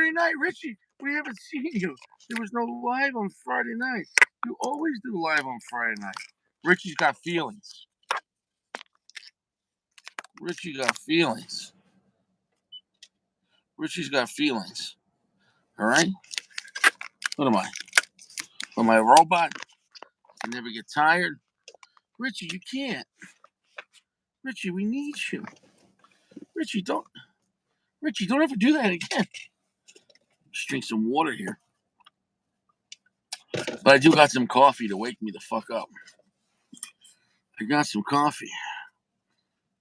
Friday night, Richie. We haven't seen you. There was no live on Friday night. You always do live on Friday night. Richie's got feelings. Richie got feelings. Richie's got feelings. All right? What am I? Am I a robot? I never get tired. Richie, you can't. Richie, we need you. Richie, don't ever do that again. Just drink some water here. But I do got some coffee to wake me the fuck up. I got some coffee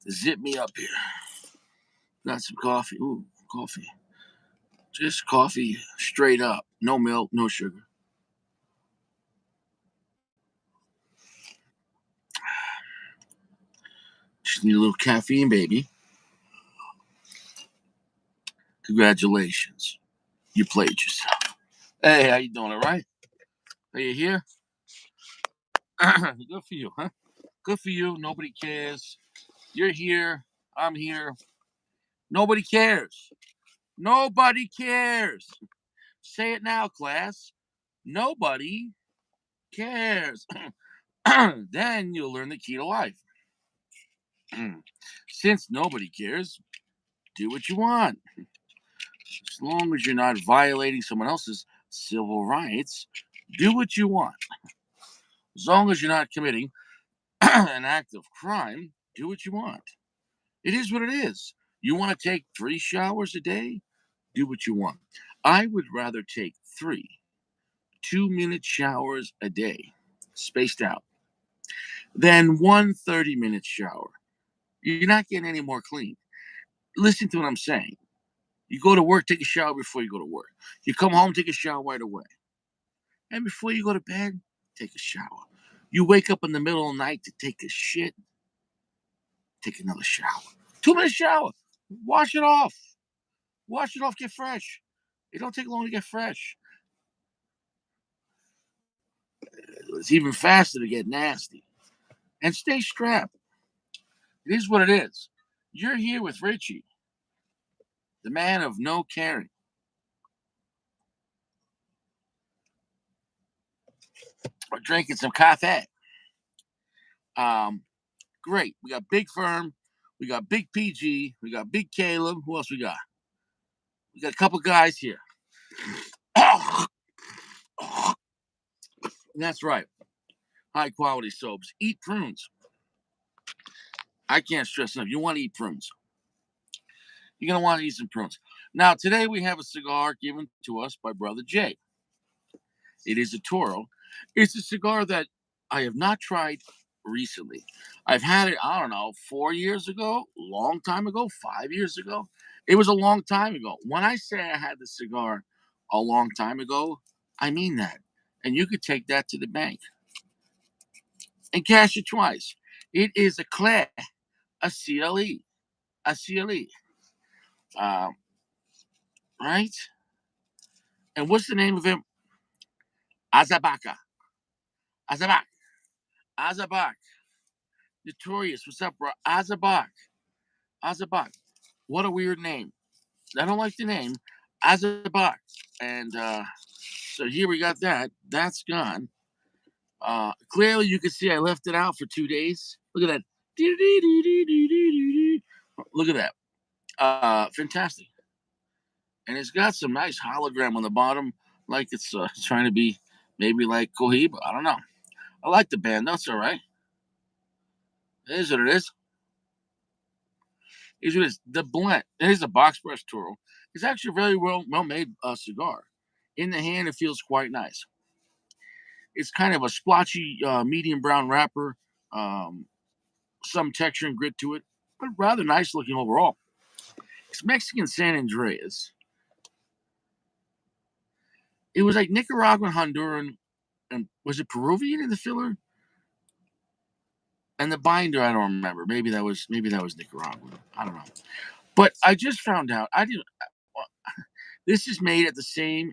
to zip me up here. Got some coffee. Ooh, coffee. Just coffee straight up. No milk, no sugar. Just need a little caffeine, baby. Congratulations. You played yourself. Hey, how you doing, all right? Are you here? Good for you, huh? Good for you. Nobody cares. You're here. I'm here. Nobody cares. Nobody cares. Say it now, class. Nobody cares. Then you'll learn the key to life. Since nobody cares, do what you want. As long as you're not violating someone else's civil rights, do what you want. As long as you're not committing an act of crime, do what you want. It is what it is. You want to take 3 showers a day? Do what you want. I would rather take 3 2-minute showers a day, spaced out, than 1 30-minute shower. You're not getting any more clean. Listen to what I'm saying. You go to work, take a shower before you go to work. You come home, take a shower right away. And before you go to bed, take a shower. You wake up in the middle of the night to take a shit, take another shower. 2-minute shower. Wash it off. Wash it off, get fresh. It don't take long to get fresh. It's even faster to get nasty. And stay strapped. It is what it is. You're here with Richie, the man of no caring. We're drinking some cafe. Great. We got Big Firm. We got Big PG. We got Big Caleb. Who else we got? We got a couple guys here. That's right. High quality soaps. Eat prunes. I can't stress enough. You want to eat prunes. You're going to want to eat some prunes. Now, today we have a cigar given to us by Brother Jay. It is a Toro. It's a cigar that I have not tried recently. I've had it, I don't know, 4 years ago, long time ago, 5 years ago. It was a long time ago. When I say I had the cigar a long time ago, I mean that. And you could take that to the bank and cash it twice. It is a Cle, a CLE, a CLE. Um, right? And what's the name of him? Azabache. Azabache. Azabache. Notorious. What's up, bro? Azabache. Azabache. What a weird name. I don't like the name. Azabache. And so here we got that. That's gone. Clearly, you can see I left it out for 2 days. Look at that. Look at that. Fantastic. And it's got some nice hologram on the bottom, like it's trying to be maybe like Cohiba. I don't know. I like the band. That's all right. It is what it is. It is what it is. The blend. It is a box press Toro. It's actually a very well made cigar. In the hand, it feels quite nice. It's kind of a splotchy, medium brown wrapper, some texture and grit to it, but rather nice looking overall. It's Mexican San Andreas. It was like Nicaraguan, Honduran, and was it Peruvian in the filler? And the binder, I don't remember. Maybe that was Nicaraguan. I don't know. But I just found out. I didn't. This is made at the same.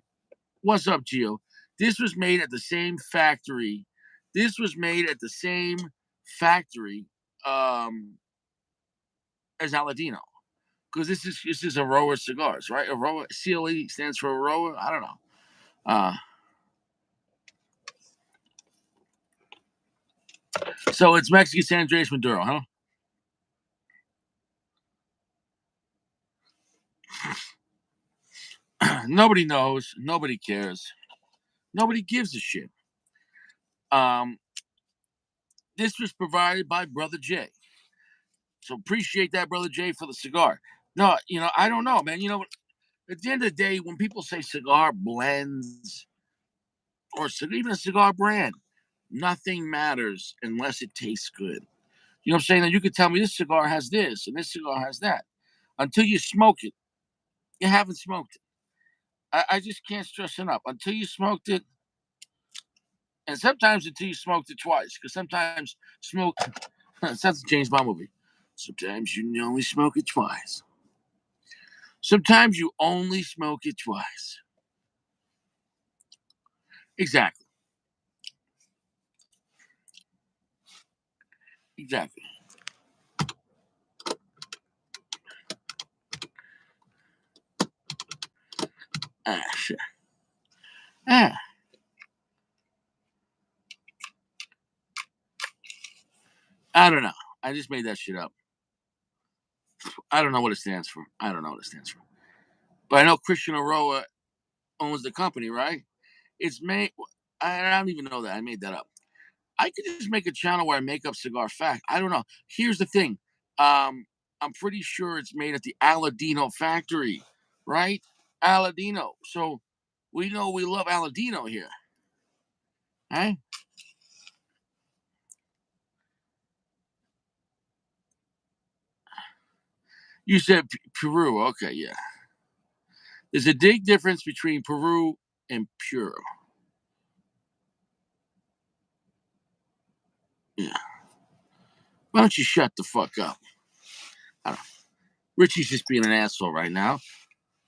What's up, Gio? This was made at the same factory. This was made at the same factory as Aladino. because this is Aroa cigars, right? Aroa CLE stands for Aroa. I don't know. Uh, so it's Mexican San Andreas Maduro, huh? Nobody knows. Nobody cares. Nobody gives a shit. Um, this was provided by Brother J. So appreciate that, Brother J, for the cigar. No, I don't know, man. At the end of the day, when people say cigar blends or even a cigar brand, nothing matters unless it tastes good. You know what I'm saying? That you could tell me this cigar has this and this cigar has that. Until you smoke it, you haven't smoked it. I just can't stress enough. Until you smoked it, and sometimes until you smoked it twice, because sometimes smoke. That's a James Bond movie. Sometimes you only smoke it twice. Sometimes you only smoke it twice. Exactly. Exactly. Shit. Ah, I don't know. I just made that shit up. I don't know what it stands for. I don't know what it stands for. But I know Christian Aroa owns the company, right? It's made. I don't even know that. I made that up. I could just make a channel where I make up cigar fact. I don't know. Here's the thing. I'm pretty sure it's made at the Aladino factory, right? Aladino. So we know we love Aladino here, right? You said Peru. Okay, yeah. There's a big difference between Peru and Puro. Yeah. Why don't you shut the fuck up? I don't, Richie's just being an asshole right now.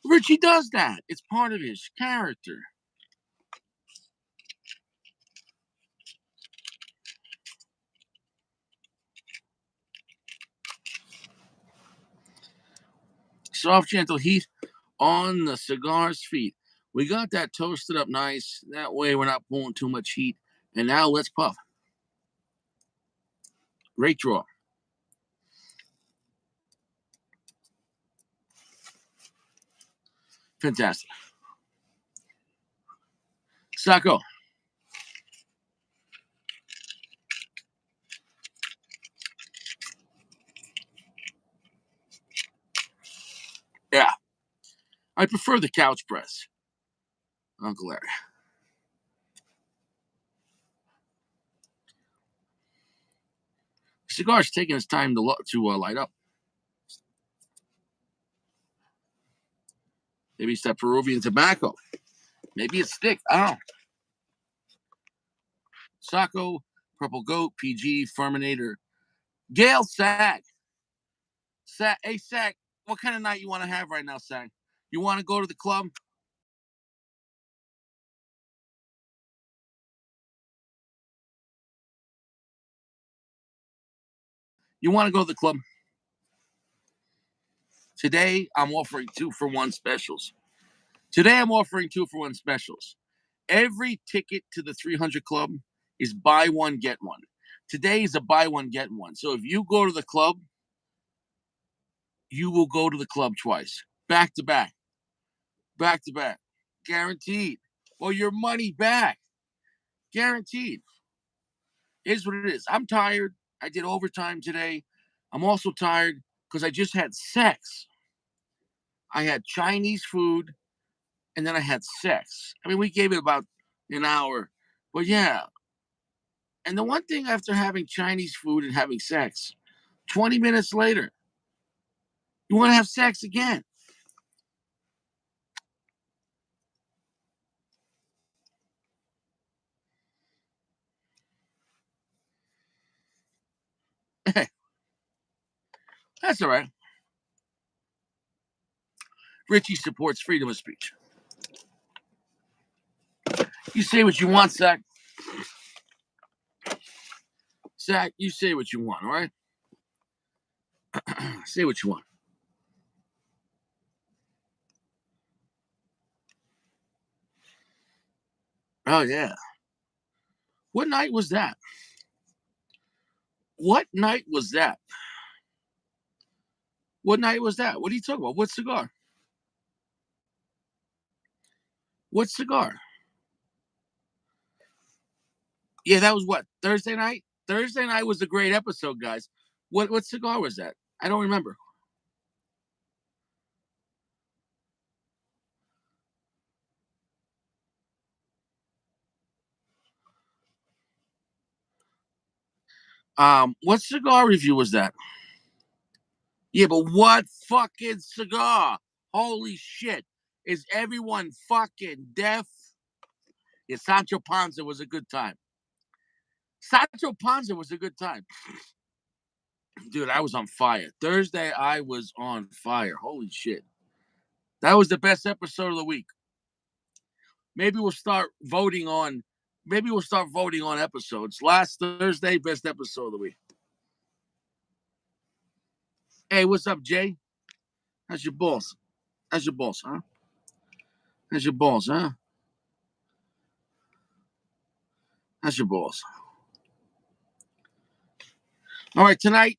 Richie does that. It's part of his character. Soft, gentle heat on the cigar's feet. We got that toasted up nice. That way we're not pulling too much heat. And now let's puff. Great draw. Fantastic. Sacco. Yeah. I prefer the couch press. Uncle Larry. Cigar's taking its time to light up. Maybe it's that Peruvian tobacco. Maybe it's thick. I don't know. Sacco, Purple Goat, PG, Ferminator. Gail Sag. Sag. Hey, Sag, what kind of night you want to have right now, Sag? You want to go to the club? You want to go to the club? Today, I'm offering 2-for-1 specials. Today, I'm offering 2-for-1 specials. Every ticket to the 300 Club is buy one, get one. Today is a buy one, get one. So if you go to the club, you will go to the club twice, back to back, back to back. Guaranteed. Or your money back. Guaranteed. Here's what it is. I'm tired. I did overtime today. I'm also tired because I just had sex. I had Chinese food and then I had sex. I mean, we gave it about an hour. But yeah. And the one thing after having Chinese food and having sex, 20 minutes later, you want to have sex again. That's all right. Richie supports freedom of speech. You say what you want, Zach. Zach, you say what you want, all right? Say what you want. Oh yeah. What night was that? What night was that? What night was that? What are you talking about? What cigar? What cigar? Yeah, that was what, Thursday night? Thursday night was a great episode, guys. What cigar was that? I don't remember. What cigar review was that? Yeah, but what fucking cigar? Holy shit. Is everyone fucking deaf? Yeah, Sancho Panza was a good time. Sancho Panza was a good time. Dude, I was on fire. Thursday, I was on fire. Holy shit. That was the best episode of the week. Maybe we'll start voting on episodes. Last Thursday, best episode of the week. Hey, what's up, Jay? How's your balls? How's your balls, huh? How's your balls, huh? How's your balls? All right, tonight,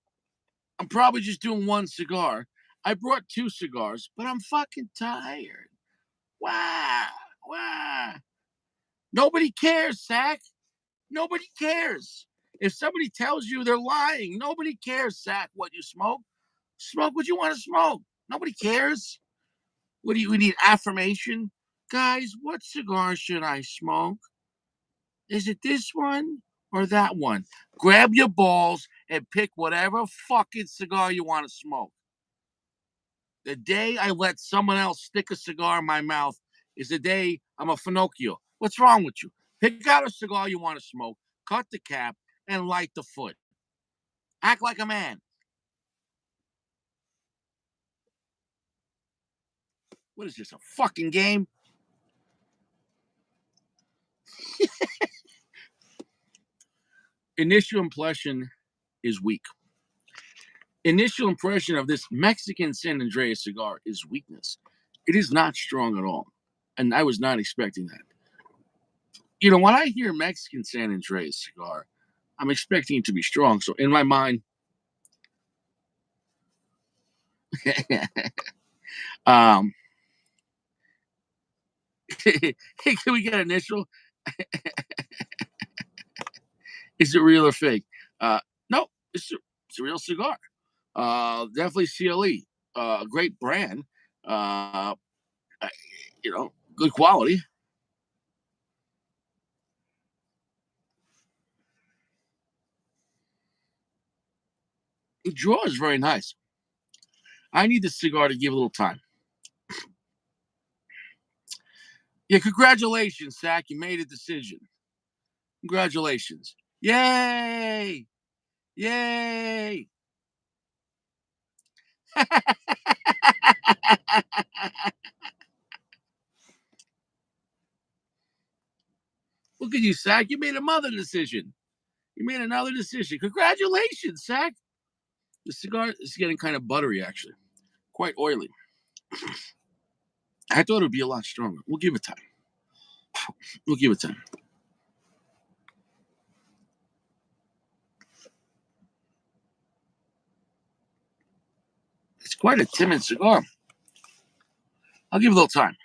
I'm probably just doing one cigar. I brought two cigars, but I'm fucking tired. Why? Why? Nobody cares, Sack. Nobody cares. If somebody tells you they're lying, nobody cares, Sack, what you smoke. Smoke what you want to smoke. Nobody cares. What do you we need affirmation? Guys, what cigar should I smoke? Is it this one or that one? Grab your balls and pick whatever fucking cigar you want to smoke. The day I let someone else stick a cigar in my mouth is the day I'm a Finocchio. What's wrong with you? Pick out a cigar you want to smoke, cut the cap, and light the foot. Act like a man. What is this, a fucking game? Initial impression is weak. Initial impression of this Mexican San Andreas cigar is weakness. It is not strong at all. And I was not expecting that. You know, when I hear Mexican San Andreas cigar, I'm expecting it to be strong. So in my mind, um, hey, can we get initial? Is it real or fake? No, it's a real cigar. Definitely CLE. Great brand. Uh, good quality. The draw is very nice. I need the cigar to give a little time. Yeah, congratulations, Zach. You made a decision. Congratulations. Yay! Yay! Look at you, Zach. You made another decision. You made another decision. Congratulations, Zach. The cigar is getting kind of buttery, actually. Quite oily. I thought it would be a lot stronger. We'll give it time. We'll give it time. It's quite a timid cigar. I'll give it a little time.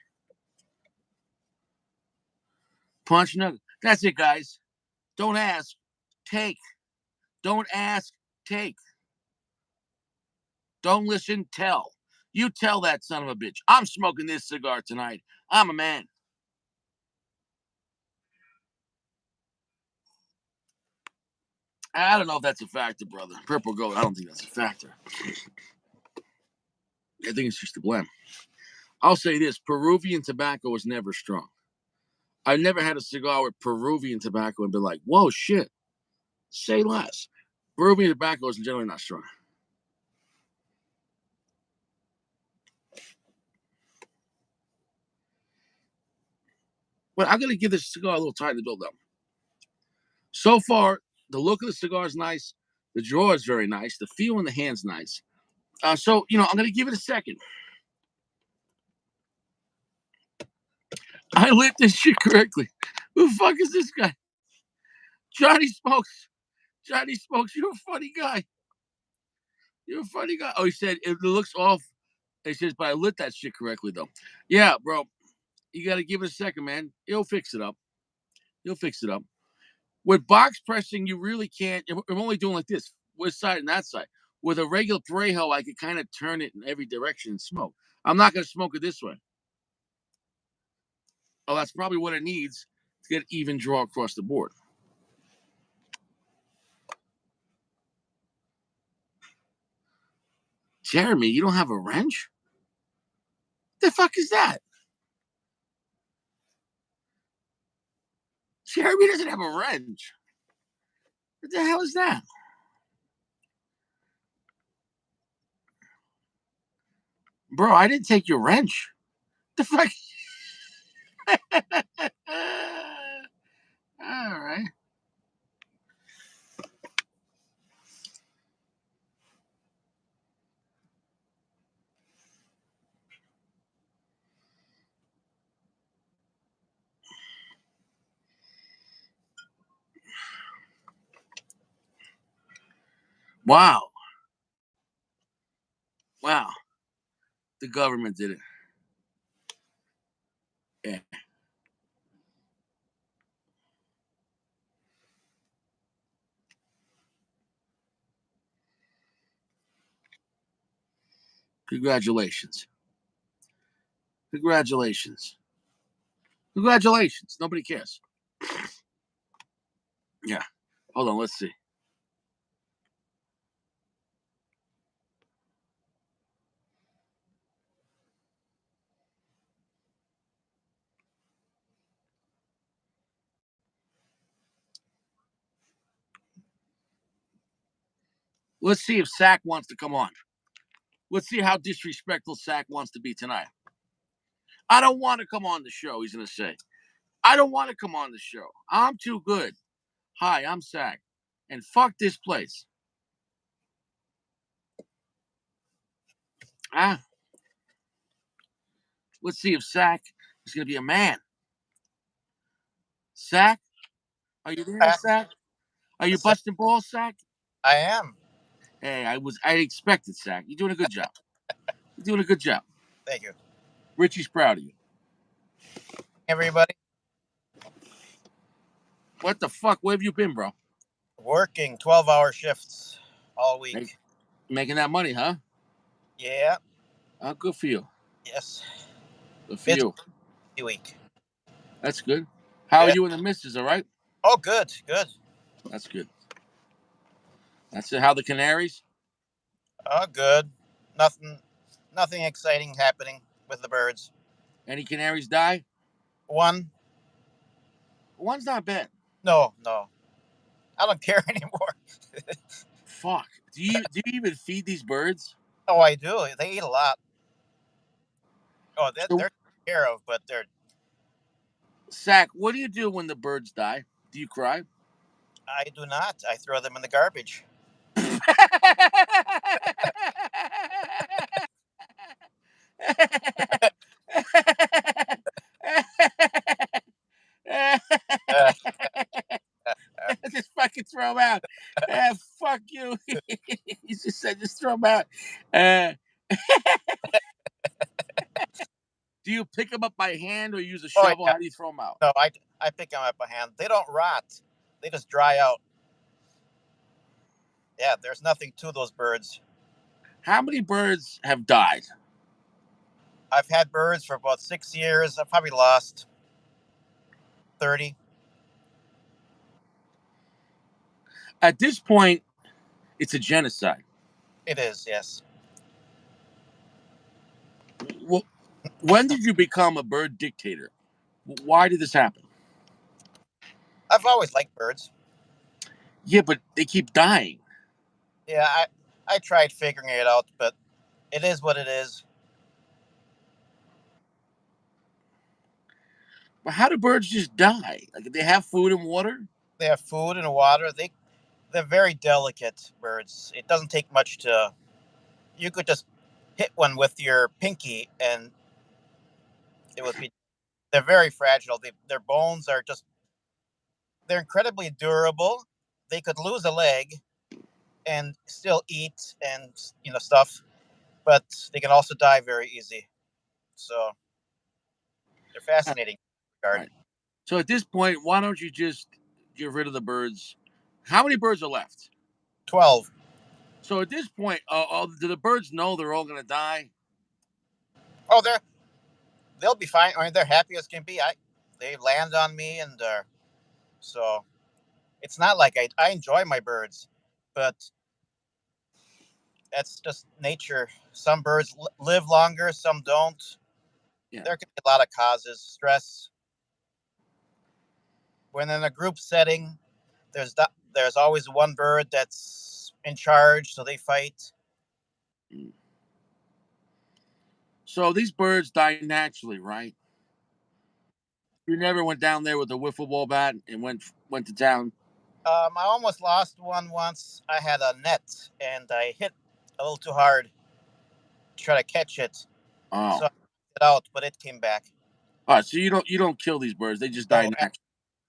Punch nugget. That's it, guys. Don't ask. Take. Don't ask. Take. Don't listen. Tell. You tell that son of a bitch. I'm smoking this cigar tonight. I'm a man. I don't know if that's a factor, brother. Purple gold. I don't think that's a factor. I think it's just a blend. I'll say this: Peruvian tobacco is never strong. I've never had a cigar with Peruvian tobacco and been like, "Whoa, shit." Say less. Peruvian tobacco is generally not strong. But I'm gonna give this cigar a little time to build up. So far, the look of the cigar is nice. The draw is very nice. The feel in the hand's nice. So I'm gonna give it a second. I lit this shit correctly. Who the fuck is this guy? Johnny Smokes. Johnny Smokes, you're a funny guy. You're a funny guy. Oh, he said it looks off. He says, but I lit that shit correctly though. Yeah, bro. You got to give it a second, man. He'll fix it up. He'll fix it up. With box pressing, you really can't. I'm only doing like this, this side and that side. With a regular Parejo, I could kind of turn it in every direction and smoke. I'm not going to smoke it this way. Oh, that's probably what it needs to get even draw across the board. Jeremy, you don't have a wrench? The fuck is that? Jeremy doesn't have a wrench. What the hell is that? Bro, I didn't take your wrench. The fuck? All right. Wow. Wow. The government did it. Yeah. Congratulations. Congratulations. Congratulations. Nobody cares. Yeah. Hold on. Let's see. Let's see if Sack wants to come on. Let's see how disrespectful Sack wants to be tonight. I don't want to come on the show, he's going to say. I don't want to come on the show. I'm too good. Hi, I'm Sack. And fuck this place. Ah. Let's see if Sack is going to be a man. Sack? Are you there, Sack? Are you busting balls, Sack? I am. Hey, I expected, Sack. You're doing a good job. You're doing a good job. Thank you. Richie's proud of you. Everybody. What the fuck? Where have you been, bro? Working 12-hour shifts all week. Making that money, huh? Yeah. Oh, good for you. Yes. Good for you. Week. That's good. How are Yeah. you and the missus, all right? Oh, good. Good. That's good. That's it. How the Canaries? Oh, good. Nothing exciting happening with the birds. Any Canaries die? One. One's not bad. No. I don't care anymore. Fuck. Do you even feed these birds? Oh, I do. They eat a lot. Oh, So, they're taken care of, but they're. Sack, what do you do when the birds die? Do you cry? I do not. I throw them in the garbage. Uh, Just fucking throw them out. Fuck you. He just said just throw them out. Uh, do you pick them up by hand or use a oh shovel? yeah. How do you throw them out? No, I pick them up by hand. They don't rot. They just dry out. Yeah, there's nothing to those birds. How many birds have died? I've had birds for about 6 years. I've probably lost 30. At this point, it's a genocide. It is, yes. Well, when did you become a bird dictator? Why did this happen? I've always liked birds. Yeah, but they keep dying. Yeah, I tried figuring it out, but it is what it is. But how do birds just die? Like they have food and water? They have food and water. They're very delicate birds. It doesn't take much to. You could just hit one with your pinky, and it would be. They're very fragile. Their bones are just They're incredibly durable. They could lose a leg and still eat and stuff, but they can also die very easy. So they're All fascinating in that regard. right. So at this point, why don't you just get rid of the birds? How many birds are left? 12. So at this point, do the birds know they're all going to die? Oh, they'll be fine. I mean, they're happy as can be. They land on me, and so it's not like I enjoy my birds, but that's just nature. Some birds live longer, some don't. Yeah. There can be a lot of causes. Stress. When in a group setting, there's always one bird that's in charge, so they fight. Mm. So these birds die naturally, right? You never went down there with a wiffle ball bat and went to town. I almost lost one once. I had a net and I hit a little too hard to try to catch it, Oh, so I knocked it out, but it came back. all right. So you don't kill these birds; they just die No, naturally.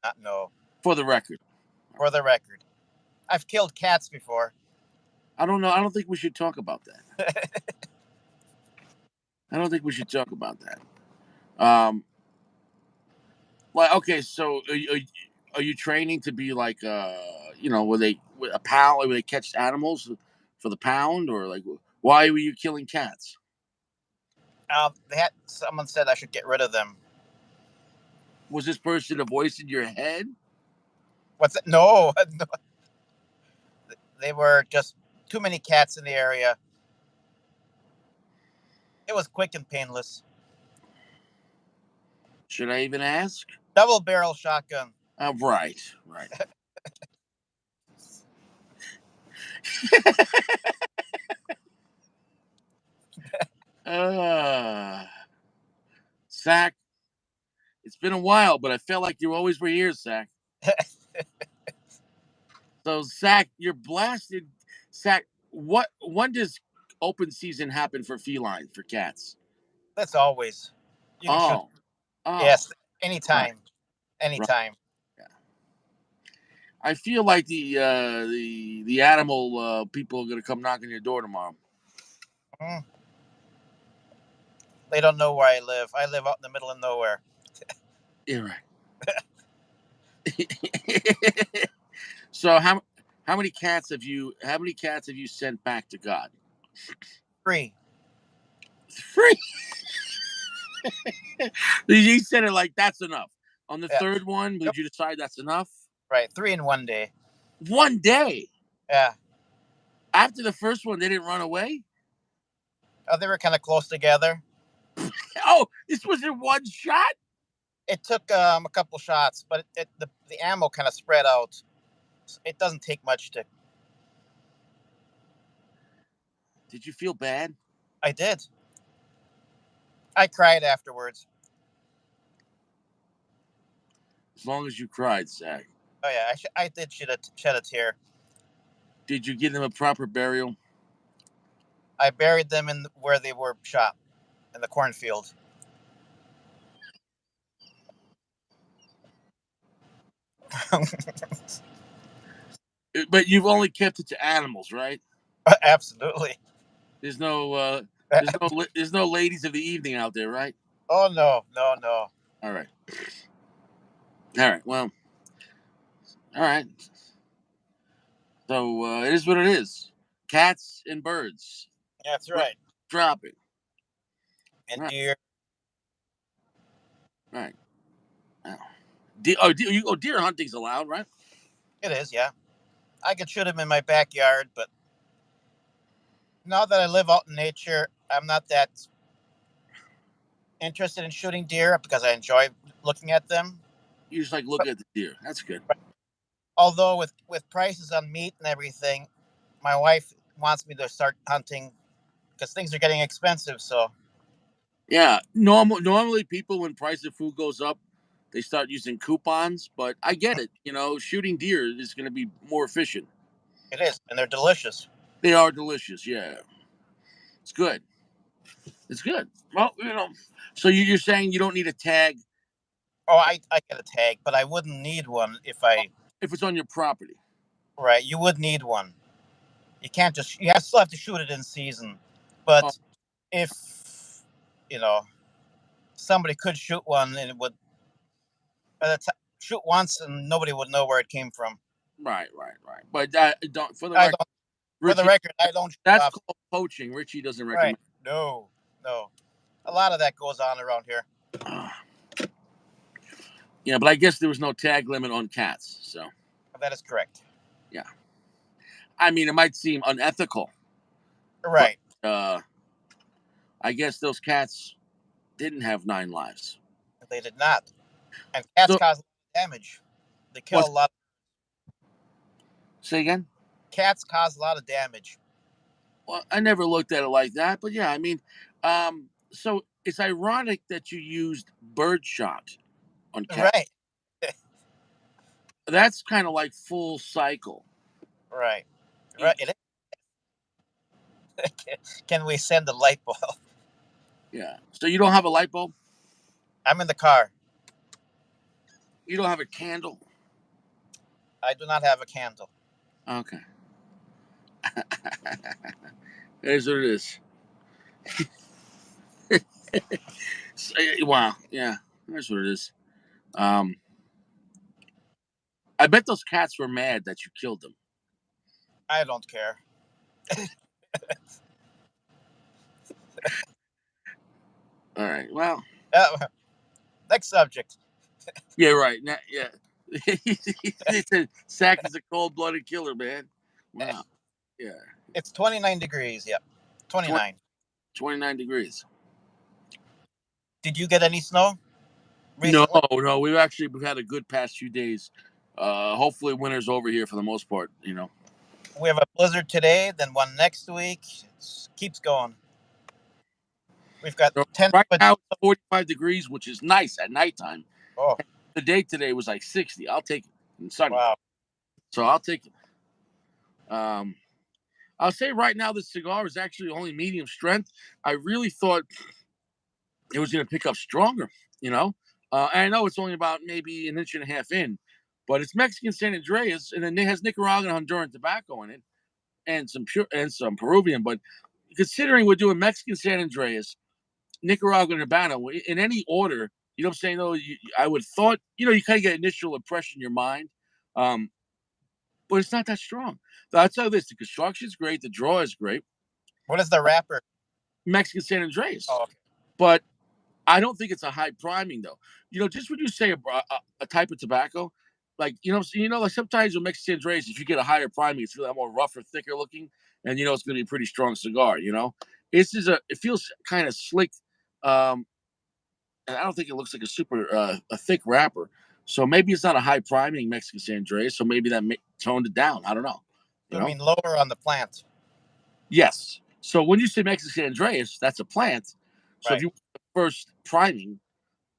not no. For the record, For the record, I've killed cats before. I don't know. I don't think we should talk about that. I don't think we should talk about that. Um, Like, okay, so are you training to be like, where they with a pound, where they catch animals for the pound, or like, why were you killing cats? Someone said I should get rid of them. Was this person a voice in your head? What's it? No, no, they were just too many cats in the area. It was quick and painless. Should I even ask? Double barrel shotgun. Right, right. uh, Zach, it's been a while, but I felt like you always were here, Zach. So, Zach, you're blasted. Zach, when does open season happen for feline for cats? That's always. You can shoot. Oh, oh, Yes, right, anytime, right. anytime. Yeah. I feel like the animal people are gonna come knocking your door tomorrow. Mm, they don't know where I live. I live out in the middle of nowhere. Yeah, right. So how many cats have you sent back to God? Free. Three. You said it like that's enough. On the Yeah. third one, Yep. did you decide that's enough? Right. 3 in 1 day. One day Yeah. after the first one, they didn't run away. Oh, they were kind of close together. Oh, this was in one shot. It took a couple shots, but the ammo kind of spread out. It doesn't take much to. Did you feel bad? I did. I cried afterwards. As long as you cried, Zach. Oh yeah, I did shed a tear. Did you give them a proper burial? I buried them in where they were shot in the cornfield. But you've only kept it to animals, right? Absolutely. There's no there's no ladies of the evening out there, right? Oh no, no, no. All right. All right. Well, all right. So it is what it is. Cats and birds. That's Dro- right. Drop it. And All right. deer. All right. Wow. Deer hunting's allowed, right? It is, yeah. I could shoot them in my backyard, but now that I live out in nature, I'm not that interested in shooting deer because I enjoy looking at them. You just like look But at the deer. That's good. although with prices on meat and everything, my wife wants me to start hunting because things are getting expensive. So Yeah. Normally people when price of food goes up, they start using coupons. But I get it. Shooting deer is going to be more efficient. it is, and they're delicious. They are delicious. Yeah. It's good. It's good. Well, so you're saying you don't need a tag Oh, I get a tag, but I wouldn't need one if I. If it's on your property. Right, you would need one. You can't just. Still have to shoot it in season, Oh, but if you know somebody could shoot one and it would shoot once and nobody would know where it came from. right. But don't for the I record, don't. For the Richie. record, I don't shoot That's off. called poaching. Richie doesn't Right. recommend. No. No. A lot of that goes on around here. Uh, yeah, but I guess there was no tag limit on cats. So That is correct. yeah, I mean it might seem unethical, but Right. I guess those cats didn't have 9 lives. They did not. And cats So cause a lot of damage. They kill a what's lot. say again? Cats cause a lot of damage. Well, I never looked at it like that, but yeah, I mean, so it's ironic that you used birdshot on cat. Right. That's kind of like full cycle. Right. Y- Right. Can we send a light bulb? Yeah. So you don't have a light bulb? I'm in the car. You don't have a candle? I do not have a candle. Okay. Here's what it is. Wow. Yeah. Here's what it is. Um, I bet those cats were mad that you killed them. I don't care. All right. Well. Next subject. Yeah. Right. Yeah. They said Sack is a cold-blooded killer, man. Wow. Yeah. It's 29 degrees. Yep. 20, 29. 29 degrees. Did you get any snow No, recently? no. We've had a good past few days. Hopefully winter's over here for the most part. We have a blizzard today, then one next week. It keeps going. We've got So 10. right now it's 45 degrees, which is nice at nighttime. Oh, The day today was like 60. I'll take it and sunny. wow. So I'll take it. Um, I'll say right now the cigar is actually only medium strength. I really thought it was going to pick up stronger, you know. And I know it's only about maybe an inch and a half in, but it's Mexican San Andreas, and then it has Nicaraguan and Honduran tobacco in it, and some Peruvian. But considering we're doing Mexican San Andreas, Nicaraguan and Habano in any order, you know what I'm saying? Though I would thought, you kind of get initial impression in your mind, um, but it's not that strong. So I'll tell you this: the construction's great, the draw is great, What is the wrapper? Mexican San Andreas, Oh, okay. but I don't think it's a high priming though. Just when you say a type of tobacco, like like sometimes with Mexican Andreas, if you get a higher priming, it's really more rougher, thicker looking, and it's going to be a pretty strong cigar. It feels kind of slick, um, and I don't think it looks like a thick wrapper. So maybe it's not a high priming Mexican San Andreas. So maybe that toned it down. I don't know. So You I know. mean lower on the plant. Yes. So when you say Mexican San Andreas, that's a plant. So if Right. you first priming,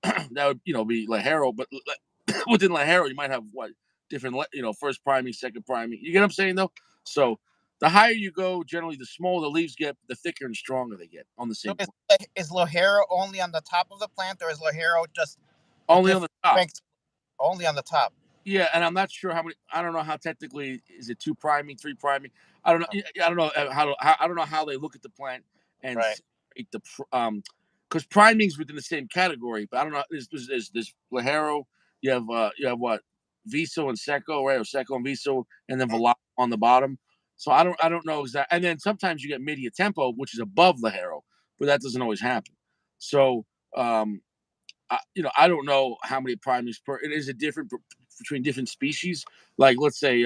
that would be Lajero, but within Lajero you might have what different first priming, second priming. You get what I'm saying though? So the higher you go, generally the smaller the leaves get, the thicker and stronger they get on the So same is, plant. is Lojero only on the top of the plant, or is Lojero just the Only on different the top. strengths only on the top? Yeah, and I'm not sure how many. I don't know how technically is it two priming, three priming. I don't know. Oh, I don't know I don't know how they look at the plant and right. separate because priming's within the same category. But I don't know. There's Lajero. You have what Viso and Seco, right? Or Seco and Viso, and then Mm. Vela on the bottom. So I don't know exactly. And then sometimes you get media tempo, which is above Lajero, but that doesn't always happen. So um, I don't know how many primings per. It is a different between different species. Like let's say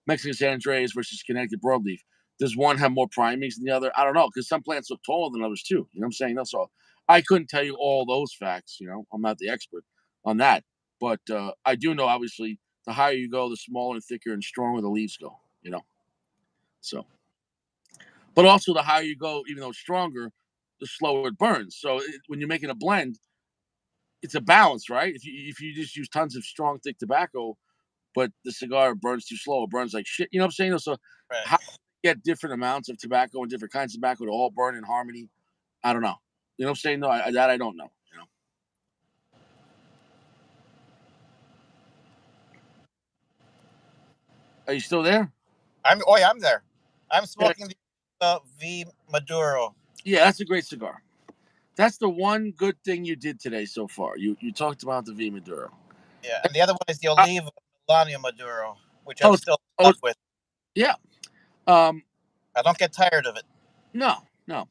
Mexican San Andreas versus Connecticut broadleaf. Does one have more primings than the other? I don't know because some plants look taller than others too. You know what I'm saying? So I couldn't tell you all those facts. I'm not the expert on that, but I do know obviously the higher you go, the smaller and thicker and stronger the leaves go. You know, so but also the higher you go, even though it's stronger, the slower it burns. So when you're making a blend, it's a balance, right? If you just use tons of strong, thick tobacco, but the cigar burns too slow, it burns like shit. You know what I'm saying? So Right. how you get different amounts of tobacco and different kinds of tobacco to all burn in harmony? I don't know. You know what I'm saying? No, that I don't know. Are you still there? I'm there. I'm Yeah, smoking the V Maduro. yeah, that's a great cigar. That's the one good thing you did today so far. You talked about the V Maduro. Yeah, and the other one is the Uh, Oliva Melania Maduro, which I'm oh, still in oh, love with. yeah. Um, I don't get tired of it. no, no.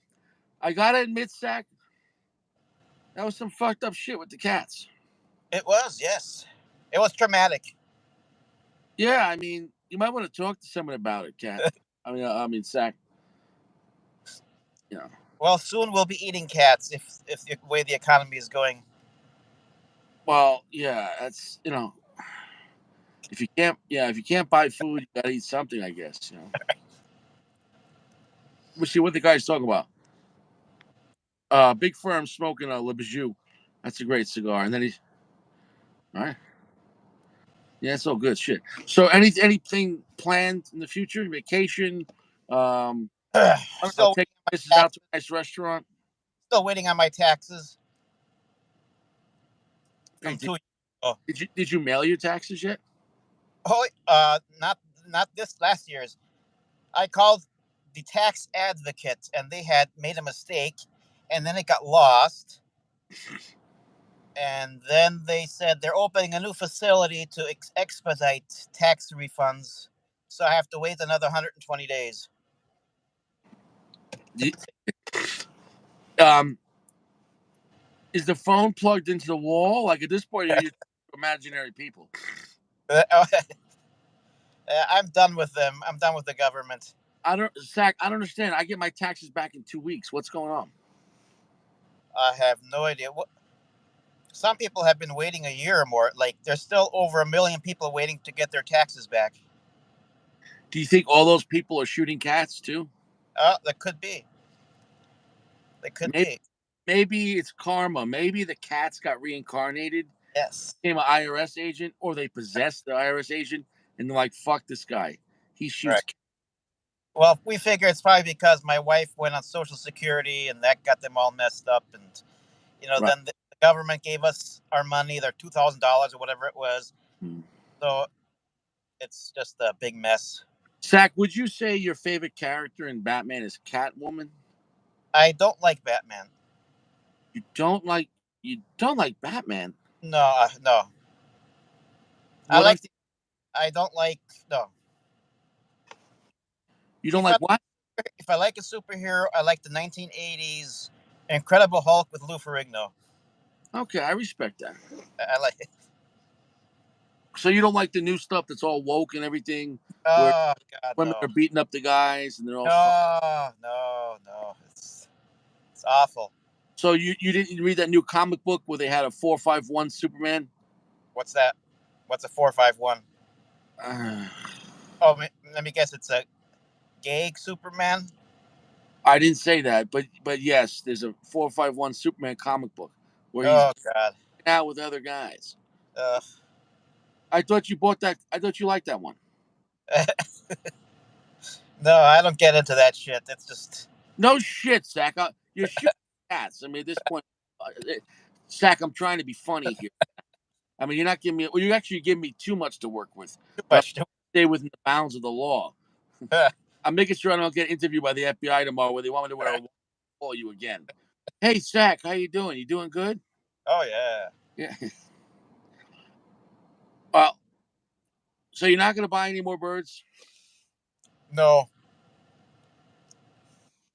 I gotta admit, Zach, that was some fucked up shit with the cats. It was, yes. It was traumatic. Yeah, I mean, you might want to talk to someone about it, cat. I mean, Zach. You know. Well, soon we'll be eating cats if the way the economy is going. Well, yeah, that's if you can't buy food, you gotta eat something, I guess. Let's see what the guy's talking about. Big firm smoking a Le Bijou. That's a great cigar. And then he's all right. Yeah, it's all good shit. So, anything planned in the future? Vacation? I don't know. still Take waiting on this my out tax, to a nice restaurant. still waiting on my taxes Hey, from 2 years ago. did you mail your taxes yet? Oh, not this last year's. I called the tax advocate, and they had made a mistake, and then it got lost. And then they said they're opening a new facility to expedite tax refunds. So I have to wait another 120 days. Y- Um, is the phone plugged into the wall? Like at this point, you're imaginary people. I'm done with them. I'm done with the government. Zach, I don't understand. I get my taxes back in 2 weeks. What's going on? I have no idea. Some people have been waiting a year or more. Like there's still over 1 million people waiting to get their taxes back. Do you think all those people are shooting cats too? That could be. That could Maybe, be. maybe it's karma. Maybe the cats got reincarnated, Yes. became an IRS agent, or they possessed the IRS agent, and they're like, "Fuck this guy. He shoots." Right. Well, we figure it's probably because my wife went on Social Security and that got them all messed up. And, Right. then the government gave us our money, their $2,000 or whatever it was. Hmm. So it's just a big mess. Zach, would you say your favorite character in Batman is Catwoman? I don't like Batman. You don't like you don't like Batman. No, no. I What are like the, I don't like, no. you don't If I, like what? if I like a superhero, I like the 1980s Incredible Hulk with Lou Ferrigno. Okay, I respect that. I like it. So you don't like the new stuff that's all woke and everything, where Oh, God, women no. are beating up the guys and they're all fuck. No, no, no. It's awful. So you didn't read that new comic book where they had a 451 Superman? What's that? What's a 451? Uh, Oh, let me guess. It's a gay Superman. I didn't say that, but yes, there's a 451 Superman comic book where he's Oh God. out with other guys. Ugh. I thought you bought that. I thought you liked that one. No, I don't get into that shit. It's just No shit, Zach. You're shooting cats. I mean, at this point, Zach, I'm trying to be funny here. I mean, you're not giving me. Well, you actually give me too much to work with, too but much. stay within the bounds of the law. Oh I'm making sure I don't get interviewed by the FBI tomorrow where they want me to wear a watch and call you again. Hey, Zach, how you doing? You doing good? yeah. Yeah. Well, so you're not going to buy any more birds? No,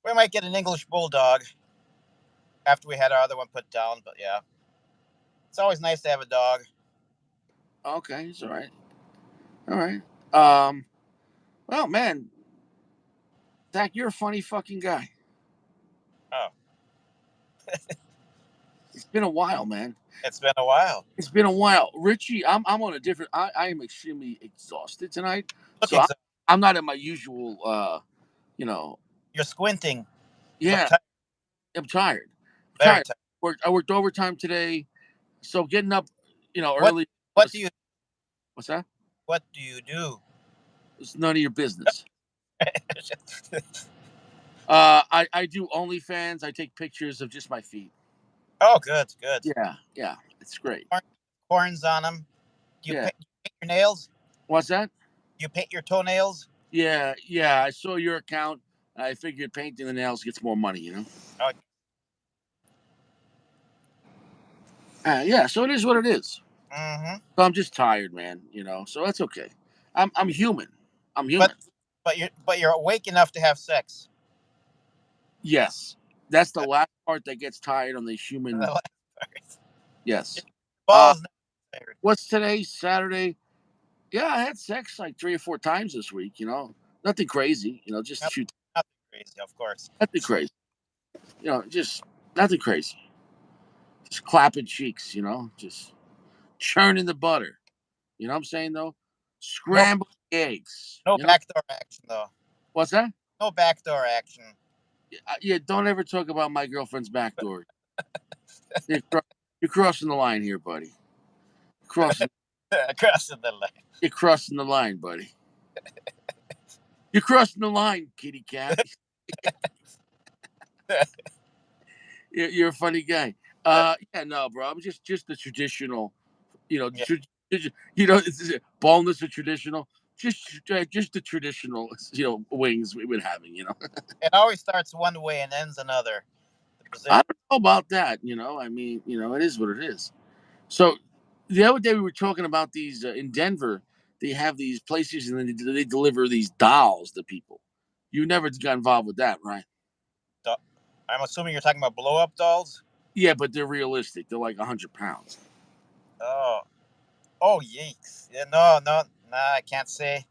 we might get an English bulldog after we had our other one put down. But yeah, it's always nice to have a dog. Okay, it's all right. All right. Um. Well, man, Zach, you're a funny fucking guy. Oh, It's been a while, man. it's been a while. It's been a while, Richie. I'm on a different. I am extremely exhausted tonight, so Looking, so I'm not in my usual. You know. you're squinting. You look Yeah, I'm tired. I'm very tired. tired. I worked overtime today, so getting up, What early. What do you What's that? What do you do? It's none of your business. I do OnlyFans. I take pictures of just my feet. Oh, good, good. Yeah, it's great. Corns on them. Do you Yeah. paint your nails? What's that? You paint your toenails? Yeah, yeah. I saw your account. I figured painting the nails gets more money, you know? Oh, Yeah, so it is what it is. mm-hmm. So I'm just tired, man, you know? So that's okay. I'm human. I'm But human. but you're awake enough to have sex. Yes. That's the last part that gets tired on the human. Your Yes. Uh, balls not tired. what's today? Saturday? Yeah, I had sex like 3 or 4 times this week, you know? Nothing crazy, you know, just a Nothing, few. nothing crazy, of course. Nothing crazy. You know, just nothing crazy. Just clapping cheeks, you know, just churning the butter. You know what I'm saying though? No, Scrambled eggs. no You know backdoor action though. what's that? No backdoor action. Yeah, don't ever talk about my girlfriend's back door. You're, you're crossing the line here, buddy. Crossing, Crossing the line. you're crossing the line, buddy. You're crossing the line, kitty cat. You're a funny guy. Yeah, no, bro. I'm just the traditional, you know, Yeah, you know, boneless or traditional. Just the traditional, you know, wings we've been having. You know, it always starts one way and ends another. The I position. don't know about that. You know, I mean, you know, it is what it is. So the other day we were talking about these in Denver. They have these places and they deliver these dolls to people. You never got involved with that, right? I'm assuming you're talking about blow up dolls. Yeah, but they're realistic. They're like 100 pounds. Oh, oh, yikes! Yeah, no, no, nah, I can't say.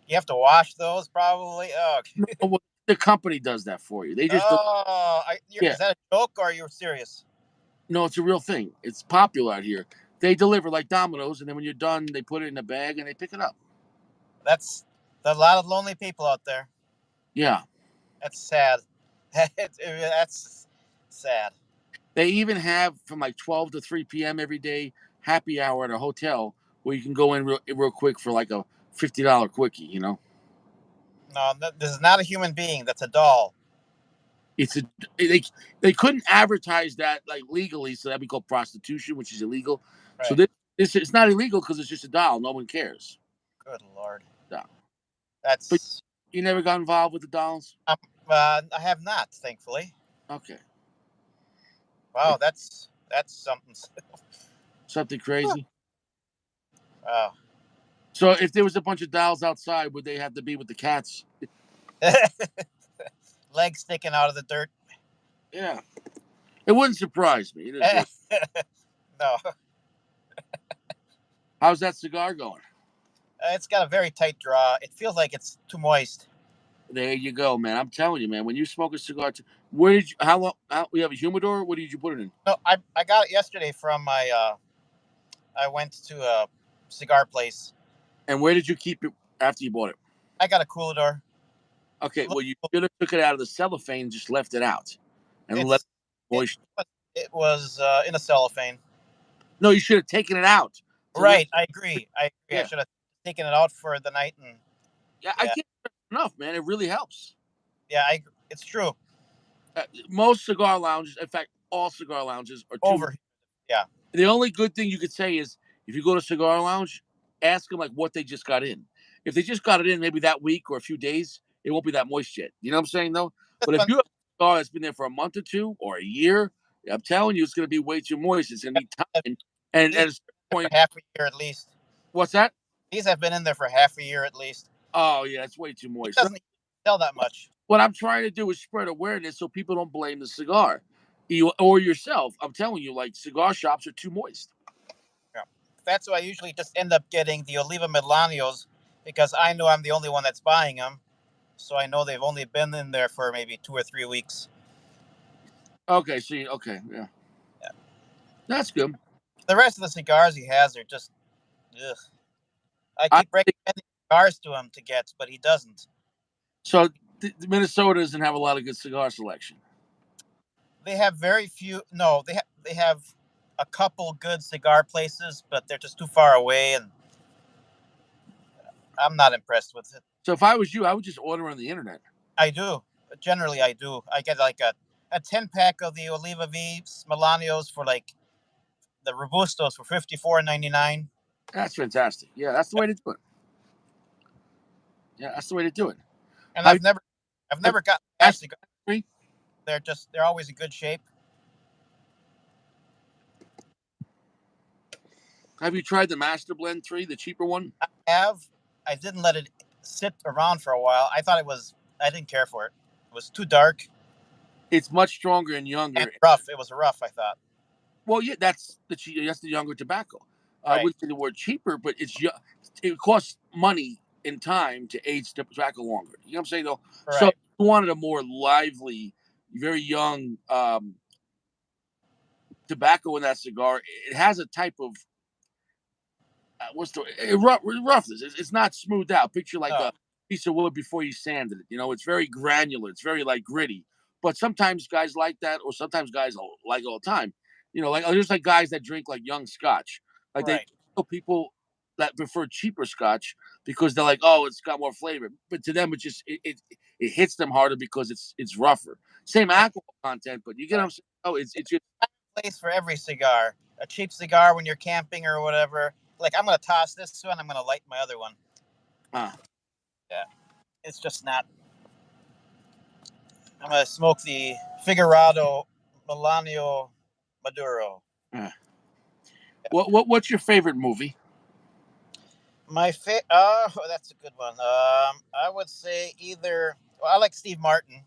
You have to wash those probably. Oh, No, well, the company does that for you. They just don't. oh, Yeah, is that a joke or are you serious? no, it's a real thing. It's popular out here. They deliver like Domino's, and then when you're done, they put it in a bag and they pick it up. That's a lot of lonely people out there. Yeah, That's sad. That's sad. they even have from like 12 to 3 p.m. every day happy hour at a hotel where you can go in real quick for like a $50 quickie. You know, No, this is not a human being. That's a doll. it's a they they couldn't advertise that like legally, so that'd be called prostitution, which is illegal. So Right. this it's not illegal because it's just a doll. No one cares. Good lord. Yeah. But That's you never got involved with the dolls? um, I have not, thankfully. Okay. Wow, that's something. Something crazy. Wow. So if there was a bunch of dolls outside, would they have to be with the cats? Legs sticking out of the dirt. Yeah. It wouldn't surprise me. It is what. No, How's that cigar going? it's got a very tight draw. It feels like it's too moist. There you go, man. I'm telling you, man. When you smoke a cigar, where did you? How long? We have a humidor. What did you put it in? No, I got it yesterday from my. I went to a cigar place. And where did you keep it after you bought it? I got a coolador. Okay, Look, well, you should have took it out of the cellophane and just left it out, and let It's it it moist. it was in a cellophane. No, you should have taken it out to let. Right, I agree. I agree. I Yeah, should have taken it out for the night and yeah. I yeah, can't stress enough, man. It really helps. yeah. It's true. Most cigar lounges, in fact, all cigar lounges are too. Over. Yeah, The only good thing you could say is if you go to a cigar lounge, ask them like what they just got in. If they just got it in maybe that week or a few days, it won't be that moist yet. You know what I'm saying though? this But if one. you have a cigar that's been there for a month or two or a year, I'm telling you, it's going to be way too moist. It's going to need time. And These at a certain have been point, for half a year at least. what's that? These have been in there for half a year at least. Oh yeah, it's way too He moist. So doesn't sell that much. what I'm trying to do is spread awareness so people don't blame the cigar, you or yourself. I'm telling you, like cigar shops are too moist. Yeah. That's why I usually just end up getting the Oliva Milanios because I know I'm the only one that's buying them. So I know they've only been in there for maybe 2 or 3 weeks. Okay, see, okay, yeah, Yeah. that's good. The rest of the cigars he has are just, ugh. I I keep recommending cigars to him to get, but he doesn't. So Minnesota doesn't have a lot of good cigar selection. They have very few. No, they have a couple good cigar places, but they're just too far away, and I'm not impressed with it. So if I was you, I would just order on the internet. I do. Generally, I do. I get like a 10 pack of the Oliva V Milanios for like the Robustos for $54.99. That's fantastic. Yeah, that's the way to do it. Yeah, that's the way to do it. And Have, I've have never got bad Master cigars. Blend 3? They're always in good shape. Have you tried the Master Blend 3, the cheaper one? I have. I didn't let it sit around for a while. I thought it was. I didn't care for it. It was too dark It's much stronger and and younger. rough. It was rough. I thought. Well, yeah, that's the younger tobacco. I Right. wouldn't say the word cheaper, but it costs money and time to age tobacco longer. You know what I'm saying, though? So Right. you wanted a more lively, very young tobacco in that cigar. It has a type of what's the roughness. It's not smoothed out. Picture like No. a piece of wood before you sanded it. You know, it's very granular. It's very like gritty. But sometimes guys like that, or sometimes guys like all the time. You know, like there's like guys that drink like young Scotch. Like they Right. know people that prefer cheaper Scotch because they're like, oh, it's got more flavor. But to them, it hits them harder because it's rougher. Same alcohol content, but you get what I'm Right. saying? Oh, it's just Place for every cigar. A cheap cigar when you're camping or whatever. Like I'm gonna toss this one. I'm gonna light my other one. uh, Yeah. It's just not. I'm gonna smoke the Figurado Milanio Maduro. uh. What's your favorite movie? That's a good one. I would say either. Well, I like Steve Martin.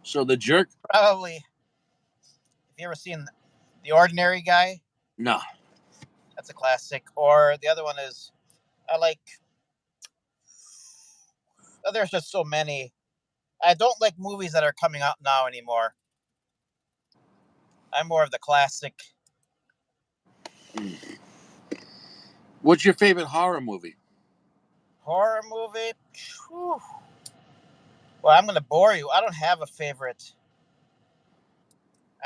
So the jerk? Probably. Have you ever seen The Ordinary Guy? No. That's a classic. Or the other one is I like. There's just so many. I don't like movies that are coming out now anymore. I'm more of the classic What's your favorite horror movie? horror movie. Whew. Well, I'm gonna bore you. I don't have a favorite.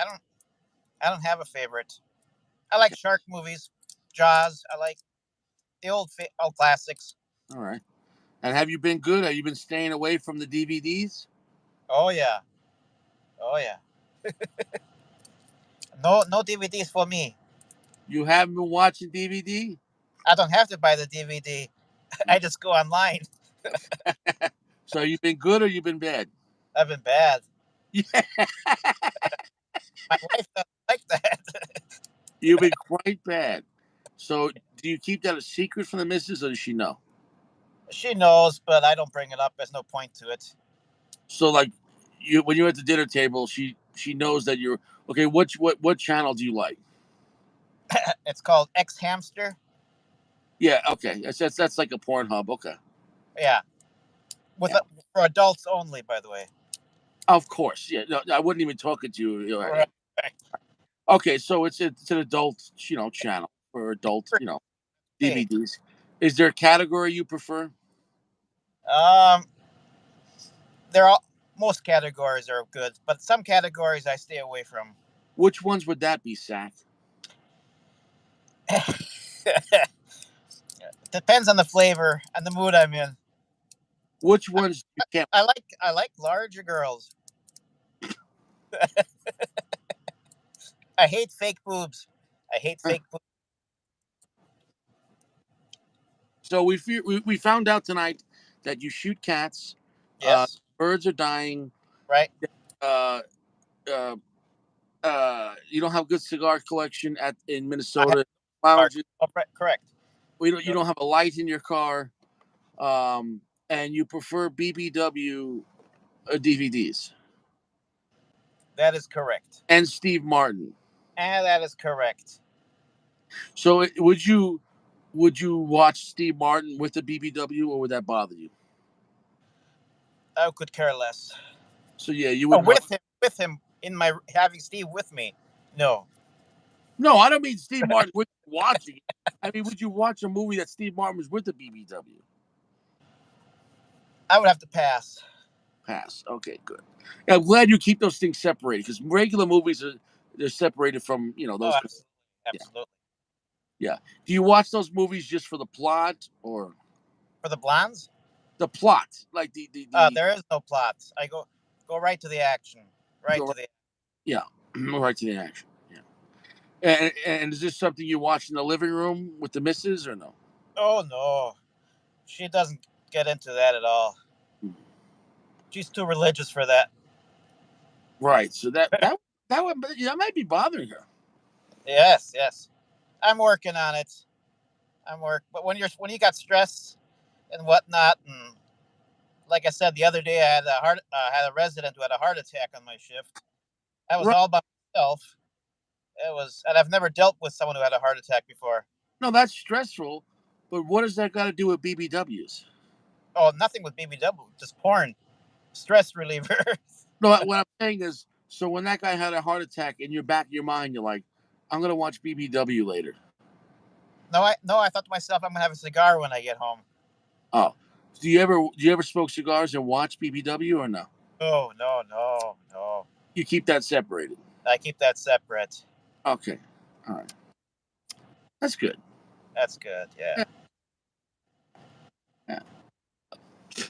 I don't. I don't have a favorite. I like shark movies, Jaws. I like the old classics. All right. And have you been good? Have you been staying away from the DVDs? Oh yeah, oh yeah. No DVDs for me. You haven't been watching DVD? I don't have to buy the DVD. I just go online. So you've been good or you've been bad? I've been bad. Yeah, My wife doesn't like that. you've been quite bad. So do you keep that a secret from the missus or does she know? She knows, but I don't bring it up. There's no point to it. So like you when you're at the dinner table, she knows that you're okay, what channel do you like? It's called X Hamster. Yeah, okay. That's like a porn hub. Okay. Yeah, with Yeah. for adults only, by the way. Of course. Yeah. No, I wouldn't even talk it to you. Right. Okay, so it's an adult, channel for adult, Hey, DVDs. Is there a category you prefer? um, they're all most categories are good, but some categories I stay away from. Which ones would that be, Sack? Depends on the flavor and the mood I'm in. Which ones you can't? I like larger girls. I hate fake boobs. I hate fake boobs. So we found out tonight that you shoot cats. Yes, Birds are dying. right. Uh, uh, you don't have good cigar collection in I have Minnesota. art. Lounges. Oh, correct. You don't have a light in your car. And you prefer BBW DVDs That is correct. and Steve Martin. And that is correct. So would you watch Steve Martin with the BBW or would that bother you? I could care less. So yeah, you Oh, wouldn't watch. with him in my having Steve with me. No, No, I don't mean Steve Martin with watching it. I mean, would you watch a movie that Steve Martin was with the BBW? I would have to pass. Pass. Okay, good. Yeah, I'm glad you keep those things separated because regular movies they're separated from Oh, those. absolutely, Yeah, absolutely. yeah. Do you watch those movies just for the plot or For the blondes, the plot, like the there is no plot. I go right to the action. Right go to right, the. yeah, right to the action. Yeah. And is this something you watch in the living room with the missus or no? Oh no, she doesn't. get into that at all. She's too religious for that. Right. So that might be bothering her. Yes, yes. I'm working on it. But when you got stress and whatnot, and like I said the other day, I had a resident who had a heart attack on my shift. I was Right. all by myself. And I've never dealt with someone who had a heart attack before. No, that's stressful. But what does that got to do with BBWs? Oh, nothing with BBW, just porn, stress reliever. No, what I'm saying is, so when that guy had a heart attack, in your back of your mind, you're like, I'm gonna watch BBW later. No, I thought to myself, I'm gonna have a cigar when I get home. Oh, do you ever smoke cigars and watch BBW or no? Oh no, no, no. You keep that separated. I keep that separate. Okay, all right, that's good. That's good. Yeah. Yeah, yeah,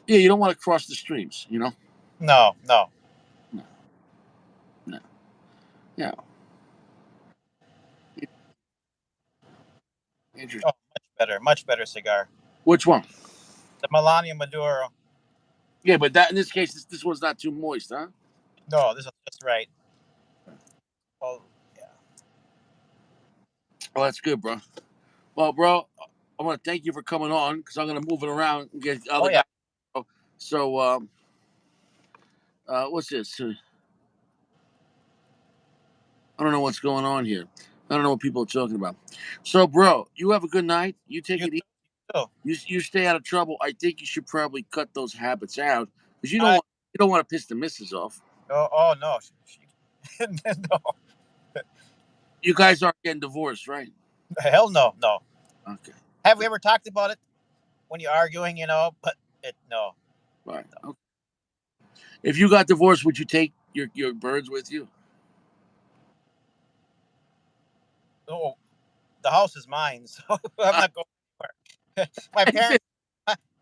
yeah. You don't want to cross the streams, you know. No, no. No, no, yeah. Oh, Interesting. much better cigar. Which one? The Melania Maduro. Yeah, but that in this case, this one's not too moist, huh? No, this is just right. Oh, yeah. Oh, that's good, bro. Well, bro, I want to thank you for coming on because I'm gonna move it around and get the Oh other yeah. guy. So, what's this? I don't know what's going on here. I don't know what people are talking about. So, bro, you have a good night. You take You it easy. too. You stay out of trouble. I think you should probably cut those habits out because I. you don't want to piss the missus off. Oh no. No. You guys aren't getting divorced, right? Hell no, no. Okay. Have we ever talked about it when you're arguing? But no. All right. Okay. If you got divorced, would you take your birds with you? No. The house is mine, so I'm Ah, not going anywhere. my parents,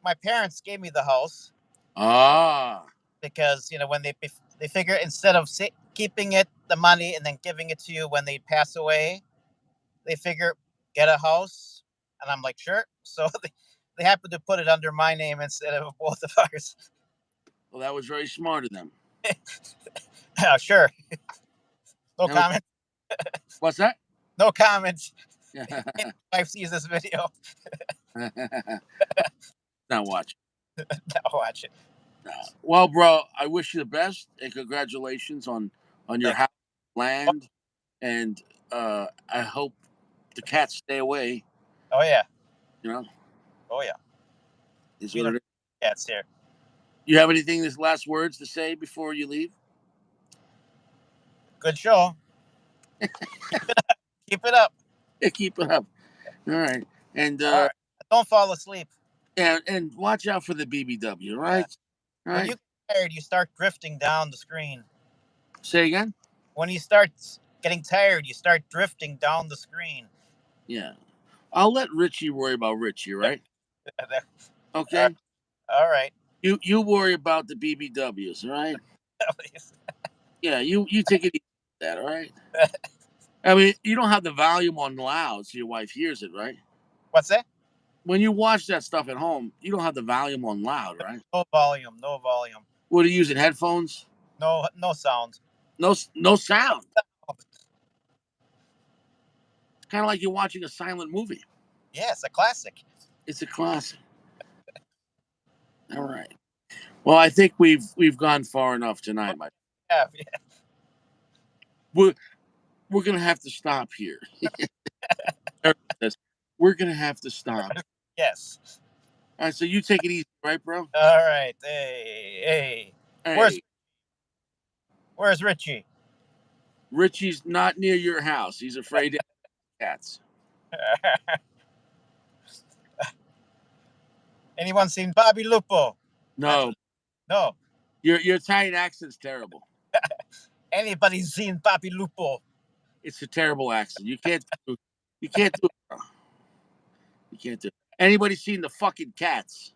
my parents gave me the house ah. because when they figure instead of keeping it the money and then giving it to you when they pass away, they figure get a house, and I'm like sure. So they happen to put it under my name instead of both of ours. Well, that was very smart of them. Sure, no That was, comment, what's that? no comments. If my wife sees this video, Not watching. I'll watch it. Well, bro, I wish you the best and congratulations on your Thank house, you. land, and I hope the cats stay away. Oh yeah, You know, oh yeah. is We what don't it is. have cats here. You have anything, this last words to say before you leave? Good show. Keep it up. Yeah, keep it up. All right, and All right. Don't fall asleep. and watch out for the BBW. All Yeah. right, all When you right. get tired, you start drifting down the screen. Say again. When you start getting tired, you start drifting down the screen. Yeah, I'll let Richie worry about Richie. Right? Okay. All right. You worry about the BBWs. All right. Yeah, you take it easy with that. All right. I mean, you don't have the volume on loud so your wife hears it, right? What's that? When you watch that stuff at home, you don't have the volume on loud, right? No volume. No volume. What are you using? Headphones? No sound. No sound. It's kind of like you're watching a silent movie. Yes, a classic. It's a classic. All right. Well, I think we've gone far enough tonight, Mike. Yeah. We're we're gonna have to stop here. We're gonna have to stop. Yes. All right. So you take it easy, right, bro? All right. Hey, hey. Where's Hey, Where's Richie? Richie's not near your house. He's afraid of cats. Anyone seen Bobby Lupo? No, No. your Italian accent's terrible. Anybody seen Bobby Lupo? It's a terrible accent. You can't do it, bro. You can't do it. Anybody seen the fucking cats?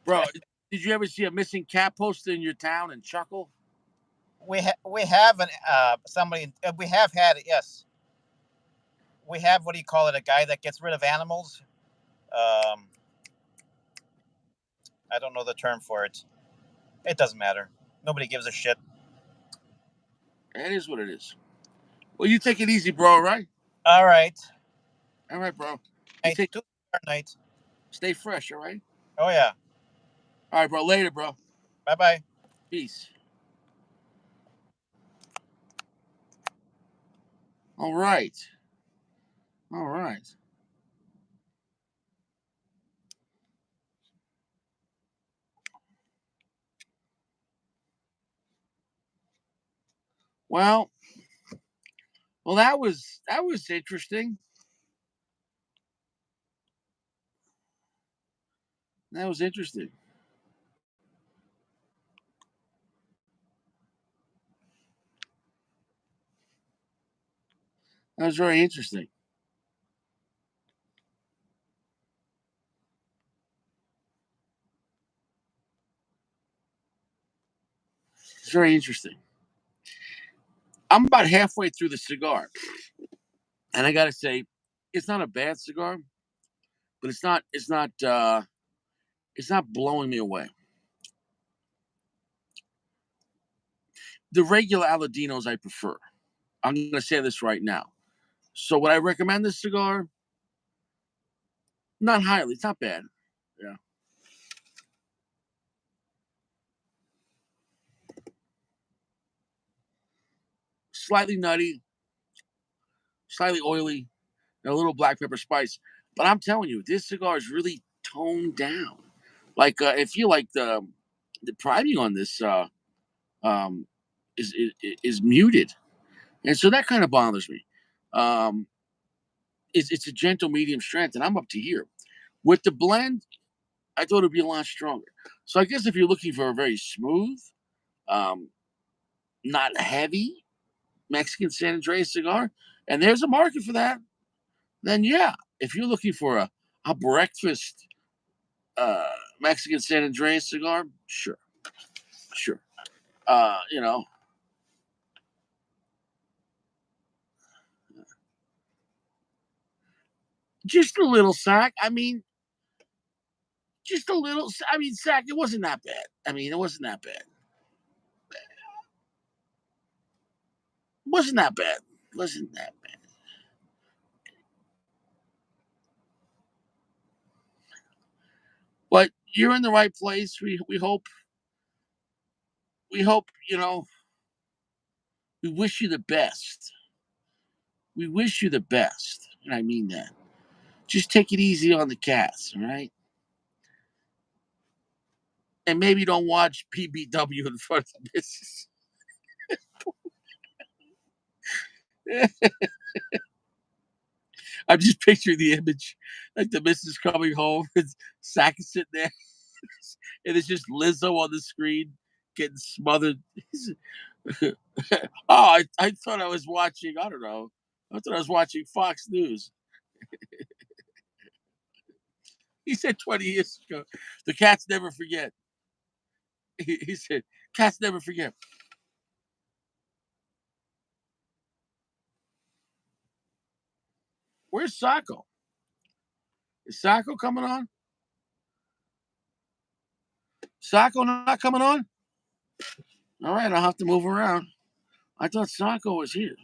Bro, did you ever see a missing cat posted in your town and chuckle? We have an somebody we have had it. Yes, we have what do you call it? A guy that gets rid of animals. Um, I don't know the term for it. It doesn't matter. Nobody gives a shit. It is what it is. Well, you take it easy, bro. All right. All right. All right, bro. You Night. take. Night. Stay fresh. All right. Oh yeah. All right, bro. Later, bro. Bye bye. Peace. All right. All right. Well, well, that was interesting. That was interesting. That was very interesting. It's very interesting. I'm about halfway through the cigar, and I gotta say, it's not a bad cigar, but it's not blowing me away. The regular Aladinos I prefer. I'm gonna say this right now. So would I recommend this cigar? Not highly. It's not bad. Yeah. Slightly nutty, slightly oily, and a little black pepper spice. But I'm telling you, this cigar is really toned down. Like I feel like the priming on this um, is muted, and so that kind of bothers me. Um, it's a gentle medium strength, and I'm up to here. With the blend, I thought it'd be a lot stronger. So I guess if you're looking for a very smooth, um, not heavy Mexican San Andreas cigar, and there's a market for that, then yeah. If you're looking for a breakfast uh, Mexican San Andreas cigar, sure, sure. You know, just a little sack. I mean, just a little. I mean, sack. It wasn't that bad. I mean, it wasn't that bad. It wasn't that bad. It wasn't that bad. But you're in the right place. We hope. We wish you the best. We wish you the best, and I mean that. Just take it easy on the cats, all right? And maybe don't watch PBW in front of the missus. I'm just picturing the image, like the missus coming home and Sack is sitting there, and it's just Lizzo on the screen getting smothered. Oh, I thought I was watching, I don't know. I thought I was watching Fox News. He said 20 years ago. The cats never forget. He said, cats never forget. Where's Sacco? Is Sacco coming on? Sacco not coming on? All right, I'll have to move around. I thought Sacco was here.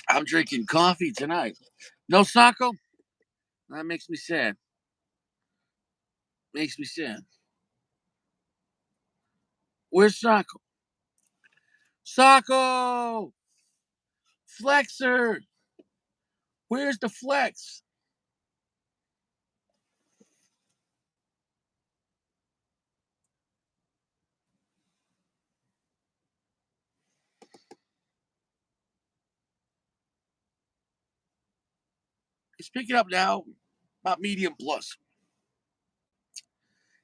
I'm drinking coffee tonight. No Sacco? That makes me sad. Makes me sad. Where's Sacco? Sacco! Flexer! Where's the flex? It's picking up now, about medium plus.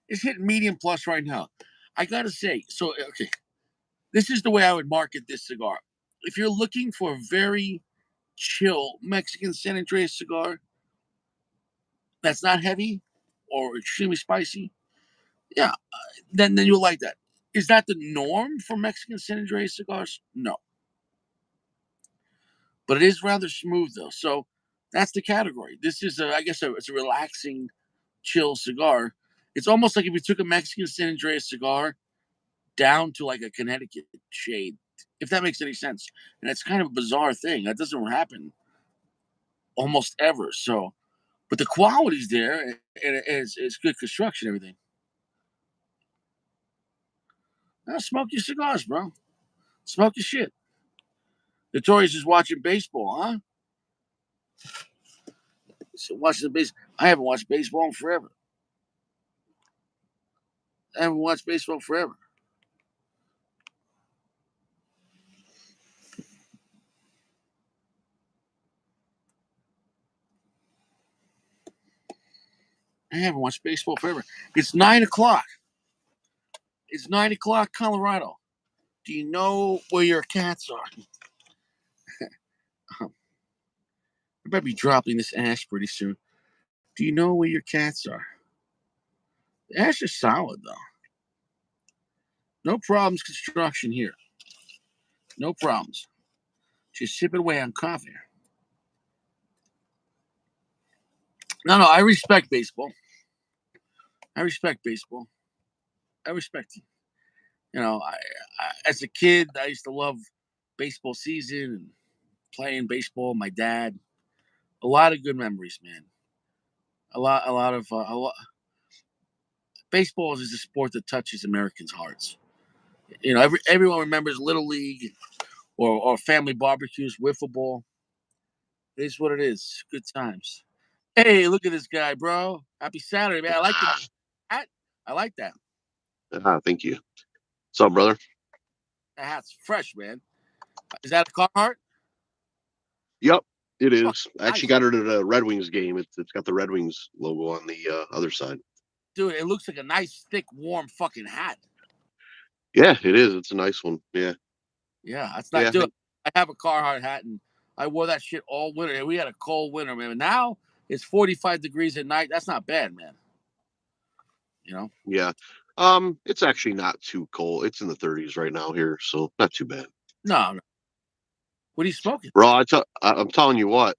It's hitting medium plus right now. I gotta say, so okay, this is the way I would market this cigar. If you're looking for a very chill Mexican San Andreas cigar that's not heavy or extremely spicy, yeah, then you'll like that. Is that the norm for Mexican San Andreas cigars? No, but it is rather smooth though. So That's the category. This is, I guess, it's a relaxing, chill cigar. It's almost like if you took a Mexican San Andreas cigar down to like a Connecticut shade, if that makes any sense. And it's kind of a bizarre thing. That doesn't happen almost ever. So, but the quality's there, and it's good construction, everything. Now, smoke your cigars, bro. Smoke your shit. Notorious is watching baseball, huh? So watching the base. I haven't watched baseball in forever. I haven't watched baseball forever. I haven't watched baseball forever. It's 9 o'clock. It's 9 o'clock, Colorado. Do you know where your cats are? I better be dropping this ash pretty soon. Do you know where your cats are? The ash is solid though. No problems construction here. No problems. Just sipping away on coffee. No, I respect baseball. I respect baseball. I respect it. As a kid, I used to love baseball season and playing baseball. My dad, a lot of good memories, man. A lot. Baseball is a sport that touches Americans' hearts. Everyone remembers Little League or family barbecues, wiffle ball. It is what it is. Good times. Hey, look at this guy, bro. Happy Saturday, man. I like the Ah, hat. I like that. thank you. What's up, brother? That hat's fresh, man. Is that a Carhartt? Yep, it Oh, is. I actually nice, got it at a Red Wings game. It's got the Red Wings logo on the other side. dude. It looks like a nice, thick, warm fucking hat. Yeah, it is. It's a nice one. Yeah, Yeah, that's not, yeah, dude. I have a Carhartt hat, and I wore that shit all winter. And we had a cold winter, man. Now it's 45 degrees at night. That's not bad, man. You know? yeah. It's actually not too cold. It's in the 30s right now here, so not too bad. No, no. What are you smoking? Bro, I'm telling you what.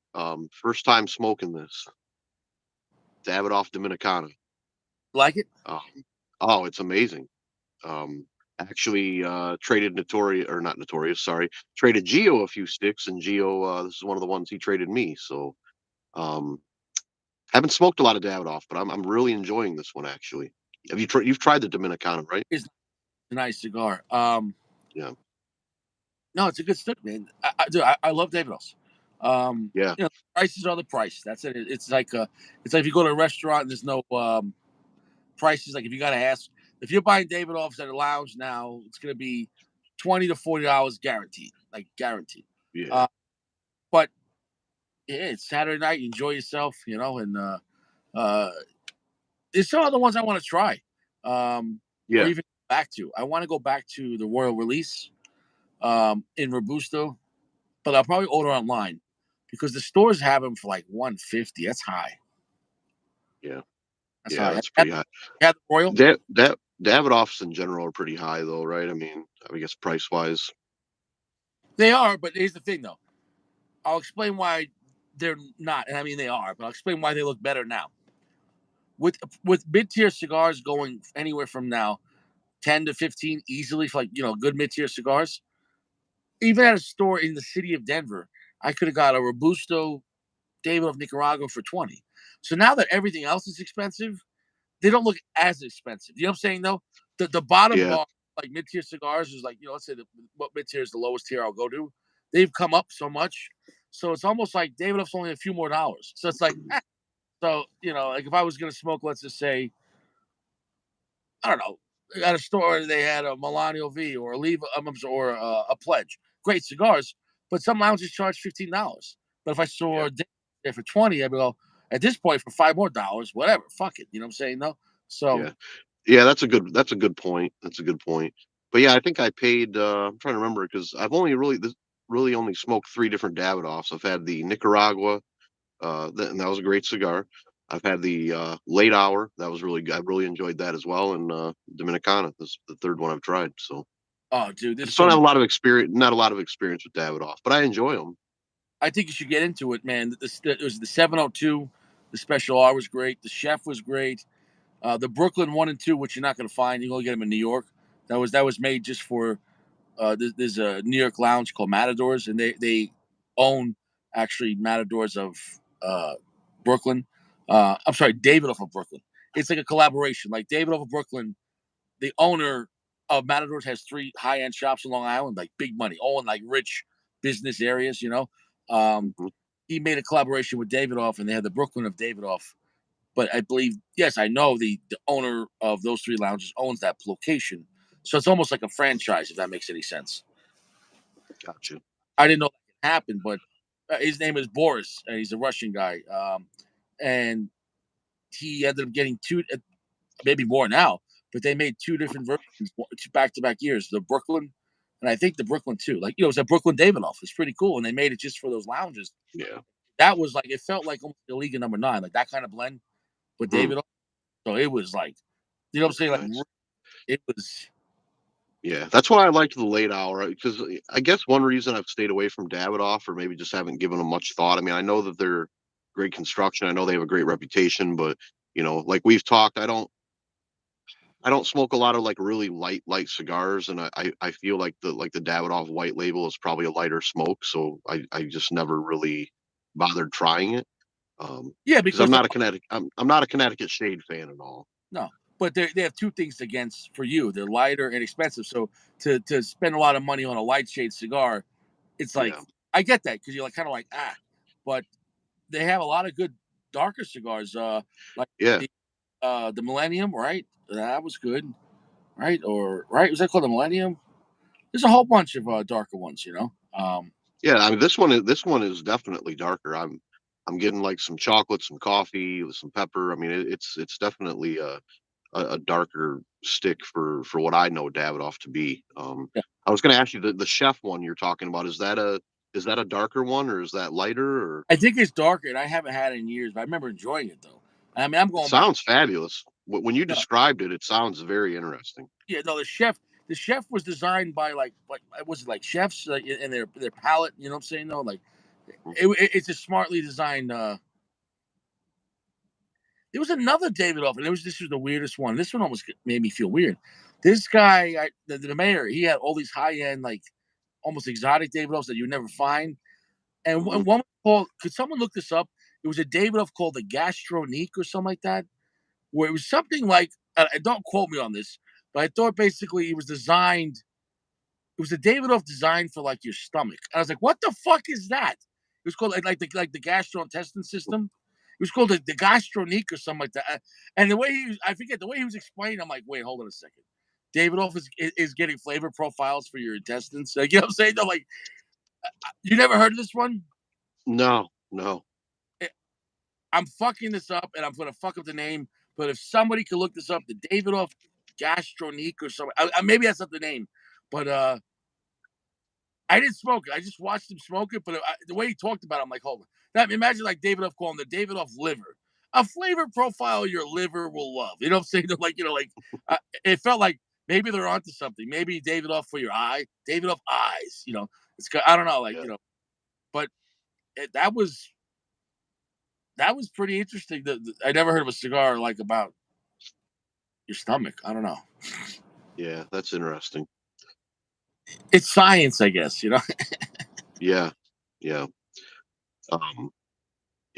First time smoking this Davidoff Dominicana. Like it? Um, oh, it's amazing. Um, actually, traded Notorious or not Notorious, sorry, traded Geo a few sticks, and Geo, this is one of the ones he traded me. So, um, haven't smoked a lot of Davidoff, but I'm really enjoying this one actually. You've tried the Dominicana, right? It's a nice cigar. Yeah, No, it's a good stick, man. I love Davidoff's. yeah, Prices are the price. That's it. It's like if you go to a restaurant and there's no prices. Like if you got to ask, if you're buying Davidoff's at a lounge now, it's gonna be $20 to $40 guaranteed, like guaranteed. yeah, Uh, but yeah, it's Saturday night. You enjoy yourself, and uh, there's some other ones I want to try, or yeah. even back to. I want to go back to the Royal Release in Robusto, but I'll probably order online because the stores have them for like 150. That's high. Yeah, That's yeah, high. that's pretty high. Had the Royal. That Davidoffs in general are pretty high though, right? I guess price wise. They are, but here's the thing though. I'll explain why they're not, and I mean they are, but I'll explain why they look better now. With mid tier cigars going anywhere from now 10 to 15 easily for good mid tier cigars. Even at a store in the city of Denver, I could have got a Robusto David of Nicaragua for 20. So now that everything else is expensive, they don't look as expensive. You know what I'm saying though? The bottom Yeah, bar, like mid tier cigars, is like, let's say what mid tier is the lowest tier I'll go to. They've come up so much. So it's almost like Davidoff's only a few more dollars. So it's like, so, like if I was gonna smoke, let's just say, I don't know, at a store they had a Milano V or a Leva or a Pledge, great cigars, but some lounges charge $15. But if I saw yeah, there for 20, I'd go at this point for $5 more, whatever, fuck it. You know what I'm saying? No, so yeah, yeah. That's a good point. That's a good point. But yeah, I think I paid. I'm trying to remember because I've only really only smoked three different Davidoffs. I've had the Nicaragua, and that was a great cigar. I've had the late hour. That was really good. I really enjoyed that as well. And Dominicana, this is the third one I've tried. So oh, dude, I there's just so don't have many. a lot of experience. Not a lot of experience with Davidoff, but I enjoy them. I think you should get into it, man. It was the 702. The special R was great. The chef was great. The Brooklyn 1 and 2, which you're not going to find. You can only get them in New York. That was made just for there's a New York lounge called Matadors, and they own actually Matadors of uh, Brooklyn. I'm sorry, David off of Brooklyn. It's like a collaboration. Like David off of Brooklyn, the owner of Matadors has 3 high end shops in Long Island, like big money, all in like rich business areas. Um, Mhm. he made a collaboration with David off, and they had the Brooklyn of David off. But I believe, yes, I know the owner of those 3 lounges owns that location, so it's almost like a franchise, if that makes any sense. Gotcha. I didn't know that could happen, but his name is Boris, and he's a Russian guy, and he ended up getting 2, maybe more now, but they made 2 different versions, back to back years. The Brooklyn, and I think the Brooklyn too. Like it was a Brooklyn Davidoff. It's pretty cool, and they made it just for those lounges. Yeah. That was like it felt like almost the League of Number Nine, like that kind of blend with Hmm. Davidoff. So it was like, you know what I'm saying? Very Like nice. it was. Yeah, that's why I liked the late hour because I guess one reason I've stayed away from Davidoff or maybe just haven't given them much thought. I mean, I know that they're great construction. I know they have a great reputation, but like we've talked, I don't smoke a lot of like really light cigars, and I feel like the Davidoff White Label is probably a lighter smoke, so I just never really bothered trying it. Yeah, Because I'm because not a Connecticut I'm not a Connecticut Shade fan at all. no, but they have 2 things against for you. They're lighter and expensive. So to spend a lot of money on a light shade cigar, it's like Yeah, I get that because you're like kind of like but they have a lot of good darker cigars. Like yeah, the Millennium, right? That was good, right? Or right? Was that called the Millennium? There's a whole bunch of darker ones. yeah. I mean, this one is definitely darker. I'm getting like some chocolate, some coffee, with some pepper. I mean, it's definitely a darker stick for what I know Davidoff to be. Yeah. I was going to ask you the chef one you're talking about. Is that a darker one or is that lighter or? I think it's darker, and I haven't had it in years, but I remember enjoying it though. I mean, I'm It going back. sounds fabulous. When you No, described it, it sounds very interesting. yeah, no, the chef was designed by like was it like chefs in their palate? You know what I'm saying? No, like Mhm. it's a smartly designed. There was another Davidoff, and this was the weirdest one. This one almost made me feel weird. This guy, the mayor, he had all these high end, like almost exotic Davidoffs that you would never find. And Mhm. one was called, could someone look this up? It was a Davidoff called the Gastronique or something like that, where it was something like, don't quote me on this, but I thought basically it was designed, it was a Davidoff designed for like your stomach. And I was like, what the fuck is that? It was called like the gastrointestinal system. It was called the gastronique or something like that. And the way I forget the way he was explaining. I'm like, wait, hold on a second. Davidoff is getting flavor profiles for your intestines. Like, you know what I'm saying? No, like, you never heard of this one? No, no. Eh, I'm fucking this up, and I'm gonna fuck up the name. But if somebody could look this up, the Davidoff gastronique or something, maybe that's not the name. But I didn't smoke it. I just watched him smoke it. But the way he talked about it, I'm like, hold on. That, imagine like Davidoff calling the Davidoff liver. A flavor profile your liver will love. You know what I'm saying? Like, it felt like maybe they're onto something. Maybe Davidoff for your eye, Davidoff eyes. I don't know, like Yeah, but that was pretty interesting. I never heard of a cigar like about your stomach. I don't know. yeah. That's interesting. It's science, I guess. Yeah, yeah. Um,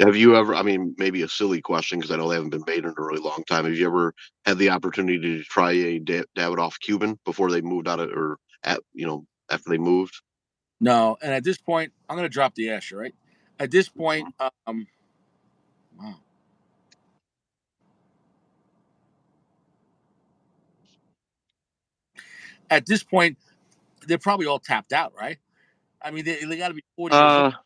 have you ever? I mean, maybe a silly question because I know they haven't been made in a really long time. Have you ever had the opportunity to try a Davidoff Cuban before they moved out of, or after they moved? No, and at this point, I'm gonna drop the ash. Right. At this point, Mhm. wow. At this point, they're probably all tapped out, right? I mean, they got to be 40 years old. Uh,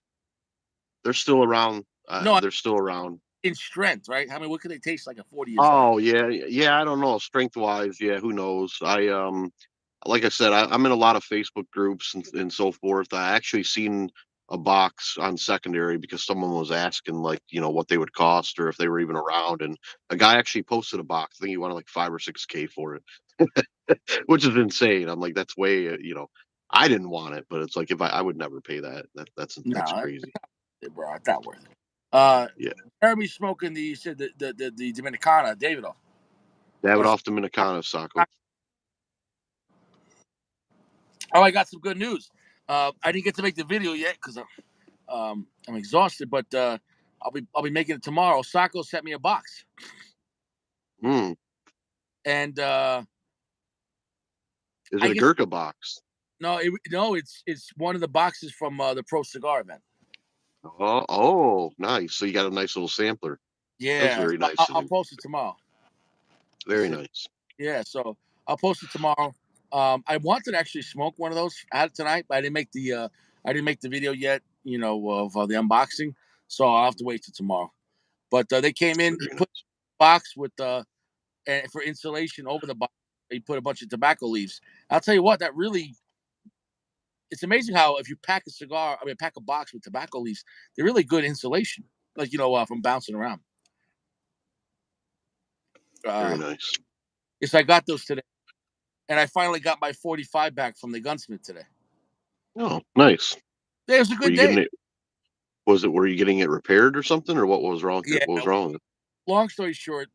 they're still around. No, They're still around. in strength, right? I mean, what could they taste like at 40 years old? Oh yeah, yeah. I don't know. Strength wise, yeah. Who knows? Like I said, I'm in a lot of Facebook groups and so forth. I actually seen a box on secondary because someone was asking like what they would cost or if they were even around, and a guy actually posted a box. I think he wanted like 5 or 6K for it, which is insane. I'm like, that's way. I didn't want it, but it's like if I would never pay that. That's No, crazy. bro, it's not worth it. Uh, Yeah, Jeremy smoking the, you said the Dominicana, Davido. Or, Davidoff Dominicana Sacco. oh, I got some good news. I didn't get to make the video yet because I'm exhausted, but I'll be making it tomorrow. Sacco sent me a box, Hmm. and Is I it a guess Gurkha box? no, it's one of the boxes from the Pro Cigar event. Oh, nice. So you got a nice little sampler. That's Yeah, very so nice of I'll you. post it tomorrow. Very So, nice. yeah, so I'll post it tomorrow. I wanted to actually smoke one of those. I had it tonight, but I didn't make the video yet. You know, of the unboxing, so I'll have to wait till tomorrow. But they came in. He Very put nice. a box with and for insulation over the box. He put a bunch of tobacco leaves. I'll tell you what, that really. It's amazing how if you pack a box with tobacco leaves, they're really good insulation. Like from bouncing around. Very Uh, nice. yes, I got those today, and I finally got my 45 back from the gunsmith today. Oh, nice. It was a Were good you day. getting it? Were you getting it repaired or something, or what was wrong? Yeah. What was wrong with it? Long story short,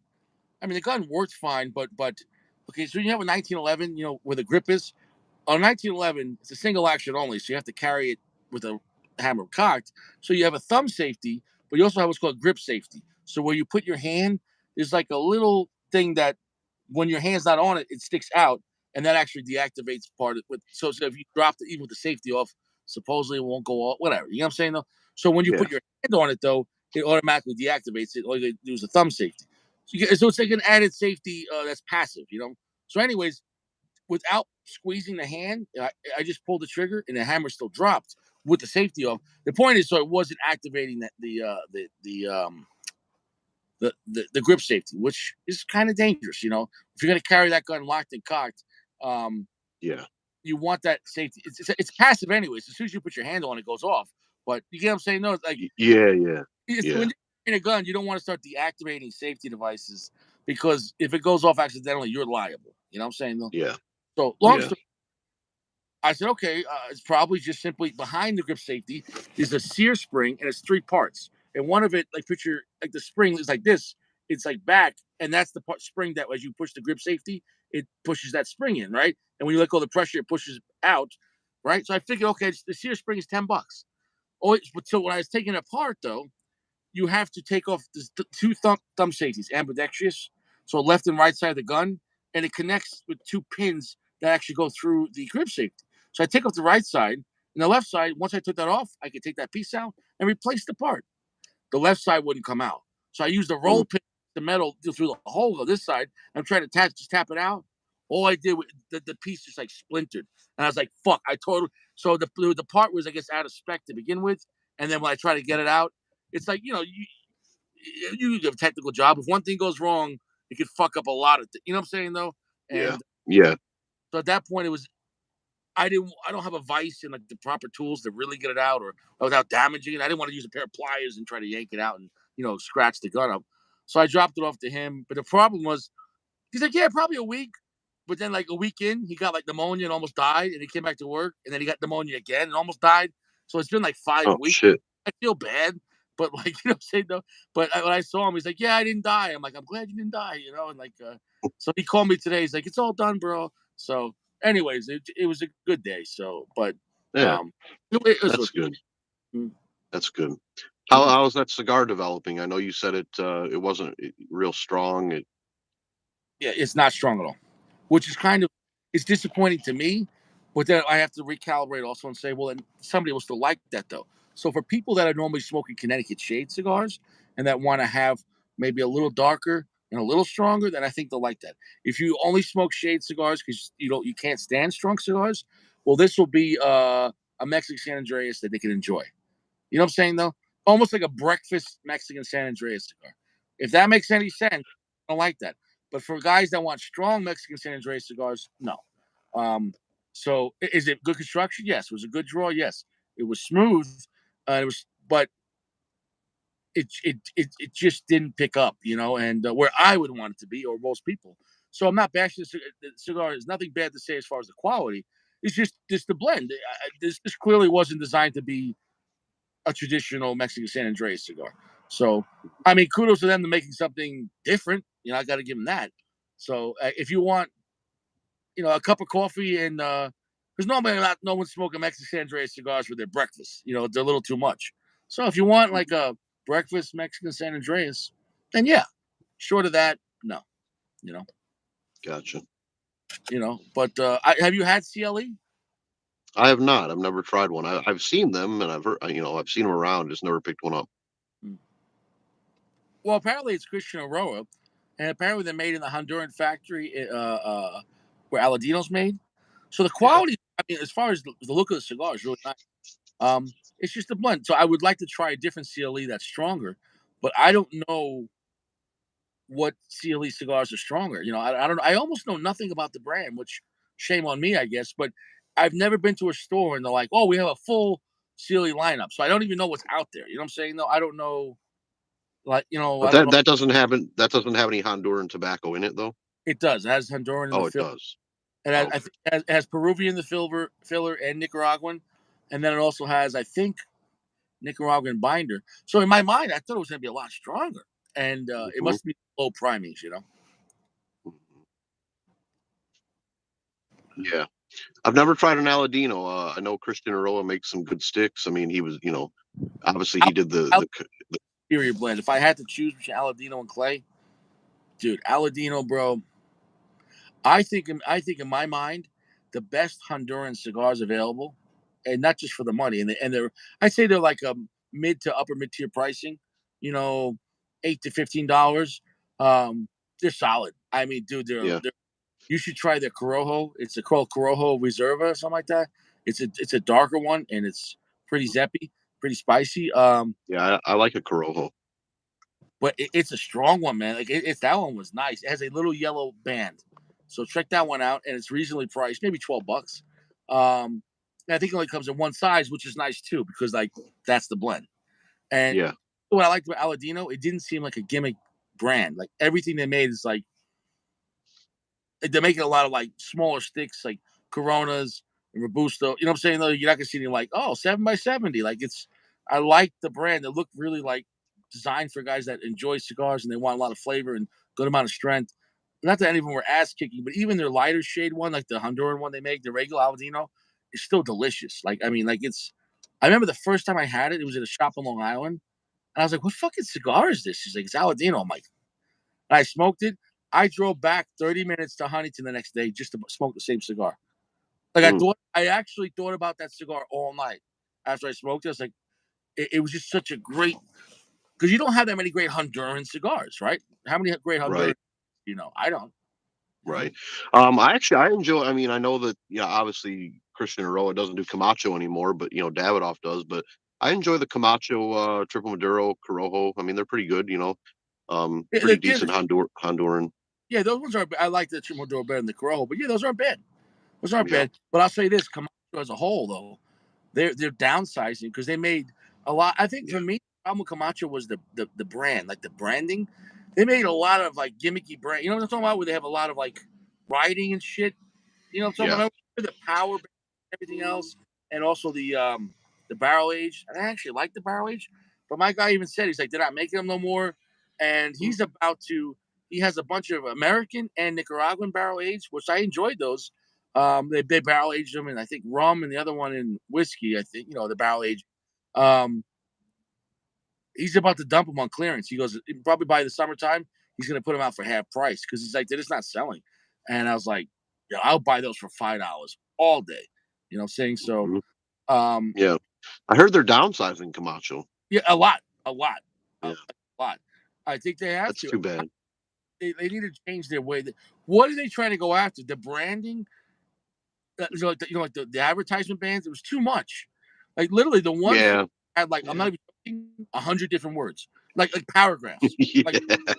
I mean the gun worked fine, but okay. So you have a 1911, where the grip is. On 1911, it's a single action only, so you have to carry it with a hammer cocked. So you have a thumb safety, but you also have what's called grip safety. So where you put your hand, there's like a little thing that when your hand's not on it, it sticks out, and that actually deactivates part of it. So if you drop it, even with the safety off, supposedly it won't go off. Whatever, you know what I'm saying though. So when you Yeah, put your hand on it though, it automatically deactivates it. All you do is a thumb safety. So it's like an added safety that's passive. So anyways, without squeezing the hand, I just pulled the trigger and the hammer still dropped with the safety off. The point is, so it wasn't activating the grip safety, which is kind of dangerous. If you're going to carry that gun locked and cocked, um, yeah, you want that safety. It's passive anyways. As soon as you put your hand on it, goes off. But you get what I'm saying? No, it's like yeah, yeah, when yeah, you're in a gun, you don't want to start deactivating safety devices because if it goes off accidentally, you're liable. You know what I'm saying? Though. yeah, So long yeah. story I said, okay, it's probably just simply behind the grip safety is a sear spring and it's three parts. And one of it, like picture, like the spring is like this. It's like back, and that's the spring that as you push the grip safety, it pushes that spring in, right? And when you let go of the pressure, it pushes out, right? So I figured, okay, the sear spring is $10. Oh, but so when I was taking it apart though, you have to take off the two thumb safeties, ambidextrous, so left and right side of the gun, and it connects with two pins that actually go through the grip safety. So I take off the right side, and the left side, once I took that off, I could take that piece out and replace the part. The left side wouldn't come out. So I used the Mm, roll pin, the metal through the hole of this side. I'm trying to just tap it out. All I did was the piece just like splintered. And I was like, fuck, I totally. So the part was, I guess, out of spec to begin with. And then when I try to get it out, it's like, you do a technical job. If one thing goes wrong, it could fuck up a lot of things. You know what I'm saying though? yeah, And yeah, so at that point, it was I don't have a vice and like the proper tools to really get it out or without damaging it. I didn't want to use a pair of pliers and try to yank it out and scratch the gun up. So I dropped it off to him. But the problem was he's like, yeah, probably a week. But then like a week in, he got like pneumonia and almost died. And he came back to work and then he got pneumonia again and almost died. So it's been like 5 weeks. shit. I feel bad, but like what I'm saying though. But when I saw him, he's like, "Yeah, I didn't die." I'm like, "I'm glad you didn't die," and like, so he called me today. He's like, "It's all done, bro." So, anyways, it was a good day. So, but Yeah, um, it was that's good. mm, That's good. mhm. How's that cigar developing? I know you said it wasn't real strong. Yeah, it's not strong at all, which is kind of it's disappointing to me. But then I have to recalibrate also and say, well, then somebody will still like that though. So for people that are normally smoking Connecticut shade cigars and that want to have maybe a little darker and a little stronger, then I think they'll like that. If you only smoke shade cigars because you can't stand strong cigars, well, this will be a Mexican San Andreas that they can enjoy. You know what I'm saying though? Almost like a breakfast Mexican San Andreas cigar. If that makes any sense, I don't like that. But for guys that want strong Mexican San Andreas cigars, no. Um, so is it good construction? Yes. Was it a good draw? Yes. It was smooth. But it just didn't pick up, and where I would want it to be, or most people. So I'm not bashing the cigar. There's nothing bad to say as far as the quality. It's just the blend. This clearly wasn't designed to be a traditional Mexican San Andreas cigar. So, I mean, kudos to them to making something different. I got to give them that. So, if you want, a cup of coffee and because normally no one's smoking Mexican San Andreas cigars for their breakfast. They're a little too much. So, if you want like a breakfast Mexican San Andreas, then yeah. Short of that, no. You know, Gotcha. But have you had CLE? I have not. I've never tried one. I've seen them, and I've heard, I've seen them around. Just never picked one up. Mm. Well, apparently it's Christian Aroa, and apparently they're made in the Honduran factory where Aladino's made. So the Yeah. quality, I mean, as far as the look of the cigar is really nice. It's just a blend. So I would like to try a different CLE that's stronger, but I don't know what CLE cigars are stronger. I don't know. I almost know nothing about the brand, which shame on me, I guess. But I've never been to a store and they're like, "Oh, we have a full CLE lineup," so I don't even know what's out there. You know what I'm saying? No, I don't know. Like, But I don't know. that doesn't have any Honduran tobacco in it, though. It does. It has Honduran in the Oh, it fill. does. I Okay. think it has Peruvian in the filler and Nicaraguan, and then it also has, I think, Nicaraguan binder. So in my mind, I thought it was going to be a lot stronger, and it Hmm. must be low primings. Yeah. I've never tried an Aladino. I know Christian Aroa makes some good sticks. I mean, he was, obviously he Al- did Al- Superior blend. If I had to choose between Aladino and Clay, dude, Aladino, bro. I think in my mind, the best Honduran cigars available, and not just for the money, and they're I'd say they're like a mid to upper mid tier pricing, you know, $8 to $15. They're solid. I mean, dude, yeah. you should try their Corojo. It's called Corojo Reserva or something like that. It's a darker one and it's pretty zeppy, pretty spicy. Yeah, I like a Corojo. But it's a strong one, man. Like it's that one was nice. It has a little yellow band, so check that one out. And it's reasonably priced, maybe $12. And I think it only comes in one size, which is nice too, because like that's the blend. And Yeah. what I liked about Aladino, it didn't seem like a gimmick brand. Like everything they made is like they're making a lot of like smaller sticks, like Coronas and Robusto. You know what I'm saying? Though you're not gonna see anything like 7x70. Like I like the brand. They look really like designed for guys that enjoy cigars and they want a lot of flavor and good amount of strength. Not that any of them were ass kicking, but even their lighter shade one, like the Honduran one they make, the regular Aladino, is still delicious. Like I mean, like it's. I remember the first time I had it, it was at a shop in Long Island, and I was like, "What fucking cigar is this?" She's like, "It's Aladino." I'm like, and I smoked it. I drove back 30 minutes to Huntington the next day just to smoke the same cigar. Like Mm, I actually thought about that cigar all night after I smoked it. I was like, it was just such a great because you don't have that many great Honduran cigars, right? How many great Honduran? right. I don't. Right. I enjoy. I mean, I know that obviously Christian Aroa doesn't do Camacho anymore, but Davidoff does. But I enjoy the Camacho, Triple Maduro, Corojo. I mean, they're pretty good. Pretty Yeah, decent Honduran. yeah, those ones are. I like the Chimodoro better than the Corojo, but yeah, those aren't bad. Those aren't Yeah. bad. But I'll say this: Camacho as a whole, though, they're downsizing because they made a lot. I think Yeah. for me, the problem with Camacho was the brand, like the branding. They made a lot of like gimmicky brand. You know what I'm talking about? Where they have a lot of like writing and shit. You know what I'm Yeah. talking about? The power, everything else, and also the barrel age. And I actually like the barrel age, but my guy even said he's like they're not making them no more, and Mm, he's about to. He has a bunch of American and Nicaraguan barrel aged, which I enjoyed those. They barrel aged them, and I think rum, and the other one in whiskey. I think the barrel age. Um, he's about to dump them on clearance. He goes probably by the summertime he's going to put them out for half price because he's like they're just not selling. And I was like, yeah, I'll buy those for $5 all day. You know what I'm saying? So mhm. um, Yeah. I heard they're downsizing Camacho. yeah, a Yeah. lot. I think they have That's to. too bad. They need to change their way. What are they trying to go after? The branding, like the advertisement bands. It was too much. Like literally, the one Yeah. had like I'm Yeah. not even joking, 100 different words, like paragraphs. Like Yeah.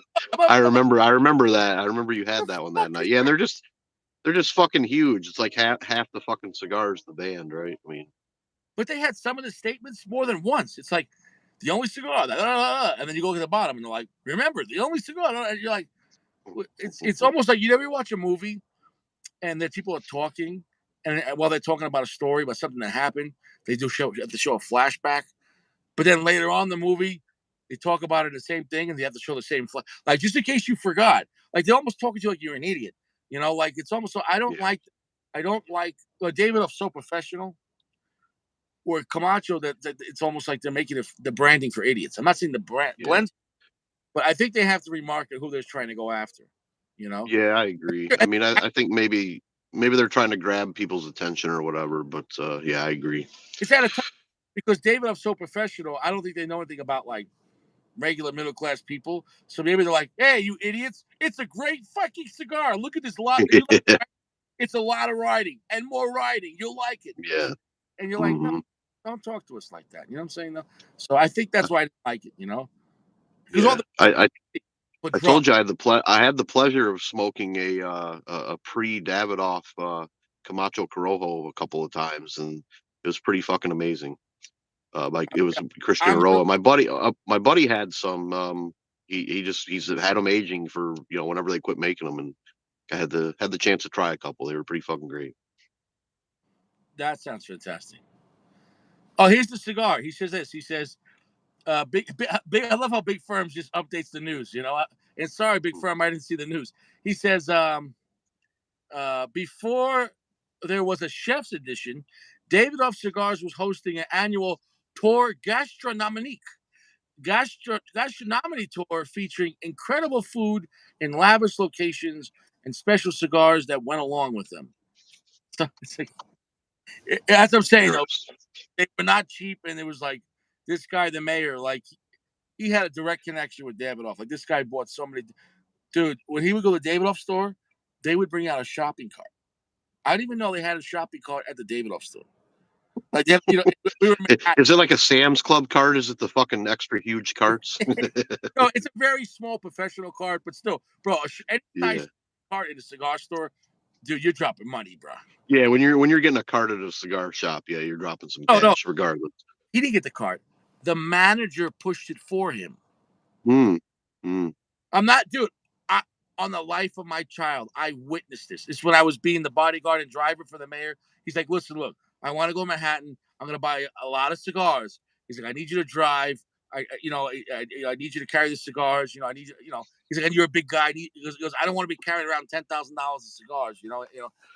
I remember that. I remember you had that one that night. Yeah, and they're just fucking huge. It's like half the fucking cigars the band, right? I mean, but they had some of the statements more than once. It's like the only cigar, and then you go to the bottom and they're like, remember the only cigar. And you're like, it's almost like you never watch a movie and that people are talking and while they're talking about a story about something that happened, they do have to show a flashback. But then later on in the movie, they talk about it the same thing, and they have to show the same like just in case you forgot. Like they're almost talking to you like you're an idiot. Like it's almost so Yeah. I don't like David of So Professional or Camacho that it's almost like they're making the branding for idiots. I'm not saying the Yeah. blend, but I think they have to remarket who they're trying to go after. You know, Yeah, I agree. I mean, I think maybe they're trying to grab people's attention or whatever, but yeah, I agree. it's at a time because David of So Professional. I don't think they know anything about like regular middle class people. So maybe they're like, "Hey, you idiots! It's a great fucking cigar. Look at this lot. You like it's a lot of riding and more riding. You'll like it." Yeah. And you're like, "No, Hmm. don't talk to us like that." You know what I'm saying? No. So I think that's why I didn't like it. Because all Yeah. the but I drunk. told you I had the pleasure of smoking a pre Davidoff Camacho Corojo a couple of times, and it was pretty fucking amazing. Like it was Christian I'm real. Aroa. My buddy had some. He's had them aging for whenever they quit making them, and I had the chance to try a couple. They were pretty fucking great. That sounds fantastic. Oh, here's the cigar. He says this. He says, big. I love how Big Firm just updates the news. And sorry, Big Firm, I didn't see the news. He says, before there was a chef's edition, Davidoff Cigars was hosting an annual tour gastronomy tour featuring incredible food in lavish locations and special cigars that went along with them. So it's like, that's what I'm saying though. Interesting. They were not cheap, and it was like this guy, the mayor, like he had a direct connection with Davidoff. Like this guy bought so many. Dude, when he would go to the Davidoff store, they would bring out a shopping cart. I didn't even know they had a shopping cart at the Davidoff store. Like, we were in Is it like a Sam's Club cart? Is it the fucking extra huge carts? No, it's a very small professional cart, but still, bro, any Yeah. size cart in a cigar store, dude, you're dropping money, bro. Yeah, when you're getting a cart at a cigar shop, yeah, you're dropping some No, no, cash regardless. he didn't get the cart. The manager pushed it for him. Mm. Mm. I'm not, dude. I, on the life of my child, I witnessed this. It's when I was being the bodyguard and driver for the mayor. He's like, listen, look, I want to go to Manhattan. I'm going to buy a lot of cigars. He's like, I need you to drive. I need you to carry the cigars. I need you. He's like, and you're a big guy. He goes, I don't want to be carrying around $10,000 of cigars.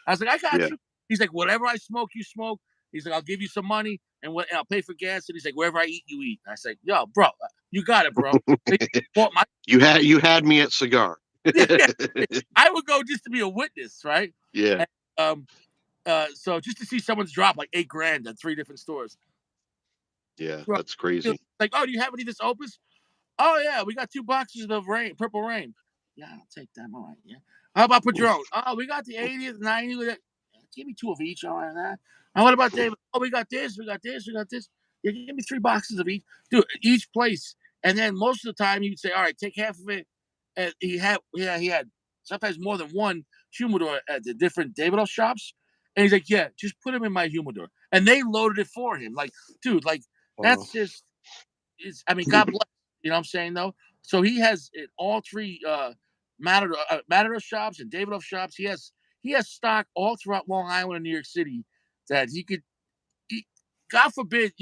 I was like, I got Yeah. you. He's like, whatever I smoke, you smoke. He's like, I'll give you some money and I'll pay for gas. And he's like, wherever I eat, you eat. And I said, yo, bro, you got it, bro. They bought my You had me at cigar. yeah, I would go just to be a witness, right? Yeah. And, so just to see someone's drop like 8 grand at 3 different stores. Yeah, Bro, that's crazy. like, oh, do you have any of this opus? Oh yeah, we got 2 boxes of Purple Rain. Yeah, I'll take them. All right, yeah. How about Padron? Oh, we got the 80th, 90th. Give me 2 of each. All right, that. And what about David? Oh, we got this, we got this, we got this. Yeah, give me 3 boxes of each. Dude, each place. And then most of the time he'd say, all right, take half of it. And he had sometimes more than one humidor at the different Davidoff shops. And he's like, yeah, just put him in my humidor. And they loaded it for him. Like, dude, like Oh. that's just I mean, God bless. You know what I'm saying though? So he has all three Matador shops and Davidoff shops. He has stock all throughout Long Island and New York City that he could. God forbid,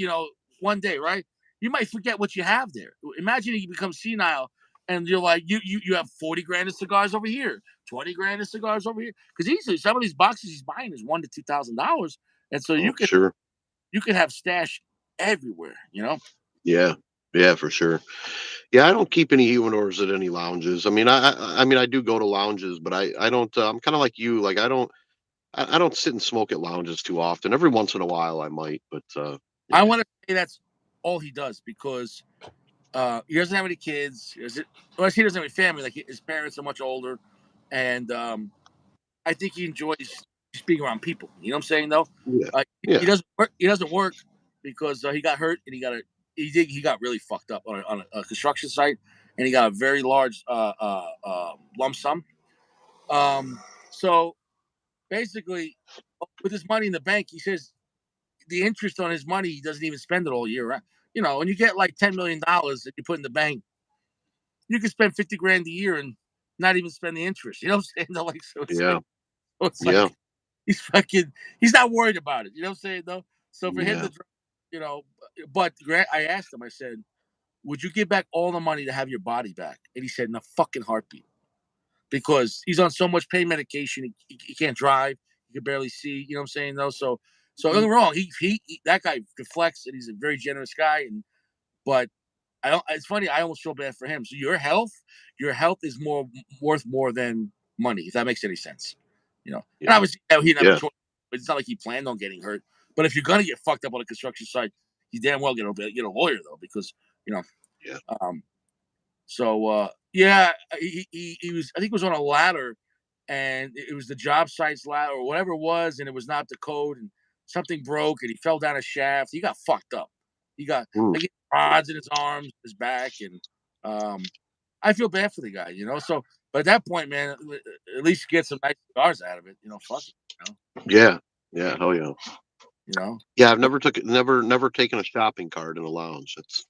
one day, right? You might forget what you have there. Imagine you become senile and you're like, you have 40 grand of cigars over here, 20 grand of cigars over here. Because easily some of these boxes he's buying is $1,000 to $2,000, and so Oh, sure. you could have stash everywhere. Yeah. Yeah, for sure. Yeah, I don't keep any humidors at any lounges. I mean, I do go to lounges, but I don't. I'm kind of like you. Like I don't sit and smoke at lounges too often. Every once in a while, I might, but I yeah, want to say that's all he does because he doesn't have any kids. Well, he doesn't have any family. Like his parents are much older, and I think he enjoys just being around people. You know what I'm saying? Though, yeah, he yeah. doesn't work. He doesn't work because he got hurt and he got really fucked up on a construction site, and he got a very large lump sum. Um, so basically, with his money in the bank, he says the interest on his money, he doesn't even spend it all year. Right? When you get like $10 million that you put in the bank, you can spend 50 grand a year and not even spend the interest. You know what I'm saying? Like, so it's Yeah, like, so it's like, yeah. He's fucking. He's not worried about it. You know what I'm saying though. So for him Yeah. to, you know, but I asked him. I said, "Would you give back all the money to have your body back?" And he said, "In a fucking heartbeat," because he's on so much pain medication. He can't drive. He can barely see. You know what I'm saying though. So don't get me wrong. He that guy deflects, and he's a very generous guy. And but I don't. It's funny. I almost feel bad for him. So your health is more worth more than money. If that makes any sense, you know. And Yeah. obviously, he didn't have a Yeah. choice. But it's not like he planned on getting hurt. But if you're gonna get fucked up on a construction site, you damn well get a lawyer though, because you know. Yeah. Um, yeah, he was. I think it was on a ladder, and it was the job site's ladder or whatever it was, and it was not the code, and something broke, and he fell down a shaft. He got fucked up. He got Mm. like rods in his arms, his back, and I feel bad for the guy, you know. So, but at that point, man, at least get some nice cigars out of it, you know. Fuck it, Yeah. Yeah. Hell yeah. you know. Yeah. I've never taken a shopping cart in a lounge. It's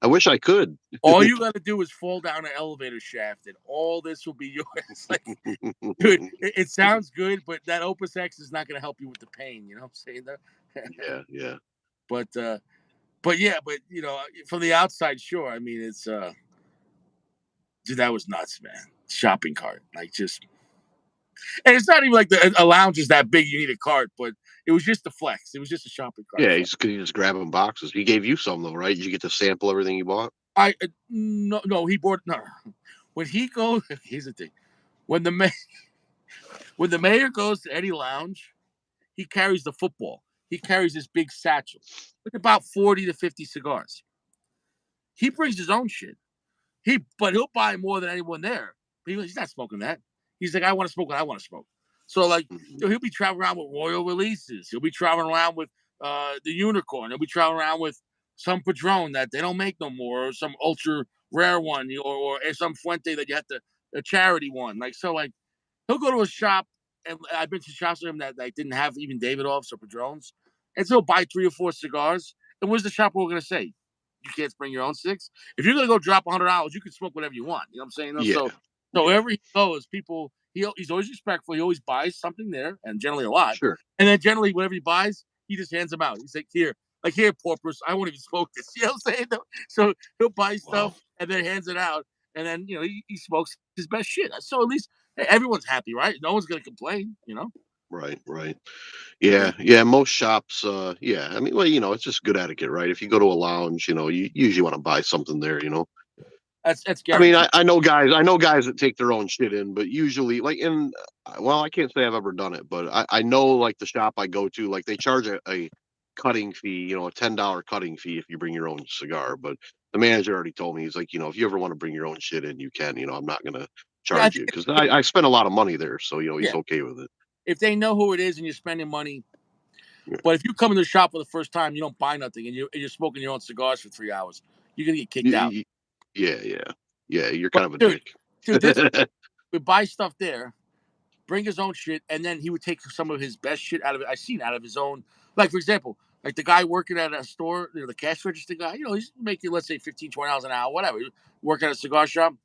I wish I could. All you got to do is fall down an elevator shaft, and all this will be yours. Like, dude, it sounds good, but that Opus X is not going to help you with the pain. You know what I'm saying? Yeah. Yeah. but, but yeah, but you know, from the outside, sure. I mean, it's, dude, that was nuts, man. Shopping cart, like just, and it's not even like a lounge is that big. You need a cart, but it was just a flex. It was just a shopping cart Yeah. flex. He's just grabbing boxes. He gave you some though, right? You get to sample everything you bought. No, he bought no. When he goes, here's the thing: when when the mayor goes to any lounge, he carries the football. He carries this big satchel with about 40 to 50 cigars. He brings his own shit. But he'll buy more than anyone there. He's not smoking that. He's like, I want to smoke what I want to smoke. So like, Mhm. he'll be traveling around with Royal Releases. He'll be traveling around with the Unicorn. He'll be traveling around with some Padron that they don't make no more, or some ultra rare one, or some Fuente that you have to a charity one. Like so, like he'll go to a shop, and I've been to shops with him that didn't have even Davidoffs or Padrones, and so he'll buy 3 or 4 cigars. And what's the shop owner gonna say? You can't bring your own sticks. If you're gonna go drop $100, you can smoke whatever you want. You know what I'm saying? Yeah. So Yeah. wherever he goes, people he's always respectful. He always buys something there, and generally a lot. Sure. And then generally whatever he buys, he just hands them out. He's like here, paupers. I won't even smoke this. You know what I'm saying? So he'll buy Wow. stuff and then hands it out, and then you know he smokes his best shit. So at least hey, everyone's happy, right? No one's gonna complain. You know? Right. Right. Yeah. Yeah, yeah, most shops, yeah. I mean, well, it's just good etiquette, right? If you go to a lounge, you usually want to buy something there. That's I mean, guaranteed. I know guys that take their own shit in, but usually, like well, I can't say I've ever done it, but I know like the shop I go to, like they charge a cutting fee, a $10 cutting fee if you bring your own cigar. But the manager already told me, he's like, if you ever want to bring your own shit in, you can. I'm not gonna Yeah, I charge you think because I spent a lot of money there, so he's yeah. okay with it. If they know who it is and you're spending money. Yeah, But if you come in the shop for the first time, you don't buy nothing, and you're smoking your own cigars for 3 hours, you're gonna get kicked out. yeah, yeah, yeah. You're But kind of a dick. dude, this would buy stuff there, bring his own shit, and then he would take some of his best shit out of it. I seen out of his own, like for example, like the guy working at a store, the cash register guy. He's making let's say 15, $20 an hour, whatever. Working at a cigar shop,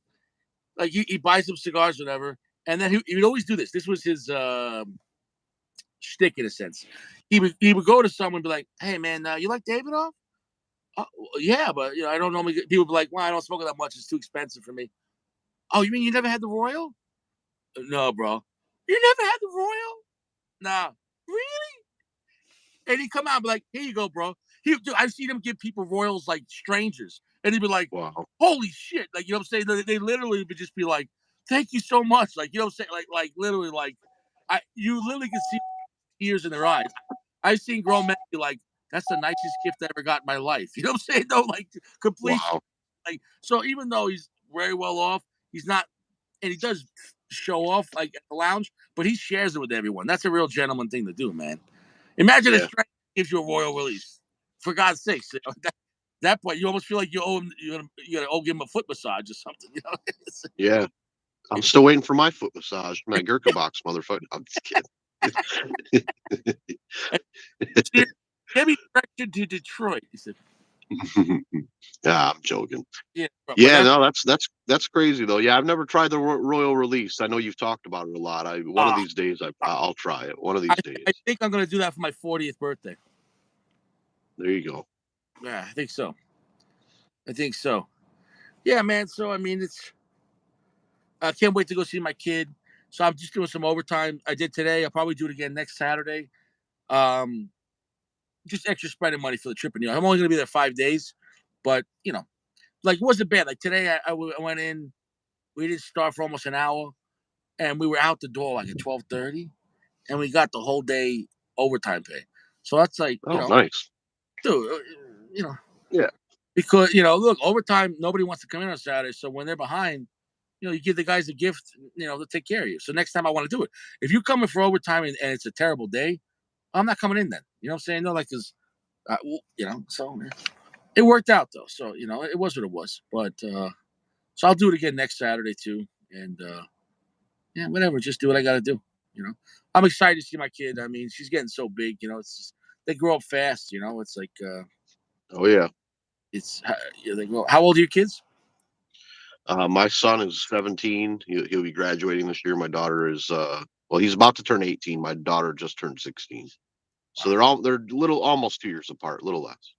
like he buys some cigars, whatever, and then he would always do this. This was his shtick in a sense. He would go to someone and be like, "Hey man, you like Davidoff?" Yeah, but I don't normally people be like, "Well, I don't smoke it that much. It's too expensive for me." Oh, you mean you never had the Royal? No, bro. You never had the Royal? Nah. Really? And he come out and be like, "Here you go, bro." Dude, I've seen him give people Royals like strangers, and he'd be like, Wow. "Holy shit!" Like what I'm saying. They literally would just be like, "Thank you so much." Like what I'm saying. Like literally like, you literally can see tears in their eyes. I've seen grown men be like, "That's the nicest gift I ever got in my life." You know what I'm saying? No, like complete Wow. like so. Even though he's very well off, he's not, and he does show off like at the lounge, but he shares it with everyone. That's a real gentleman thing to do, man. Imagine a Yeah. stranger gives you a royal release. For God's sakes, that point you almost feel like you owe him. You gotta owe him a foot massage or something. Yeah. I'm still waiting for my foot massage, my Gurkha box, motherfucker. I'm just kidding. Give me direction to Detroit. He said. Yeah, I'm joking. Yeah, but Yeah, that's no, that's crazy though. Yeah, I've never tried the Royal Release. I know you've talked about it a lot. I one of ah, these days I'll try it. One of I these I days. think I'm gonna do that for my 40th birthday. There you go. Yeah, I think so. I think so. Yeah, man. So I mean, I can't wait to go see my kid. So I'm just doing some overtime. I did today. I'll probably do it again next Saturday. Um, just extra spending money for the trip. And I'm only gonna be there 5 days, but like it wasn't bad. Like today, I went in. We didn't start for almost an hour, and we were out the door like at 12:30, and we got the whole day overtime pay. So that's like Oh, nice. dude, you know, Yeah. because look, overtime. Nobody wants to come in on Saturday, so when they're behind, you give the guys a gift, to take care of you. So next time I want to do it. If you come in for overtime and it's a terrible day, I'm not coming in then. You know what I'm saying? No, like, cause, so yeah. It worked out though. So, it was what it was. But, so I'll do it again next Saturday too. And, yeah, whatever. Just do what I got to do. You know, I'm excited to see my kid. I mean, she's getting so big, it's just, they grow up fast, it's like, Oh yeah. it's, yeah, they grow. How old are your kids? My son is 17. He'll be graduating this year. My daughter is well, he's about to turn 18. My daughter just turned 16. So Wow. they're little almost 2 years apart, a little less.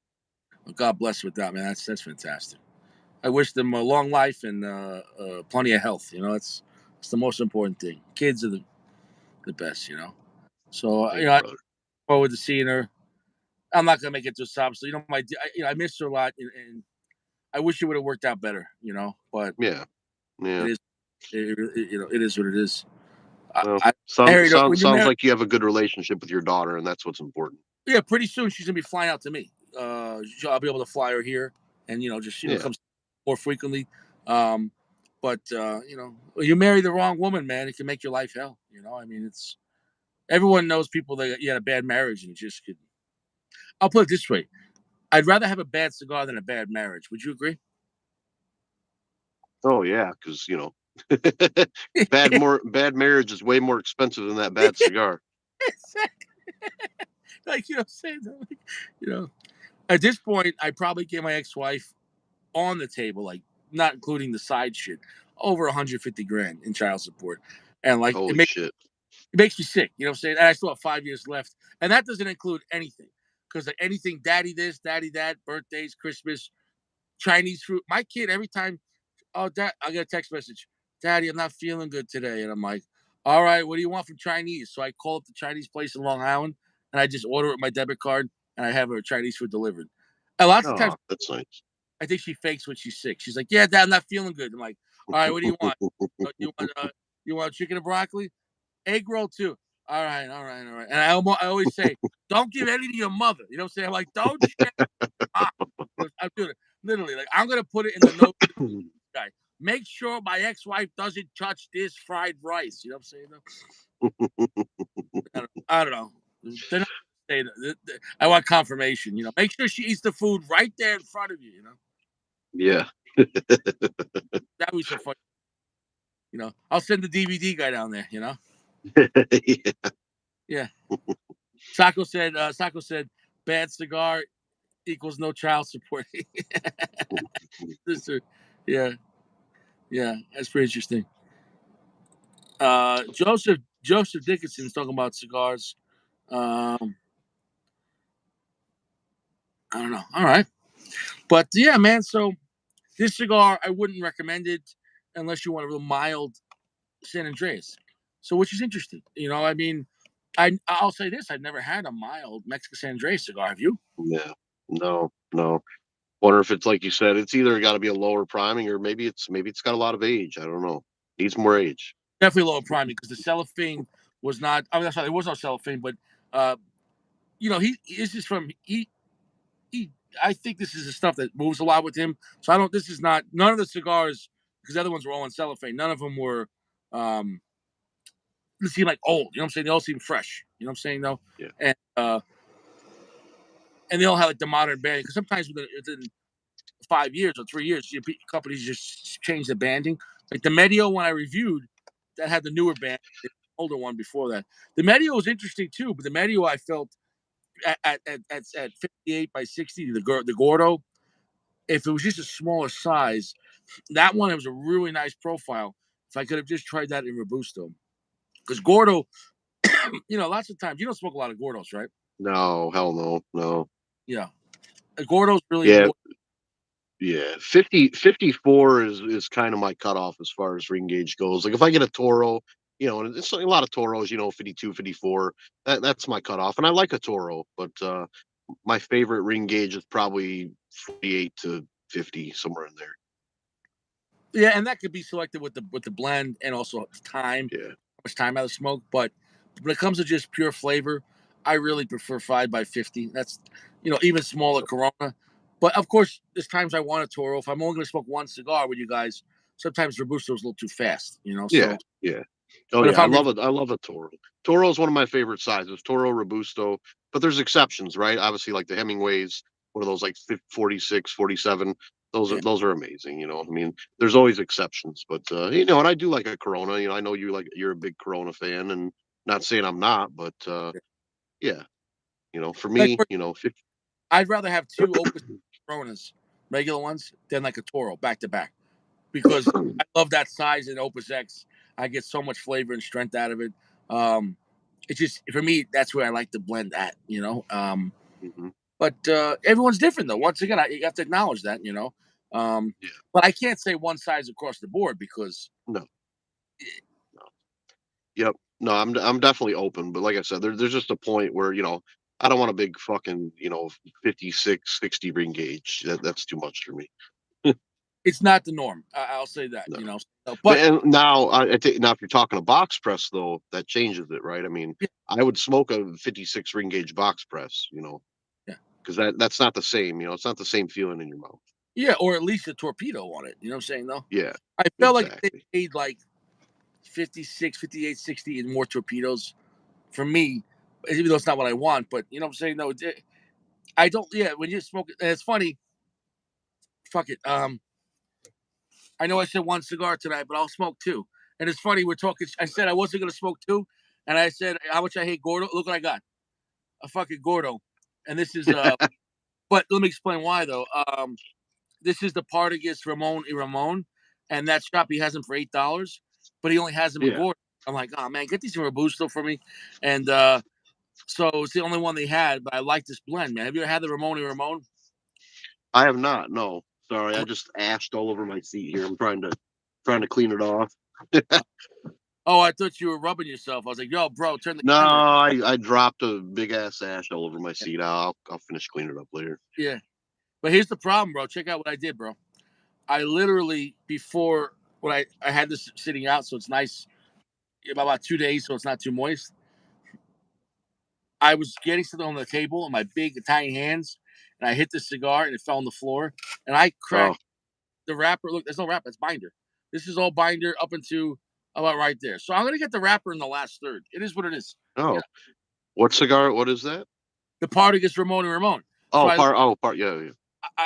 Well, God bless with that, man. That's fantastic. I wish them a long life and plenty of health. It's the most important thing. Kids are the best. So Thanks, I look brother. forward to seeing her. I'm not gonna make it to a sob. So I miss her a lot, and I wish it would have worked out better. But Yeah. it Yeah. is, it is what it is. I, Well, I married her when you sounds married. like you have a good relationship with your daughter, and that's what's important. Yeah, pretty soon she's gonna be flying out to me. I'll be able to fly her here, and just Yeah. come more frequently. Um, but you marry the wrong woman, man, it can make your life hell. I mean, it's everyone knows people that you had a bad marriage and just could. I'll put it this way: I'd rather have a bad cigar than a bad marriage. Would you agree? Oh yeah, because bad marriage is way more expensive than that bad cigar. Like what I'm saying. Like, you know, at this point, I probably get my ex-wife on the table, like not including the side shit, over 150 grand in child support, and like Holy shit. it makes me sick. You know what I'm saying? And I still have 5 years left, and that doesn't include anything because like anything, daddy this, daddy that, birthdays, Christmas, Chinese food. My kid every time, oh, dad, I get a text message, Daddy, I'm not feeling good today, and I'm like, all right, what do you want from Chinese? So I call up the Chinese place in Long Island, and I just order it with my debit card, and I have her Chinese food delivered. And lots of times Oh, that's nice. I think she fakes when she's sick. She's like, "Yeah, Dad, I'm not feeling good." I'm like, "All right, what do you want? You want chicken and broccoli, egg roll too? All right, all right, all right." And I always say, "Don't give any to your mother." You know what I'm saying? I'm like, "Don't share." Ah, I'm doing it literally. Like I'm gonna put it in the note to the guy. Make sure my ex-wife doesn't touch this fried rice. You know what I'm saying? I don't know. They're not saying I want confirmation. Make sure she eats the food right there in front of you. Yeah. That would be so funny. I'll send the DVD guy down there. Yeah. Yeah. Sacco said, bad cigar equals no child support. Yeah, yeah, that's pretty interesting. Joseph Dickinson's talking about cigars. Um, I don't know. All right, but yeah, man. So this cigar, I wouldn't recommend it unless you want a real mild San Andreas. So, which is interesting. I mean, I'll say this: I've never had a mild Mexican San Andreas cigar. Have you? Yeah. No, no. Wonder if it's like you said, it's either got to be a lower priming or maybe it's got a lot of age. I don't know. Needs more age. Definitely lower priming because the cellophane was not. I mean, I'm sorry, there was no cellophane, but uh, he this is from he. I think this is the stuff that moves a lot with him. So I don't. This is not none of the cigars because the other ones were all in cellophane. None of them were. They seem like old. You know what I'm saying? They all seem fresh. You know what I'm saying? Though, Yeah. and and they all have like the modern banding because sometimes within 5 years or 3 years, companies just change the banding. Like the Medio one I reviewed, that had the newer band, the older one before that. The Medio was interesting too, but the Medio I felt at 58 by 60, the Gordo. if it was just a smaller size, that one, it was a really nice profile. If I could have just tried that in Robusto, because Gordo, lots of times you don't smoke a lot of Gordos, right? No, hell no, no. Yeah, Gordo's really Yeah, more. yeah. 54 is kind of my cutoff as far as ring gauge goes. Like if I get a Toro, and it's a lot of Toros, 52, 54. That's my cutoff, and I like a Toro, but my favorite ring gauge is probably 48 to 50, somewhere in there. Yeah, and that could be selected with the blend and also time, Yeah. how much time out of smoke. But when it comes to just pure flavor, I really prefer 5 by 50. That's even smaller Corona. But of course, there's times I want a Toro. If I'm only going to smoke one cigar with you guys, sometimes Robusto is a little too fast. Yeah, So, yeah. Oh but if yeah, I I'm love it. I love a Toro. Toro is one of my favorite sizes. Toro, Robusto, but there's exceptions, right? Obviously, like the Hemingways, one of those like 46, 47. Those are yeah, those are amazing. I mean, there's always exceptions, but and I do like a Corona. I know you're a big Corona fan, and not saying I'm not, but yeah, for like me, 50, I'd rather have two Opus Coronas, regular ones, than like a Toro back to back, because I love that size in Opus X. I get so much flavor and strength out of it. Um, it's just for me, that's where I like to blend at. Mhm. But everyone's different though. Once again, you have to acknowledge that. Um, Yeah, but I can't say one size across the board because no, no. Yep. No, I'm definitely open, but like I said, there's just a point where, I don't want a big fucking, 56, 60 ring gauge. That's too much for me. it's not the norm. I'll say that. No. But But and now I think now if you're talking a box press though, that changes it, right? I mean, yeah, I would smoke a 56 ring gauge box press, yeah, because that's not the same, it's not the same feeling in your mouth. yeah, or at least a torpedo on it. You know what I'm saying though? Yeah, I felt like if they exactly. made like 56, 58, 60 and more torpedoes for me, even though it's not what I want, but you know what I'm saying? No, I don't. Yeah, when you smoke it, and it's funny. Fuck it. I know I said one cigar tonight, but I'll smoke two. And it's funny, we're talking. I said I wasn't going to smoke two, and I said how much I hate Gordo. Look what I got, a fucking Gordo. And this is but let me explain why though. This is the Partagas Ramon y Ramon, and that shop he has them for $8, but he only has them in Yeah. Gordo. I'm like, oh man, get these in Robusto for me. And so it's the only one they had, but I like this blend, man. Have you ever had the Ramon y Ramon? I have not. No. Sorry, I just ashed all over my seat here. I'm trying to clean it off. Oh, I thought you were rubbing yourself. I was like, yo, bro, turn the No, camera. I dropped a big ass ash all over my seat. I'll finish cleaning it up later. Yeah. But here's the problem, bro. Check out what I did, bro. I literally before when I had this sitting out, so it's nice about 2 days, so it's not too moist. I was getting something on the table in my big Italian hands, and I hit the cigar and it fell on the floor, and I Oh, cracked the wrapper. Look, there's no wrapper. It's binder. This is all binder up into about right there. So I'm gonna get the wrapper in the last third. It is what it is. oh, what cigar? What is that? The party gets Ramon and Ramon. So Oh, part. Oh, part. Yeah, yeah.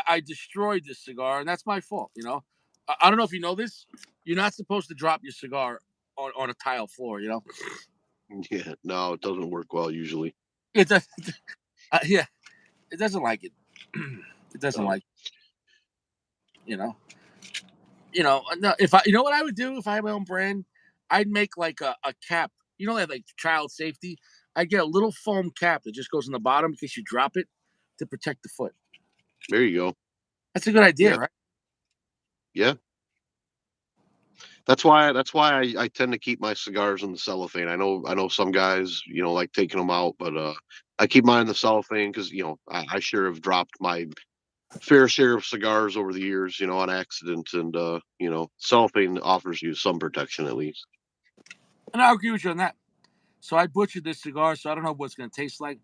I destroyed this cigar, and that's my fault. I don't know if you know this. You're not supposed to drop your cigar on a tile floor. Yeah, no, it doesn't work well usually. It does. Yeah, it doesn't like it. It doesn't Oh, like you know. No, if you know what I would do if I had my own brand, I'd make like a cap. Like child safety. I'd get a little foam cap that just goes in the bottom in case you drop it to protect the foot. there you go. That's a good idea, Yeah, right? yeah. That's why I tend to keep my cigars in the cellophane. I know some guys, like taking them out, but I keep mine in the cellophane because I sure have dropped my fair share of cigars over the years, on accident, and cellophane offers you some protection at least. And I agree with you on that. So I butchered this cigar, so I don't know what it's going to taste like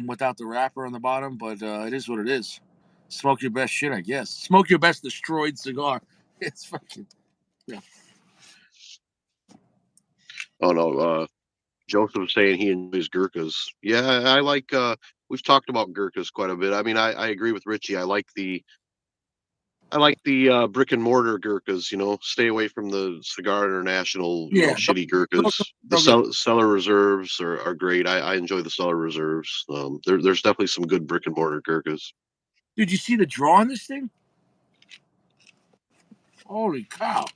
without the wrapper on the bottom, but it is what it is. Smoke your best shit, I guess. Smoke your best destroyed cigar. It's fucking yeah. Oh no, Joseph was saying he enjoys Gurkhas. Yeah, I like. We've talked about Gurkhas quite a bit. I mean, I agree with Richie. I like the brick and mortar Gurkhas. Stay away from the Cigar International. Yeah, Shitty those Gurkhas. The are good. cellar reserves are great. I enjoy the cellar reserves. There's definitely some good brick and mortar Gurkhas. Dude, you see the draw on this thing? Holy cow!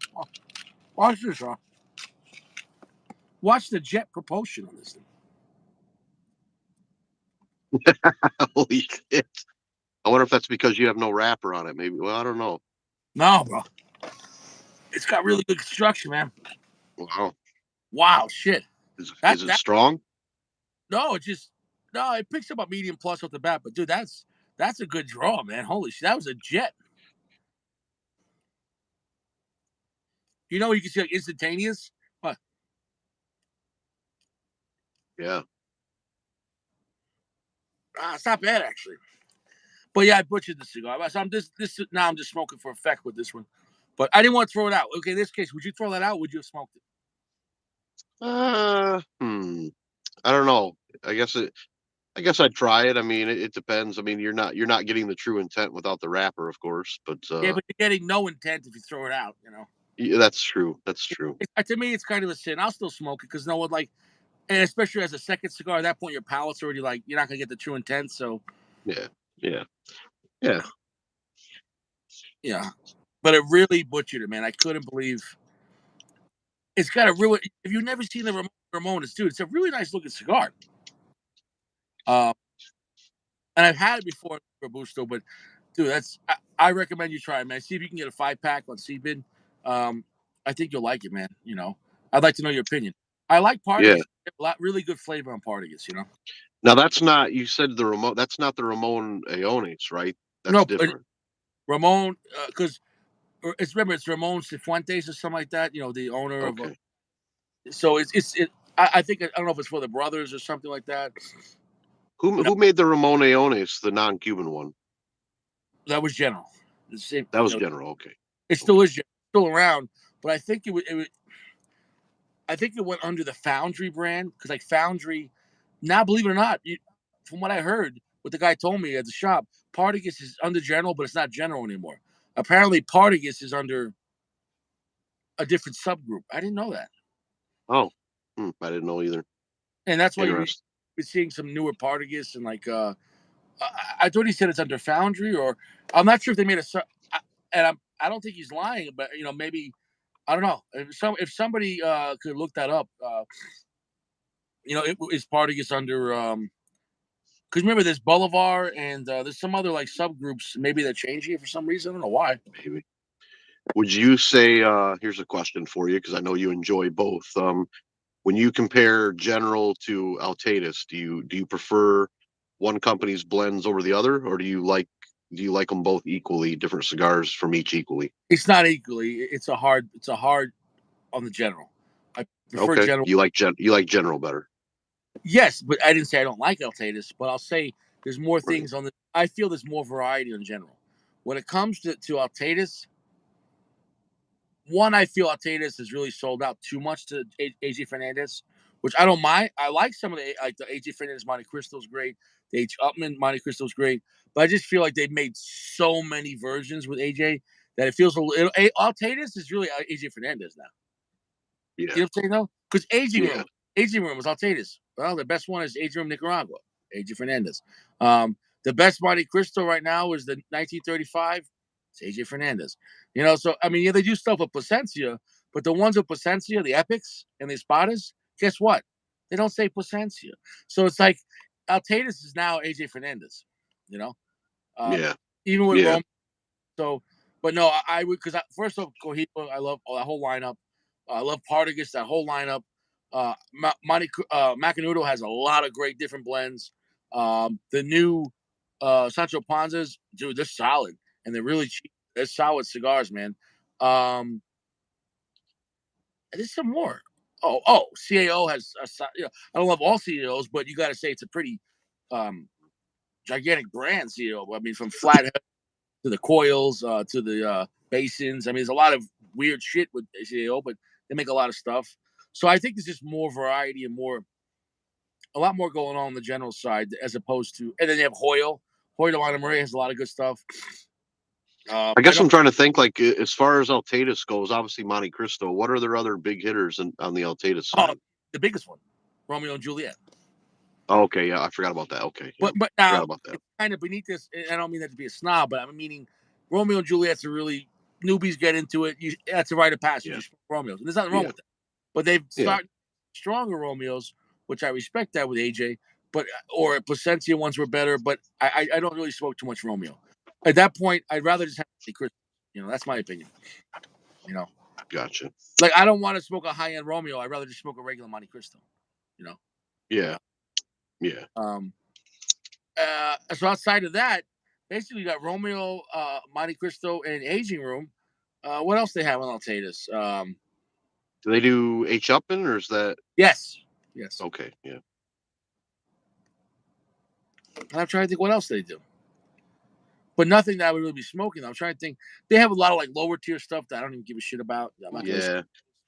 Watch this, huh? Watch the jet propulsion on this thing. Holy shit! I wonder if that's because you have no wrapper on it. Maybe. Well, I don't know. No, bro. It's got really good construction, man. Wow. Wow, shit. Is it That strong? no, it picks up a medium plus off the bat, but dude, that's a good draw, man. Holy shit, that was a jet. You know, you can see like instantaneous. What? Yeah. It's not bad actually. But yeah, I butchered the cigar. So I'm this now. I'm just smoking for effect with this one. But I didn't want to throw it out. Okay, in this case, would you throw that out? Or would you have smoked it? I don't know. I guess it. I guess I'd try it. I mean, it depends. I mean, you're not getting the true intent without the wrapper, of course. But Yeah, but you're getting no intent if you throw it out. You know, yeah, that's true. That's true. to me, it's kind of a sin. I'll still smoke it because no one like, and especially as a second cigar, at that point your palate's already like you're not gonna get the true intent. So Yeah. Yeah. Yeah. yeah, but it really butchered it, man. I couldn't believe it's got a really. If you've never seen the Ramones, dude, it's a really nice looking cigar. Um, and I've had it before for Robusto, but dude, I recommend you try it, man. See if you can get a 5-pack on CBID. I think you'll like it, man. You know, I'd like to know your opinion. I like Yeah. Partagas. A lot, really good flavor on Partagas. You know, Now that's not. You said the Ramon. That's not the Ramon Aones, right? That's no, different. Ramon, because it's Ramon Cifuentes or something like that. You know, the owner of. Okay. So I think I don't know if it's for the brothers or something like that. You know, Who made the Ramon Aones, the non-Cuban one? that was General. The same, That you was know, General. Okay. it still Okay. is still around, but I think I think it went under the Foundry brand because like Foundry, now believe it or not, from what I heard, what the guy told me at the shop, Partagas is under General, but it's not General anymore. Apparently, Partagas is under a different subgroup. I didn't know that, Oh, I didn't know either. and that's why you're Interesting. seeing some newer Partagas and like I thought he said it's under Foundry, or I'm not sure if they made and I don't think he's lying, but you know maybe I don't know if somebody could look that up. You know, is Partagas under because remember there's Bolivar and there's some other like subgroups maybe they're changing it for some reason. I don't know why. Maybe. Would you say? Here's a question for you because I know you enjoy both. When you compare General to Altatus, do you prefer one company's blends over the other, or do you like them both equally? Different cigars from each equally. It's not equally. It's a hard on the General. I prefer Okay. General. You like General better. Yes, but I didn't say I don't like Altatus, but I'll say there's more Right. things on the. I feel there's more variety on General. When it comes to Altatus, one, I feel Altatus has really sold out too much to AJ Fernandez, which I don't mind. I like some of the AJ Fernandez Monte Cristo's great. The H Upman Monte Cristo's great, but I just feel like they've made so many versions with AJ that it feels a little. Altatus is really AJ Fernandez now. Yeah. You know what I'm saying though? Because Yeah. Aging Room was Altatus. Well, the best one is Aging Room Nicaragua, AJ Fernandez. The best Monte Cristo right now is the 1935. It's AJ Fernandez. You know, so I mean, yeah, they do stuff with Placencia, but the ones with Placencia, the Epics and the Espadas, guess what? They don't say Placencia. So it's like Altatus is now AJ Fernandez. You know, um, Yeah. even with Yeah. Rome. So, but no, I would because first off, Cohiba, I love that whole lineup. I love Partagas, that whole lineup. Macanudo has a lot of great different blends. The new Sancho Panzas, dude, they're solid and they're really cheap. They're solid cigars, man. There's some more. CAO has. I don't love all CAOs, but you got to say it's a pretty um, gigantic brand. CAO. I mean, from Flathead to the coils, to the basins. I mean, there's a lot of weird shit with ACAO, but they make a lot of stuff. So I think there's just more variety and a lot more going on the general side as opposed to, and then they have Hoyle. Hoyle de Montemayor has a lot of good stuff. I I guess know I'm trying to think like as far as Altatus goes, obviously Monte Cristo. What are their other big hitters on the Altatus side? the biggest one, Romeo and Juliet. Oh, okay, yeah, I forgot about that. Okay, yeah, But forgot now about that. it's kind of beneath this. And I don't mean that to be a snob, but I'm meaning Romeo and Juliet's are really newbies get into it. That's a rite of passage. Yeah, You smoke Romeos, and there's nothing wrong yeah, with that. But they've yeah, started stronger Romeos, which I respect that with AJ. But or Placencia ones were better. But I don't really smoke too much Romeo. At that point, I'd rather just have the crystal. That's my opinion. You know, gotcha. like I don't want to smoke a high end Romeo. I'd rather just smoke a regular Monte Cristo. You know. Yeah, yeah. Um, so outside of that, basically you got Romeo, Monte Cristo, and Aging Room. What else they have on Altatus? Do they do H Upman or is that Yes, yes. okay? Yeah, I'm trying to think what else they do, but nothing that I would really be smoking. I'm trying to think. They have a lot of like lower tier stuff that I don't even give a shit about. I'm not gonna. yeah,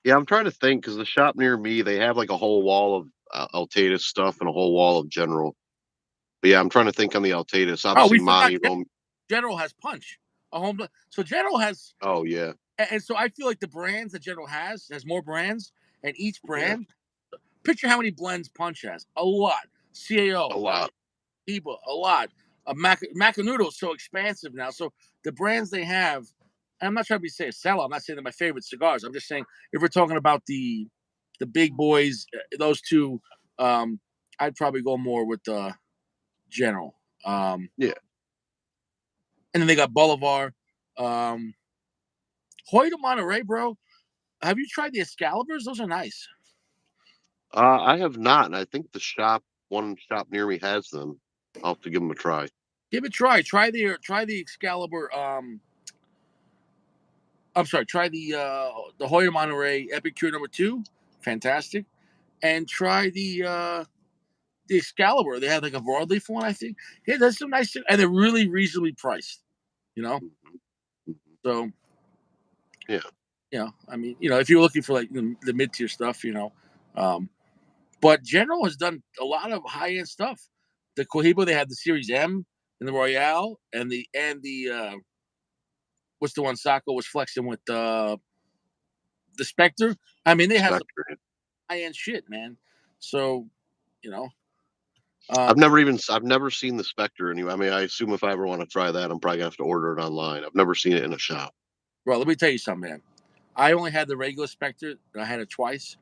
yeah. I'm trying to think because the shop near me they have like a whole wall of Altatus stuff and a whole wall of General. But yeah, I'm trying to think on the Altatus. Oh, Obviously, we forgot. Monty Rome. General has Punch, a home. So General has, Oh yeah, and so I feel like the brands that General has more brands, and each yeah, brand. Picture how many blends Punch has. A lot. a CAO, lot. Eba, a lot. Macanudo is so expansive now. So the brands they have, and I'm not trying to say a seller. I'm not saying they're my favorite cigars. I'm just saying if we're talking about the big boys, those two, I'd probably go more with the General. Yeah, And then they got Bolivar. Um, Hoy de Monterey, bro. Have you tried the Excaliburs? Those are nice. I have not, and I think one shop near me has them. I'll have to give them a try. Give it a try. Try the Excalibur. I'm sorry. Try the Hoya Monterey Epicure #2, fantastic, and try the Excalibur. They have like a broadleaf one, I think. Yeah, there's some nice, and they're really reasonably priced. You know, Mhm, mhm. so Yeah, I mean, if you're looking for like the mid tier stuff, um, but General has done a lot of high end stuff. The Cohiba, they have the Series M and the Royale, and the what's the one Sacco was flexing with the Spectre. I mean, they have some Spectre. high end shit, man. So, you know, I've um, never even I've never seen the Spectre anyway. I mean, I assume if I ever want to try that, I'm probably gonna have to order it online. I've never seen it in a shop. bro, let me tell you something, man. I only had the regular Spectre. I had it twice,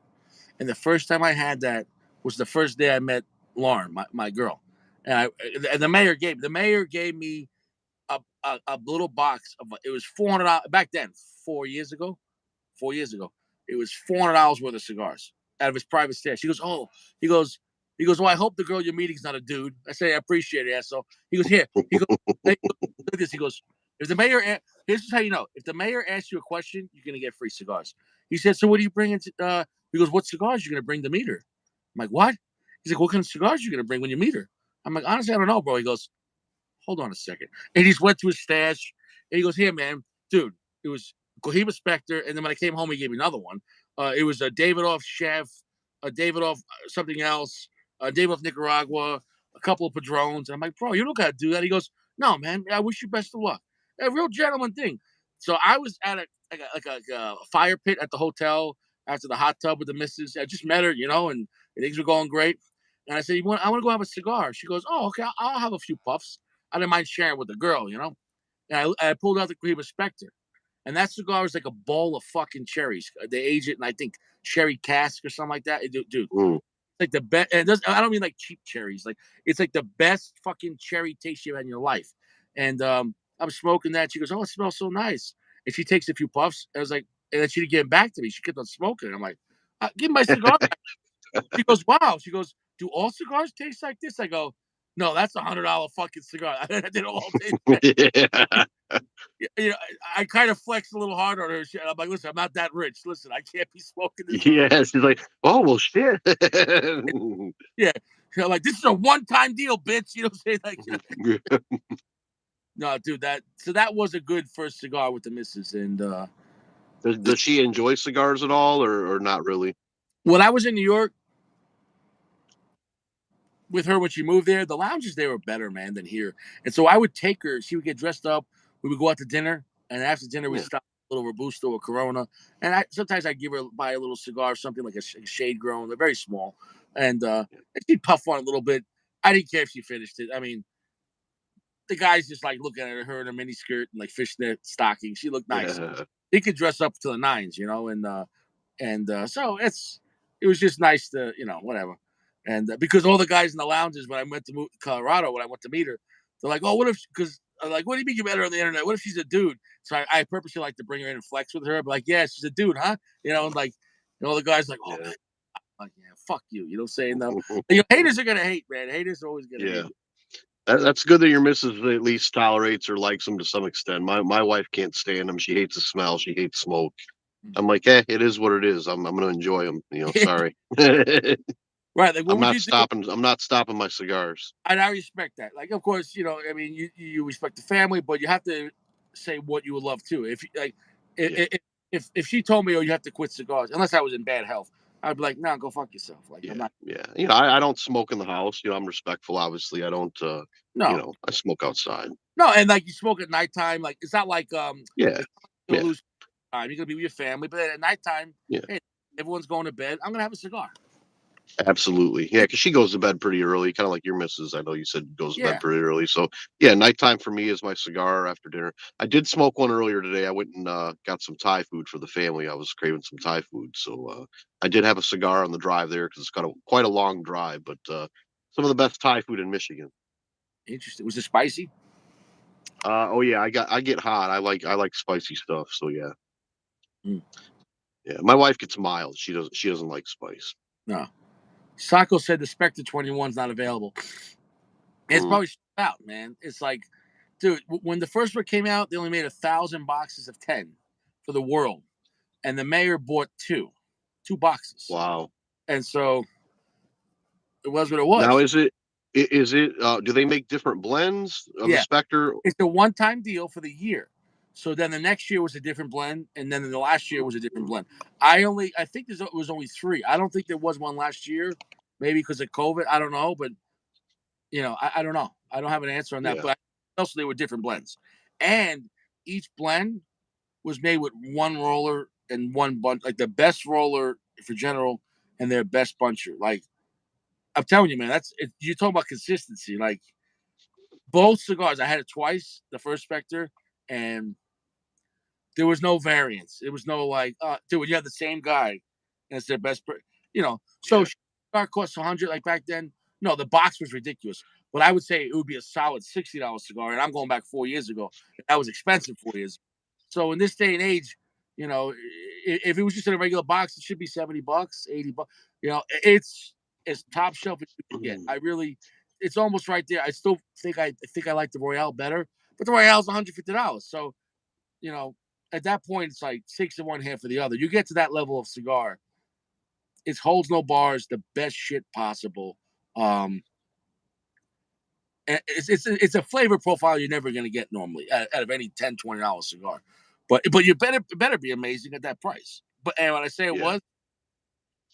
and the first time I had that was the first day I met Lauren, my girl, and the mayor gave me a little box of it was $400 back then, 4 years ago. 4 years ago. It was $400 worth of cigars out of his private stash. He goes, oh, he goes, well, I hope the girl you're meeting is not a dude. I say, I appreciate it, asshole. He goes, here. Look at this. He goes, if the mayor, here's how you know. If the mayor asks you a question, you're gonna get free cigars. He said, so what are you bringing? He goes, what cigars are you gonna bring to meet her? I'm like, what? He's like, what kind of cigars are you gonna bring when you meet her? I'm like, honestly, I don't know, bro. He goes, hold on a second. And he just went to his stash and he goes, here, man, dude, it was Cohiba Spectre. And then when I came home, he gave me another one. It was a Davidoff Chef, a Davidoff something else, a Davidoff Nicaragua, a couple of Padrones. And I'm like, bro, you don't got to do that. He goes, no, man, I wish you best of luck. A real gentleman thing. So I was at a fire pit at the hotel after the hot tub with the missus. I just met her, and things were going great. And I said, I want to go have a cigar. She goes, oh, okay, I'll have a few puffs. I didn't mind sharing with the girl. And I pulled out the Cohiba Spectre. And that cigar is like a bowl of fucking cherries. They age it in, I think, cherry cask or something like that. Dude, it's Mm. like the best. And I don't mean like cheap cherries. Like, it's like the best fucking cherry taste you've had in your life. And I'm smoking that. She goes, oh, it smells so nice. And she takes a few puffs. I was like, and then she didn't give it back to me. She kept on smoking. I'm like, give me my cigar back. She goes, wow. She goes, do all cigars taste like this? I go, no, that's $100 fucking cigar. They don't all taste like Yeah. I kind of flexed a little hard on her. I'm like, listen, I'm not that rich. Listen, I can't be smoking this. Yeah, she's like, oh well, shit. Yeah, like this is a one-time deal, bitch. You know what I'm saying? Like, no, dude, that was a good first cigar with the missus. And Does she enjoy cigars at all, or not really? when I was in New York with her when she moved there, the lounges there were better, man, than here. And so I would take her. She would get dressed up. We would go out to dinner, and after dinner we Yeah, stop a little Robusto or Corona. And sometimes I give her buy a little cigar, something like a shade grown. They're very small. and she puffed on it a little bit. I didn't care if she finished it. I mean, the guy's just like looking at her in a mini skirt and like fishnet stockings. She looked nice. Yeah. He could dress up to the nines, and so it was just nice to whatever, and because all the guys in the lounges when I went to move to Colorado when I went to meet her, they're like, oh, what if because like, what do you mean you met her on the internet? What if she's a dude? So I purposely like to bring her in and flex with her, but like, yeah, she's a dude, huh? And like, all the guys like, oh Yeah. man, like, yeah, fuck you, you know what I'm saying though. Haters are gonna hate, man. Haters are always gonna Yeah. hate. That's good that your missus at least tolerates or likes them to some extent. My wife can't stand them. She hates the smell. She hates smoke. I'm like, it is what it is. I'm gonna enjoy them. Sorry. Right, like what I'm would not you do? stopping. I'm not stopping my cigars. And I respect that. Like, of course, I mean, you respect the family, but you have to say what you would love too. If like, Yeah. if she told me, oh, you have to quit cigars, unless I was in bad health, I'd be like, no, go fuck yourself. Like, I'm Yeah. not. Yeah. I don't smoke in the house. I'm respectful. Obviously, I don't. No, I smoke outside. no, and like you smoke at nighttime. Like, it's not like Yeah. it's you're gonna Yeah. lose time. You're gonna be with your family, but then at nighttime, Yeah. hey, everyone's going to bed. I'm gonna have a cigar. Absolutely. Yeah, because she goes to bed pretty early, kind of like your missus. I know you said goes to bed Yeah, pretty early. So, yeah, nighttime for me is my cigar after dinner. I did smoke one earlier today. I went and got some Thai food for the family. I was craving some Thai food. So, I did have a cigar on the drive there because it's got quite a long drive, but some of the best Thai food in Michigan. interesting. Was it spicy? Oh yeah, I get hot. I like spicy stuff. So yeah. Mm, Yeah. My wife gets mild. She doesn't like spice. no. Sako said the Spectre 21 is not available. It's Mm, probably sold out, man. It's like, dude, when the first one came out, they only made 1,000 boxes of 10 for the world, and the mayor bought two boxes, wow. and so it was what it Now was. is it do they make different blends of the Yeah, Spectre? it's a one-time deal for the year. So then the next year was a different blend, and then the last year was a different blend. I think there was only three. I don't think there was one last year, maybe because of COVID. I don't know, but I don't know. I don't have an answer on that. Yeah. But also, they were different blends, and each blend was made with one roller and one bunch, like the best roller for general and their best buncher. Like I'm telling you, man, that's it. You talk about consistency. Like both cigars, I had it twice. The first Spectre, and there was no variance. It was no like, dude, you have the same guy, and it's their best. So Yeah. cigar costs 100 like back then. No, the box was ridiculous. But I would say it would be a solid $60 cigar, and I'm going back 4 years ago. That was expensive 4 years. So in this day and age, if it was just in a regular box, it should be $70, $80. It's top shelf as you can get. Mm, I really, it's almost right there. I still think I like the Royale better, but the Royale's $150. So you know, at that point, it's like six of one, half of the other. You get to that level of cigar, it holds no bars, the best shit possible. Um, and it's a flavor profile you're never gonna get normally out of any $10, $20 cigar. But you better be amazing at that price. But and when I say it yeah. was,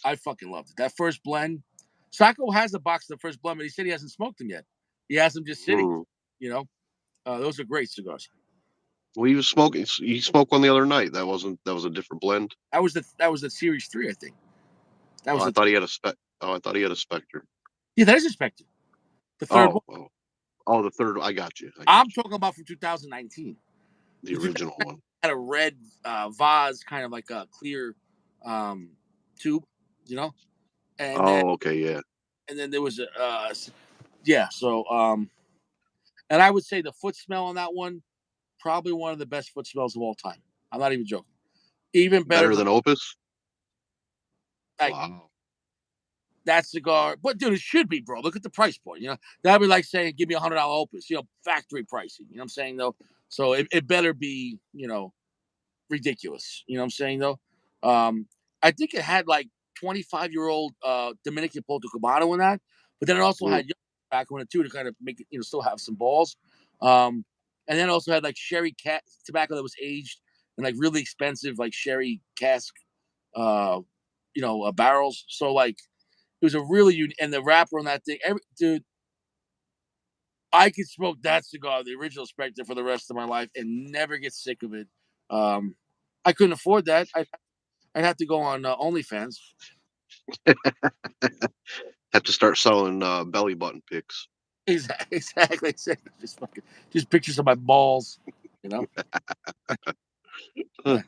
I fucking loved it. That first blend, Sacco has a box of the first blend, but he said he hasn't smoked them yet. He has them just sitting. Mm. You know, those are great cigars. Well, he was smoking. He smoked one the other night. That was a different blend. That was the series three, I think. That Oh, was I the thought he had a spec. Oh, I thought he had a Spectre. yeah, that is expected. The third one. Oh, the third. I got you. I got I'm you. talking about from 2019. The The original 2019 one. had a red vase, kind of like a clear um, tube, you know, and then Oh, okay. Yeah. there was a yeah. So and I would say the foot smell on that one probably one of the best foot smells of all time. I'm not even joking. Even better Better than than Opus. like Wow. that cigar. But dude, it should be, bro. Look at the price point. That'd be like saying, give me $100 Opus. Factory pricing. You know what I'm saying though. So it better be ridiculous. You know what I'm saying though? I think it had like 25-year-old Dominican Porto Cabano in that, but then it also Mm, had young tobacco in it too to kind of make it, still have some balls. Um, and then it also had like sherry cat tobacco that was aged and like really expensive like sherry cask, uh, barrels. So like it was a really unique and the wrapper on that thing, dude. I could smoke that cigar, the original Spectre, for the rest of my life and never get sick of it. Um, I couldn't afford that. I'd have to go on OnlyFans. Have to start selling belly button pics. Exactly. Just pictures of my balls. You know. Yeah.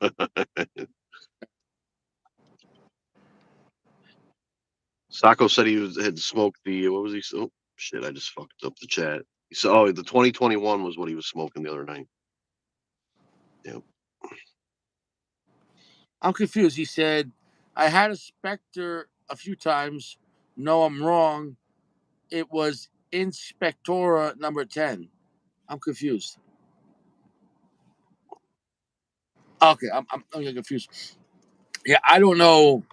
Sacco said had smoked the what was he? Oh shit! I just fucked up the chat. He said, "Oh, the 2021 was what he was smoking the other night." Yeah. I'm confused. He said, "I had a Spectre a few times. No, I'm wrong. It was Inspectora number 10." I'm confused. Okay, I'm getting confused. Yeah, I don't know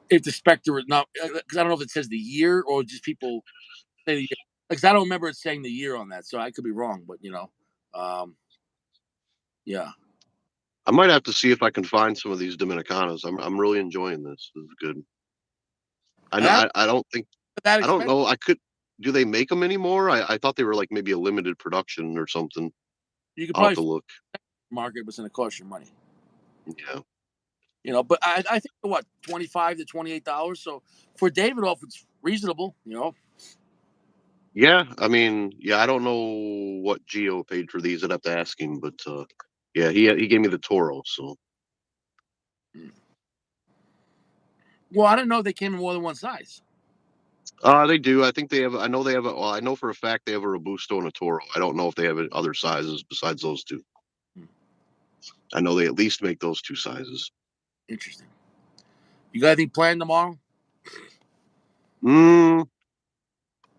if the Spectre is not because I don't know if it says the year or just people say the year. Because I don't remember it saying the year on that, so I could be wrong. But um, yeah. I might have to see if I can find some of these Dominicanas. I'm really enjoying this. This is good. I know. And I don't think. that I don't expensive. know. I could. Do they make them anymore? I thought they were like maybe a limited production or something. You could I'll have probably to look. market, but it's going to cost you money. Yeah. But I think what $25 to $28. So for Davidoff, it's reasonable. Yeah. I mean, yeah. I don't know what Geo paid for these. I'd have to ask him. But yeah, he gave me the Toro. So Well, I didn't know they came in more than one size. they do. I think they have. I know they have. Well, I know for a fact they have a Robusto and a Toro. I don't know if they have other sizes besides those two. Hmm, I know they at least make those two sizes. Interesting. You got anything planned tomorrow? Mm,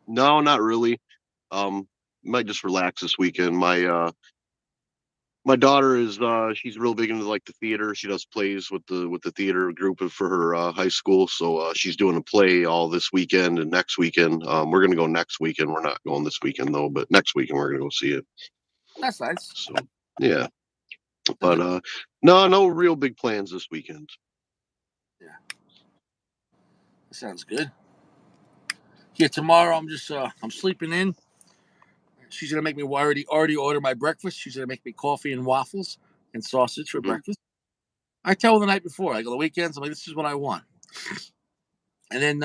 no, not really. Um, might just relax this weekend. My daughter is she's real big into like the theater. She does plays with the theater group for her high school. So she's doing a play all this weekend and next weekend. We're gonna go next weekend. We're not going this weekend though, but next weekend we're gonna go see it. That's nice. So yeah, A but good. no real big plans this weekend. Yeah, that sounds good. Yeah, tomorrow I'm sleeping in. She's gonna make me already order my breakfast. She's gonna make me coffee and waffles and sausage for Hmm. breakfast. I tell her the night before. I go the weekends. I'm like, this is what I want, and then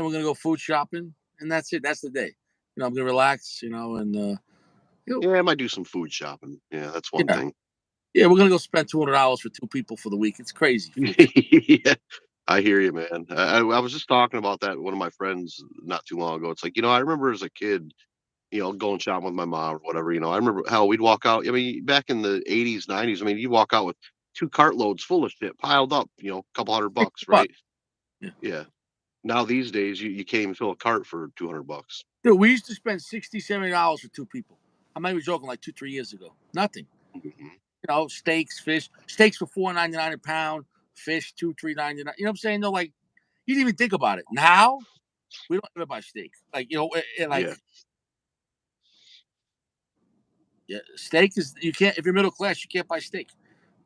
we're gonna go food shopping, and that's it. That's the day. I'm gonna relax. And you know, Yeah, I might do some food shopping. Yeah, that's one yeah, thing. yeah, we're gonna go spend $200 for two people for the week. It's crazy food. Yeah, I hear you, man. I was just talking about that with one of my friends not too long ago. It's like, I remember as a kid, going shopping with my mom or whatever. I remember how we'd walk out. I mean, back in the 80s, 90s, I mean, you'd walk out with two cartloads full of shit piled up, a couple $100, But right? yeah. Yeah. Now these days, you can't even fill a cart for $200. Dude, we used to spend $60, $70 for two people. I'm not even joking. Like 2, 3 years ago, nothing. Hmm. Steaks, fish, steaks for $4.99 a pound, fish $2, $3.99. You know what I'm saying? Though, like you didn't even think about it. Now we don't ever buy steak. Like like Yeah. yeah, steak is you can't if you're middle class you can't buy steak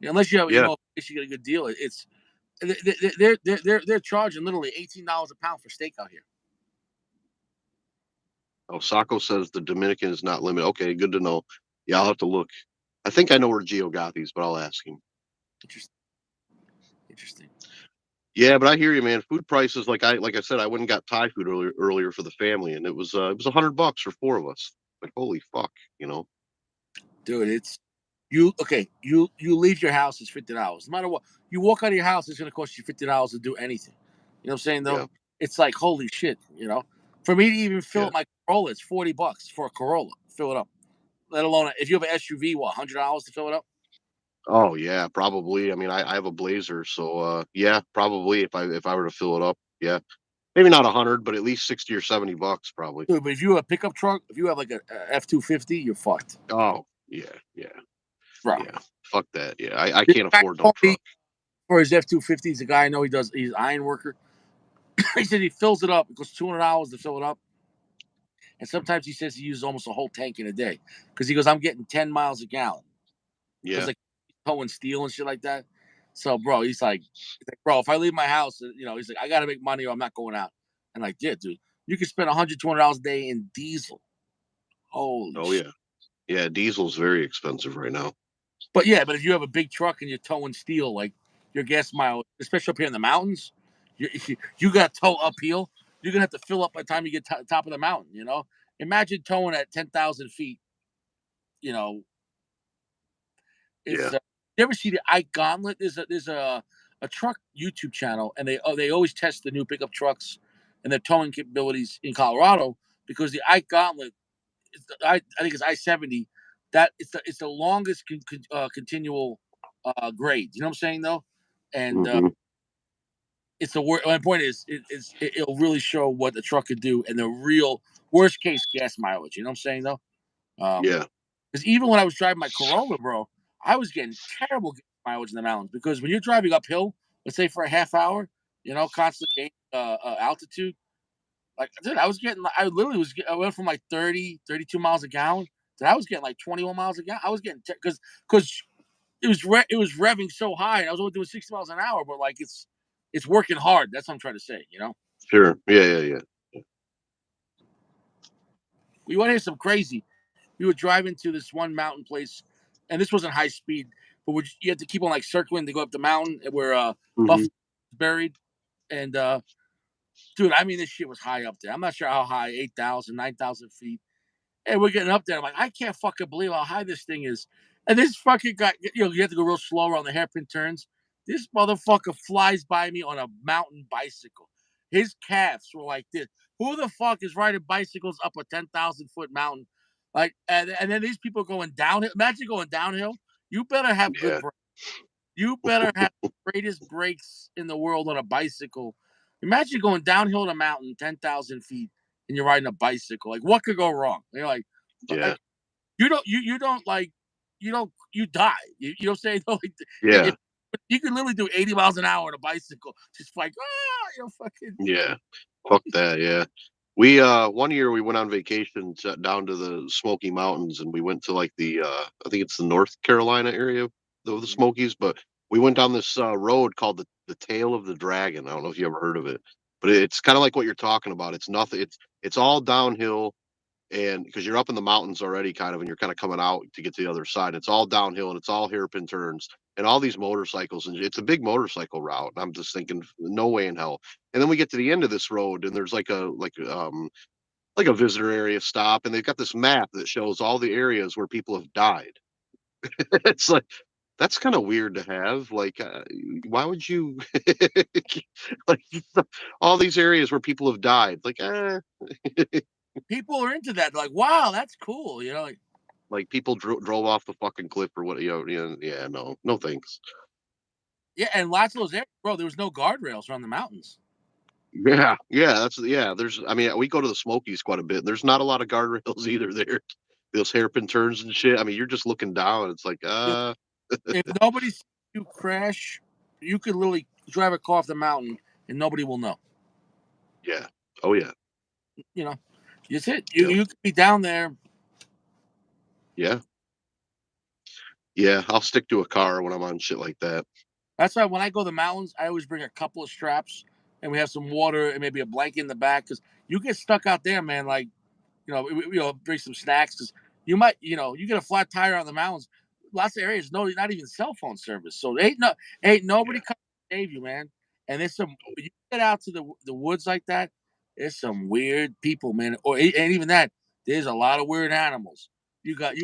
unless you have Yeah. if you get a good deal. It's they're charging literally $18 a pound for steak out here. Osako says the Dominican is not limited. Okay, good to know. Yeah, I'll have to look. I think I know where Gio got these, but I'll ask him. Interesting. Interesting. Yeah, but I hear you, man. Food prices, like I said, I went and got Thai food earlier for the family, and it was $100 for four of us. Like holy fuck, you know? Dude, it's you okay, you leave your house, it's $50. No matter what. You walk out of your house, it's gonna cost you $50 to do anything. You know what I'm saying though? Yeah, It's like holy shit. For me to even fill yeah. up my Corolla, it's $40 for a Corolla. Fill it up. Let alone if you have an SUV, what, $100 to fill it up? Oh yeah, probably. I mean, I have a Blazer, so yeah, probably if I were to fill it up, yeah, maybe not 100, but at least 60 or 70 bucks, probably. Dude, but if you have a pickup truck, if you have like a F-250, you're fucked. Oh yeah, yeah, Bro. yeah. Fuck that. Yeah, I This can't guy afford no told me truck. for his F-250, he's a guy I know he's an iron worker. He said he fills it up. It costs $200 to fill it up. And sometimes he says he uses almost a whole tank in a day. Because he goes, I'm getting 10 miles a gallon. Because Yeah. like towing steel and shit like that. So, bro, bro, if I leave my house, he's like, I got to make money or I'm not going out. And like, yeah, dude, you can spend $100, $200 a day in diesel. Holy Oh shit. yeah, yeah. Diesel's very expensive right now. But if you have a big truck and you're towing steel, like your gas mile, especially up here in the mountains, You got to tow uphill. You're gonna have to fill up by the time you get to the top of the mountain. Imagine towing at 10,000 feet. You know, Yeah. it's. You ever see the Ike Gauntlet? There's a truck YouTube channel, and they always test the new pickup trucks and their towing capabilities in Colorado because the Ike Gauntlet, I think it's I-70. That it's the longest continual grade. You know what I'm saying though? And Hmm. it's the worst. My point is, it'll really show what the truck could do and the real worst case gas mileage. You know what I'm saying though? Yeah. Because even when I was driving my Corolla, bro, I was getting terrible gas mileage in the mountains because when you're driving uphill, let's say for a half hour, constantly gaining altitude. Like, dude, I literally I went from like 30, 32 miles a gallon. Then I was getting like 21 miles a gallon. I was getting, because it was revving so high. And I was only doing 60 miles an hour, but like it's working hard. That's what I'm trying to say. Sure. Yeah. Yeah. Yeah. We want to hear some crazy. We would drive into this one mountain place, and this wasn't high speed, but you had to keep on like circling to go up the mountain where Hmm. Buffalo was buried. And dude, I mean, this shit was high up there. I'm not sure how high, 8,000, 9,000 feet. And we're getting up there. I'm like, I can't fucking believe how high this thing is. And this fucking guy, you have to go real slow around the hairpin turns. This motherfucker flies by me on a mountain bicycle. His calves were like this. Who the fuck is riding bicycles up a 10,000-foot mountain? Like, and then these people going downhill. Imagine going downhill. You better have good Yeah. brakes. You better have the greatest brakes in the world on a bicycle. Imagine going downhill on a mountain, 10,000 feet, and you're riding a bicycle. Like, what could go wrong? You're Yeah. like you don't like you die. You know what I'm saying? Like, if Yeah. you can literally do 80 miles an hour on a bicycle, just like fucking Yeah. Fuck that. Yeah. We one year we went on vacation down to the Smoky Mountains, and we went to like the I think it's the North Carolina area of the Smokies, but we went down this road called the Tail of the Dragon. I don't know if you ever heard of it, but it's kind of like what you're talking about. It's nothing. It's all downhill, and because you're up in the mountains already, kind of, and you're kind of coming out to get to the other side. It's all downhill, and it's all hairpin turns, and all these motorcycles, and it's a big motorcycle route. And I'm just thinking, no way in hell. And then we get to the end of this road, and there's like a visitor area stop, and they've got this map that shows all the areas where people have died. It's like that's kind of weird to have. Like, why would you like all these areas where people have died? Like, people are into that. They're like, wow, that's cool. like people drove off the fucking cliff or what? Yeah, no, no thanks. Yeah, and lots of those areas, bro. There was no guardrails around the mountains. Yeah, yeah, yeah. There's, I mean, we go to the Smokies quite a bit. There's not a lot of guardrails either there. Those hairpin turns and shit. I mean, you're just looking down. It's like, If nobody sees you crash, you could literally drive a car off the mountain and nobody will know. yeah, oh yeah, You know, that's it. You yep, you could be down there. yeah, yeah. I'll stick to a car when I'm on shit like that. That's why when I go to the mountains, I always bring a couple of straps and we have some water and maybe a blanket in the back because you get stuck out there, man. Like, bring some snacks because you get a flat tire on the mountains. Lots of areas, no, not even cell phone service. So ain't nobody Yeah, come to save you, man. And there's some when you get out to the woods like that. There's some weird people, man. And even that, there's a lot of weird animals. You got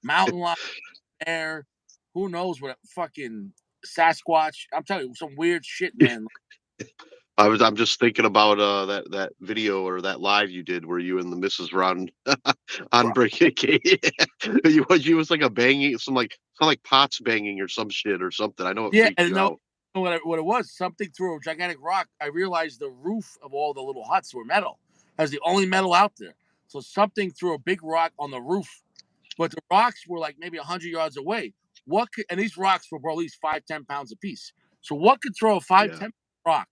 mountain lion, bear, who knows what fucking Sasquatch. I'm telling you, some weird shit, man. I'm just thinking about that video or that live you did where you and the missus were on Bro. breaking. You was like a banging, some like pots banging or some shit or something. I know it Yeah, freaked and you no, out. what it was, something threw a gigantic rock. I realized the roof of all the little huts were metal. That was the only metal out there. So something threw a big rock on the roof, but the rocks were like maybe 100 yards away. And these rocks were at least 5-10 pounds apiece. So what could throw a five Yeah. ten rock?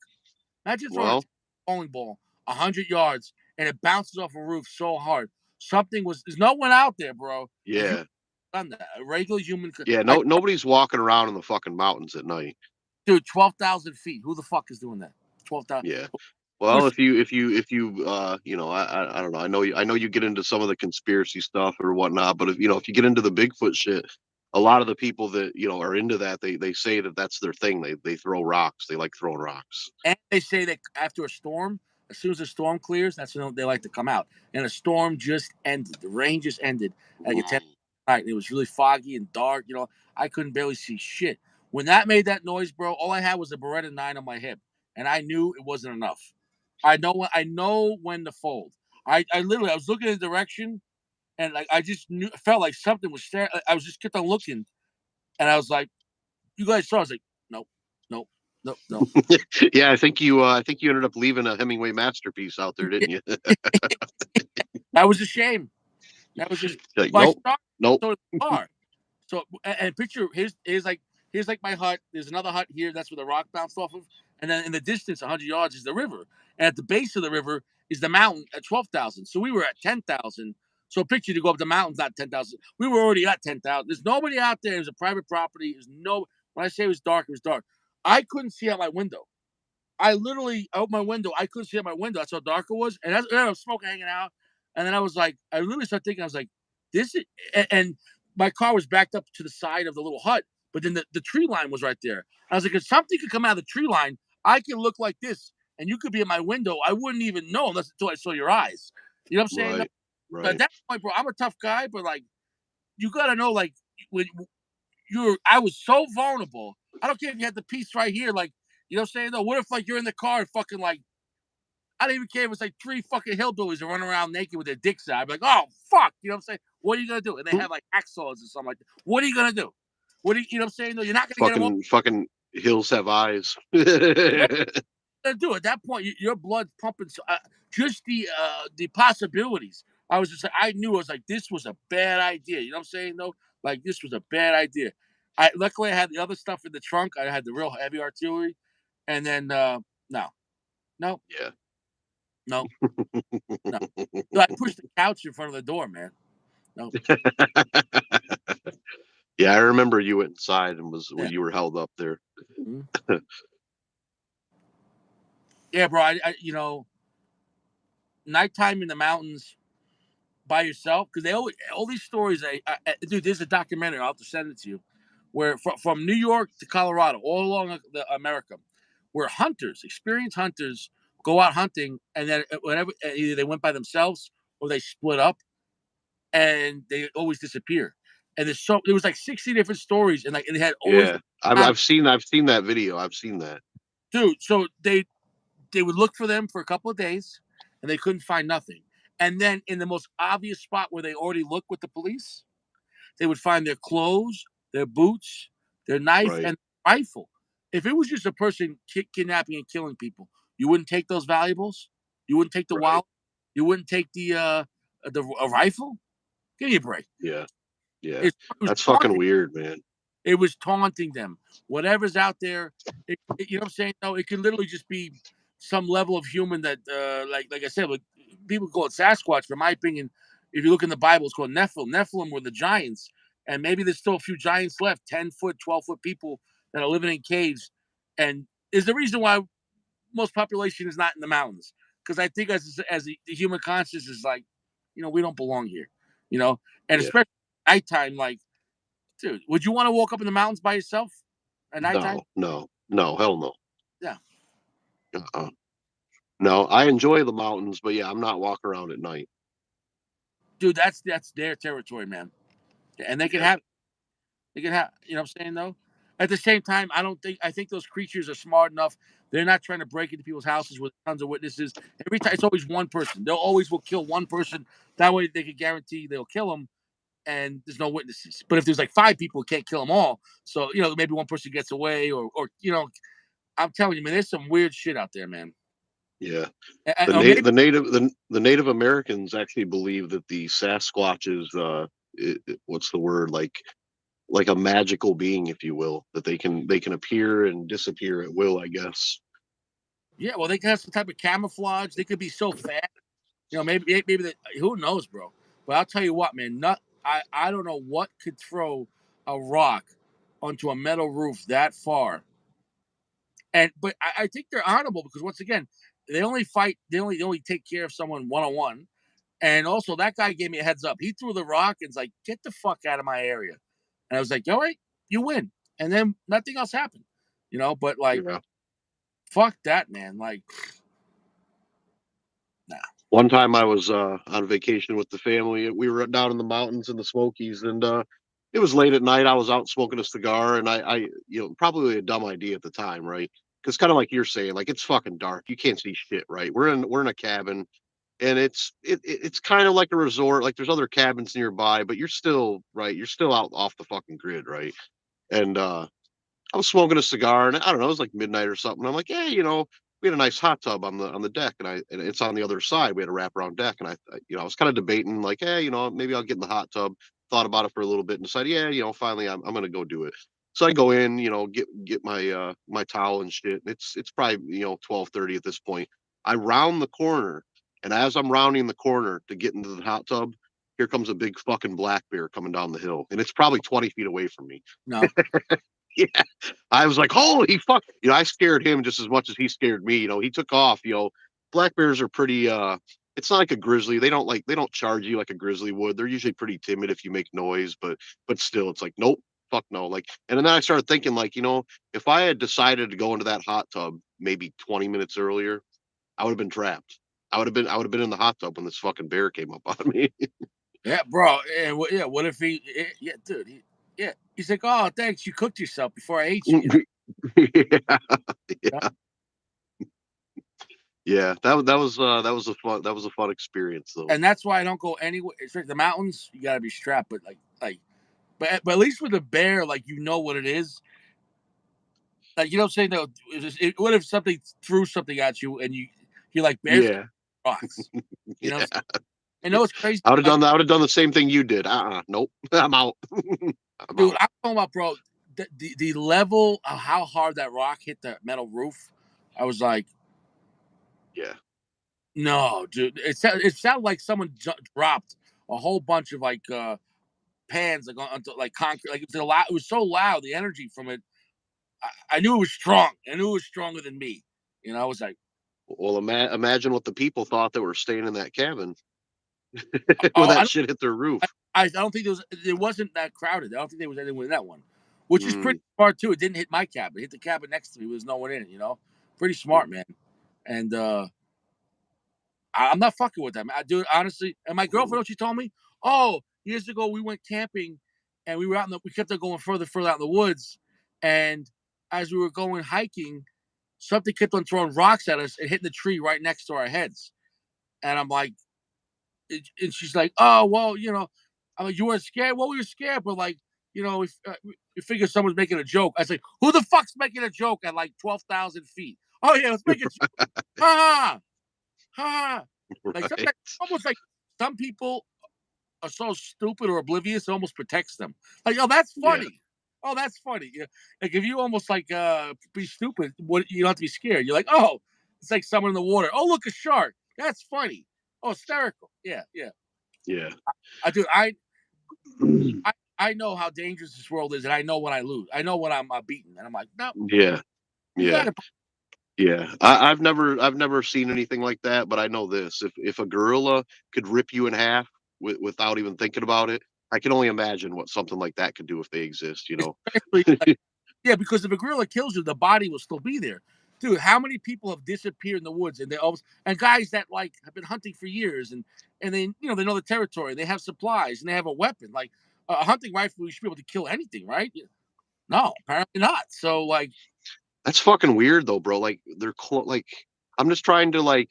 Imagine throwing a Well, bowling ball 100 yards and it bounces off a roof so hard. There's no one out there, bro. A human yeah. done that. A regular human could, Yeah, like, nobody's walking around in the fucking mountains at night. dude, 12,000 feet. Who the fuck is doing that? 12,000. Yeah. We're Well, if you I don't know. I know you get into some of the conspiracy stuff or whatnot, but if you get into the Bigfoot shit, a lot of the people that are into that, they say that that's their thing. They throw rocks. They like throwing rocks. And they say that after a storm, as soon as the storm clears, that's when they like to come out. And the storm just ended. The rain just ended at like 10 night. It was really foggy and dark. I couldn't barely see shit. When that made that noise, bro, all I had was a Beretta 9 on my hip, and I knew it wasn't enough. I know when to fold. I literally I was looking in the direction, and like I just knew felt like something was staring. I was just kept on looking, and I was like, "You guys saw?" I was like, "Nope, nope, nope, nope." Yeah, I think you ended up leaving a Hemingway masterpiece out there, didn't you? That was a shame. That was just. Like, Well, I nope, started nope. so the car. So and picture here's like my hut. There's another hut here. That's where the rock bounced off of. And then in the distance, 100 yards is the river. And at the base of the river is the mountain at 12,000. So we were at 10,000. So picture to go up the mountain's not 10,000. We were already at 10,000. There's nobody out there. It was a private property. There's no. When I say it was dark, it was dark. I couldn't see out my window. I literally out my window. I couldn't see out my window. That's how dark it was. And I was smoke hanging out. And then I was like, I literally started thinking, I was like, this is, and my car was backed up to the side of the little hut, but then the tree line was right there. I was like, if something could come out of the tree line, I can look like this, and you could be in my window. I wouldn't even know unless until I saw your eyes. You know what I'm saying? Right, So at right. that point, bro, I'm a tough guy, but like, you gotta know, like, when I was so vulnerable. I don't care if you had the piece right here, like, you know what I'm saying? Though, what if like you're in the car and fucking like I don't even care if it was like three fucking hillbillies that run around naked with their dicks out. I'd be like, oh fuck, you know what I'm saying? What are you gonna do? And they have like hacksaws or something like that. What are you gonna do? You know what I'm saying? No, you're not gonna get them all. Fucking hills have eyes. What are you gonna do at that point? Your blood's pumping. So, just the possibilities. I was just, I knew I was like, this was a bad idea. You know what I'm saying? No, like this was a bad idea. I luckily I had the other stuff in the trunk. I had the real heavy artillery, and then no, no, Yeah. no, no. So I pushed the couch in front of the door, man. No. Yeah, I remember you went inside and Yeah. you were held up there. Mhm. Yeah, bro. Nighttime in the mountains by yourself because they always all these stories. Dude, there's a documentary. I'll have to send it to you, where from New York to Colorado, all along America, where hunters, experienced hunters, go out hunting, and then whenever either they went by themselves or they split up, and they always disappear. And there was like 60 different stories, and like and they had always Yeah. I've seen that video. I've seen that. dude. So they would look for them for a couple of days and they couldn't find nothing. And then in the most obvious spot where they already looked with the police, they would find their clothes, their boots, their knife, Right. and rifle. If it was just a person kidnapping and killing people, you wouldn't take those valuables. You wouldn't take the Right. wallet. You wouldn't take the a rifle. Give me a break. Yeah. Yeah. It was That's fucking taunting. weird, man. It was taunting them. Whatever's out there, you know what I'm saying? No, it can literally just be some level of human that, like I said, like, people call it Sasquatch. But in my opinion, if you look in the Bible, it's called Nephilim. Nephilim were the giants, and maybe there's still a few giants left, 10-foot, 12-foot people that are living in caves, and is the reason why most population is not in the mountains. Because I think as the human conscious is like, we don't belong here, and Yeah. especially nighttime, like dude, would you want to walk up in the mountains by yourself at nighttime? No, no, no, hell no. Yeah, Uh-uh. No, I enjoy the mountains, but yeah, I'm not walking around at night. dude, that's their territory, man. And they can Yeah. have, you know what I'm saying though. At the same time, I think those creatures are smart enough. They're not trying to break into people's houses with tons of witnesses. Every time, it's always one person. They'll always will kill one person. That way, they can guarantee they'll kill them, and there's no witnesses. But if there's like five people, can't kill them all. So maybe one person gets away, or I'm telling you, man, there's some weird shit out there, man. Yeah. Or maybe The Native Americans actually believe that the Sasquatch is what's the word, like a magical being, if you will, that they can appear and disappear at will, I guess. yeah, well, they can have some type of camouflage. They could be so fast. Maybe who knows, bro? But I'll tell you what, man. I don't know what could throw a rock onto a metal roof that far. But I think they're honorable because once again, they only fight. They only take care of someone one on one. And also, that guy gave me a heads up. He threw the rock and's like, "Get the fuck out of my area." And I was like, all right, you win. And then nothing else happened, but like, Yeah. fuck that, man. Like, nah. One time I was on vacation with the family. We were down in the mountains in the Smokies, and it was late at night. I was out smoking a cigar, and probably a dumb idea at the time, right? Because kind of like you're saying, like it's fucking dark. You can't see shit, right? We're in a cabin, and it's kind of like a resort. Like there's other cabins nearby, but you're still right. You're still out off the fucking grid, right? And I was smoking a cigar, and I don't know, it was like midnight or something. I'm like, hey, we had a nice hot tub on the deck, and it's on the other side. We had a wraparound deck, and I was kind of debating, like, hey, maybe I'll get in the hot tub. Thought about it for a little bit and decided, yeah, finally I'm gonna go do it. So I go in, get my towel and shit. It's probably 12:30 at this point. I round the corner, and as I'm rounding the corner to get into the hot tub, here comes a big fucking black bear coming down the hill, and it's probably 20 feet away from me. No. Yeah. I was like, holy fuck. I scared him just as much as he scared me. He took off. Black bears are pretty it's not like a grizzly. They don't charge you like a grizzly would. They're usually pretty timid if you make noise, but still it's like, nope, fuck no. Like, and then I started thinking, like, if I had decided to go into that hot tub maybe 20 minutes earlier, I would have been trapped. I would have been in the hot tub when this fucking bear came up on me. Yeah, bro. And yeah, what if yeah, dude. Yeah. He's like, oh, thanks. You cooked yourself before I ate you. Yeah. Yeah. Yeah, that was a fun experience though. And that's why I don't go anywhere. It's like the mountains, you gotta be strapped, but but at least with a bear, like what it is. Like say no. What if something threw something at you and you're like bears Yeah, rocks? You know, yeah. I know it's crazy. I would have done the same thing you did. Nope. I'm out. I'm Dude, out. I'm talking about, bro. The level of how hard that rock hit the metal roof, I was like, Yeah. no, dude. It sounded like someone dropped a whole bunch of like pans like onto like concrete. Like it was so loud. The energy from it, I knew it was strong. I knew it was stronger than me. I was like, Well, imagine what the people thought that were staying in that cabin when oh, that shit hit their I, roof. I don't think it wasn't that crowded. I don't think there was anyone in that one, which is Mm, pretty smart too. It didn't hit my cabin. It hit the cabin next to me. There was no one in it. Pretty smart, mm, man. And I'm not fucking with them. I do honestly. And my girlfriend, mm. what she told me, oh, years ago we went camping, and we were we kept on going further out in the woods, and as we were going hiking, something kept on throwing rocks at us and hitting the tree right next to our heads. And I'm like, and she's like, oh well, I'm like, you weren't scared. Well, we were scared, but like, we figured someone's making a joke. I was like, who the fuck's making a joke at like 12,000 feet? Oh yeah, let's make a joke. Ha ha. Like Right. sometimes almost like some people are so stupid or oblivious, it almost protects them. Like, oh, that's Yeah. funny. Oh, that's funny. Yeah. Like if you almost like be stupid, what you don't have to be scared. You're like, oh, it's like someone in the water. Oh, look, a shark. That's funny. Oh, hysterical. Yeah, yeah. Yeah. I do. I know how dangerous this world is, and I know when I lose. I know when I'm beaten, and I'm like, no, Yeah. you got Yeah. it. Yeah. I've never seen anything like that, but I know this. If a gorilla could rip you in half without even thinking about it, I can only imagine what something like that could do if they exist. Especially, like, yeah, because if a gorilla kills you, the body will still be there. Dude, how many people have disappeared in the woods and they always and guys that like have been hunting for years and they know the territory, they have supplies and they have a weapon. Like a hunting rifle, you should be able to kill anything, right? No, apparently not. So like, That's fucking weird though, bro. Like like I'm just trying to like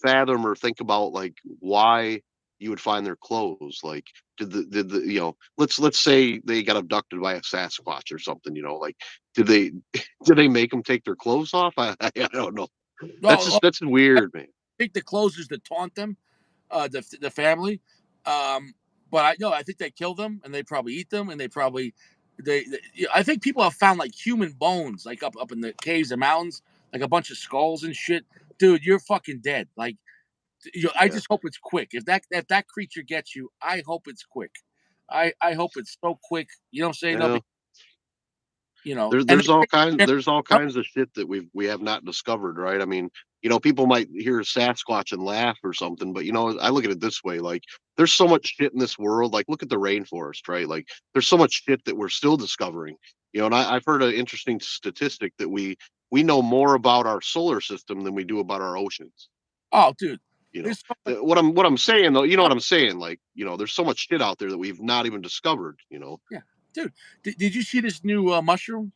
fathom or think about like why you would find their clothes. Like did the let's say they got abducted by a Sasquatch or something. Like did they did they make them take their clothes off? I don't know. That's no, just that's weird, man. think the closers to taunt them, the family. Um, but I know I think they kill them and they probably eat them and they probably I think people have found like human bones like up in the caves and mountains, like a bunch of skulls and shit. Dude, you're fucking dead. Like I Yeah. just hope it's quick. If that creature gets you, I hope it's quick. I hope it's so quick. You know what I'm saying? No, Yeah. you know, There's and there's all kinds they, there's all kinds of shit that we have not discovered, right? I mean, People might hear Sasquatch and laugh or something, but I look at it this way: like, there's so much shit in this world. Like, look at the rainforest, right? Like, there's so much shit that we're still discovering. And I've heard an interesting statistic that we know more about our solar system than we do about our oceans. Oh, dude, You know, there's so much. what I'm saying though, Stuff. what I'm saying, like, there's so much shit out there that we've not even discovered. Yeah, dude, did you see this new mushroom?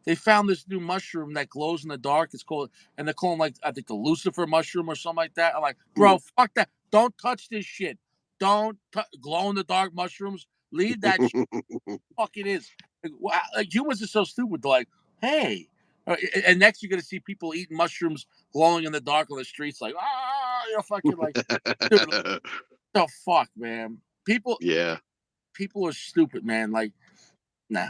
They found this new mushroom that glows in the dark. It's called, and they're calling like I think the Lucifer mushroom or something like that. I'm like, Hmm. bro, fuck that. Don't touch this shit. Don't glow in the dark mushrooms. Leave that shit. Fuck it is. Like humans are so stupid. They're like, hey, and next you're gonna see people eating mushrooms glowing in the dark on the streets, like fucking like, dude, what the fuck, man. Yeah, People are stupid, man. Like, nah.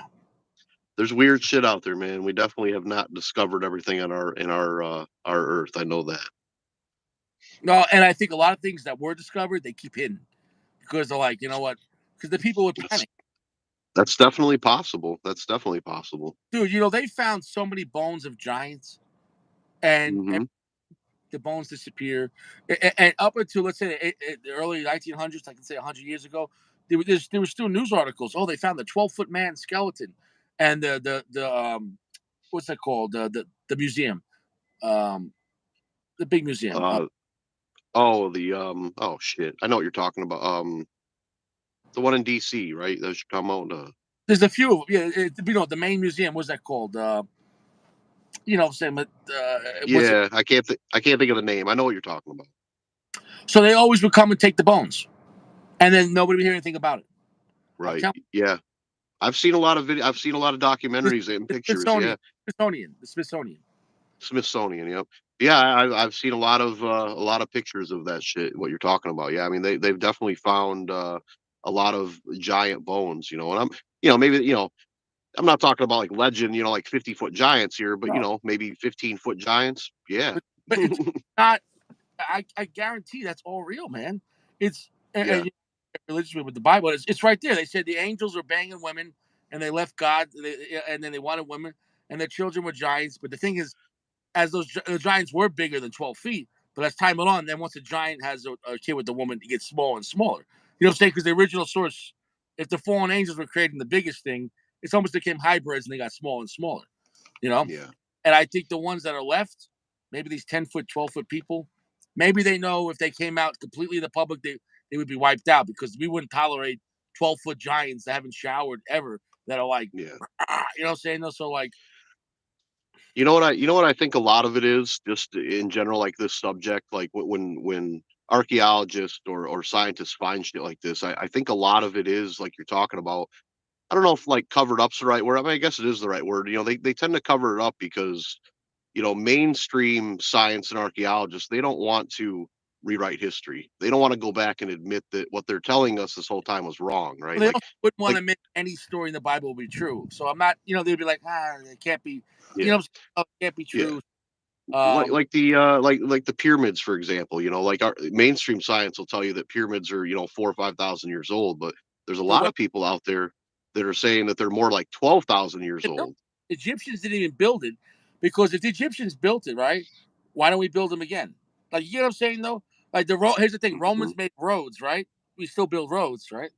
there's weird shit out there, man. We definitely have not discovered everything on our Earth. I know that. No, and I think a lot of things that were discovered they keep hidden because they're like, you know what? Because the people would That's panic, that's definitely possible. That's definitely possible. dude. They found so many bones of giants, and Hmm. the bones disappear, and up until let's say the early 1900s, I can say 100 years ago, there were still news articles. Oh, they found the 12-foot man skeleton, and the what's that called? The museum, um, the big museum. Uh, oh, oh shit, I know what you're talking about. The one in DC, right? That should come out. There's a few of them. Yeah, the main museum. What's that called? Saying, was it? Yeah, I can't think of the name. I know what you're talking about. So they always would come and take the bones, and then nobody would hear anything about it. I'm Right. telling Yeah. I've seen a lot of I've seen a lot of you, documentaries and the pictures. Smithsonian, Yeah. the Smithsonian. Smithsonian. Yep. Yeah. I've seen a lot of pictures of that shit. What you're talking about. Yeah. I mean, they've definitely found a lot of giant bones. And maybe I'm not talking about like legend. Like 50-foot giants here, but No, maybe 15-foot giants. Yeah. but it's not. I guarantee that's all real, man. It's Yeah. and you religious with the Bible. It's right there. They said the angels were banging women, and they left God, and then they wanted women, and their children were giants. But the thing is, as the giants were bigger than 12 feet, but as time went on, then once a giant has a kid with the woman, it gets smaller and smaller. You know what I'm saying? Because the original source, if the fallen angels were creating the biggest thing, it's almost became hybrids and they got smaller and smaller. You know, Yeah. and I think the ones that are left, maybe these 10-foot, 12-foot people, maybe they know if they came out completely in the public, they would be wiped out because we wouldn't tolerate 12-foot giants that haven't showered ever that are like, Yeah. you know what I'm saying? So like, You know what I think a lot of it is, just in general, like this subject, like when archaeologists or scientists find shit like this, I think a lot of it is like you're talking about. I don't know if like covered up's the right word. I mean, I guess it is the right word. They tend to cover it up because mainstream science and archaeologists, they don't want to rewrite history. They don't want to go back and admit that what they're telling us this whole time was wrong, right? well, they also wouldn't want Like to admit any story in the Bible will be true. So I'm not, they'd be like, it can't be, yeah, it can't be yeah. true. like Um, like the like the pyramids, for example. Like our mainstream science will tell you that pyramids are 4 or 5 thousand years old, but there's a the lot way of people out there that are saying that they're more like 12,000 years they built old. Egyptians didn't even build it because if the Egyptians built it, right, why don't we build them again? Like, you know what I'm saying though? Like here's the thing: Hmm. Romans made roads, right? We still build roads, right?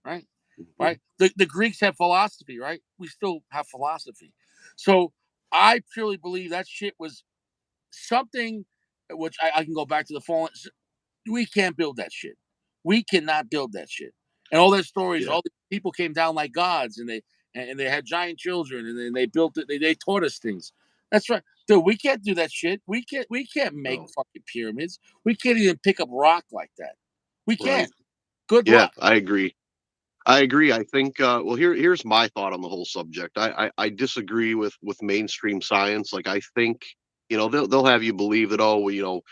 Right? Hmm. Right? The Greeks have philosophy, right? We still have philosophy. So I purely believe that shit was something which I can go back to the fallen. We can't build that shit. We cannot build that shit. And all their stories, Yeah. all the people came down like gods, and they had giant children, and then they built it. They taught us things. That's right, dude. We can't do that shit. We can't make No. fucking pyramids. We can't even pick up rock like that. We Right. can't. Good Yeah, luck. I agree. I agree. I think. Well, here's my thought on the whole subject. I disagree with mainstream science. Like, I think they'll have you believe that, oh, well,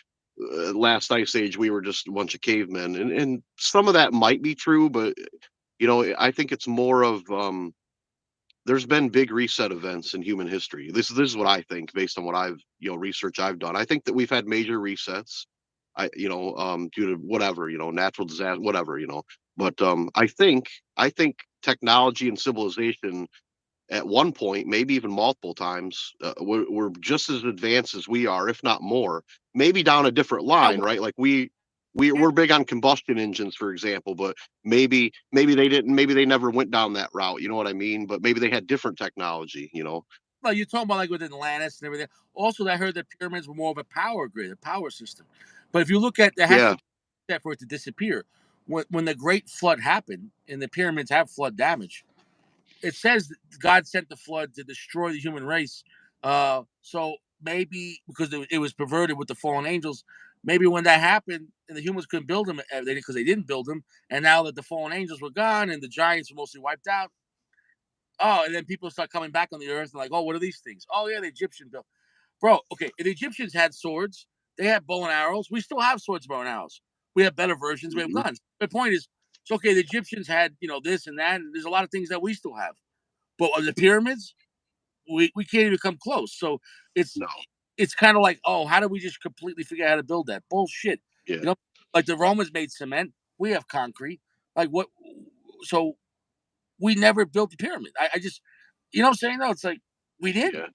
last ice age we were just a bunch of cavemen, and some of that might be true, but I think it's more of there's been big reset events in human history. This is what I think based on what I've research I've done. I think that we've had major resets. Due to whatever, natural disaster, whatever. But I think technology and civilization at one point, maybe even multiple times, were just as advanced as we are, if not more. Maybe down a different Yeah, line, right? Like we're big on combustion engines, for example, but maybe they didn't, maybe they never went down that route. You know what I mean? But maybe they had different technology. You know? well, you're talking about like with Atlantis and everything. Also, I heard that pyramids were more of a power grid, a power system. But if you look at, there has to Yeah, be a step for it to disappear. When the Great Flood happened, and the pyramids have flood damage, it says that God sent the flood to destroy the human race. So maybe because it was perverted with the fallen angels, maybe when that happened and the humans couldn't build them because they didn't build them, and now that the fallen angels were gone and the giants were mostly wiped out, oh, and then people start coming back on the earth and like, oh, what are these things? Oh yeah, the Egyptian built. Bro, okay, the Egyptians had swords, they had bow and arrows. We still have swords, bow and arrows. We have better versions. We have hmm, guns. The point is, it's okay. The Egyptians had this and that, and there's a lot of things that we still have. But on the pyramids, we can't even come close. So it's no, it's kind of like, oh, how do we just completely figure out how to build that? Bullshit. yeah, You know, like the Romans made cement. We have concrete. Like what? So we never built the pyramid. I just, what I'm saying? No, it's like we yeah. didn't.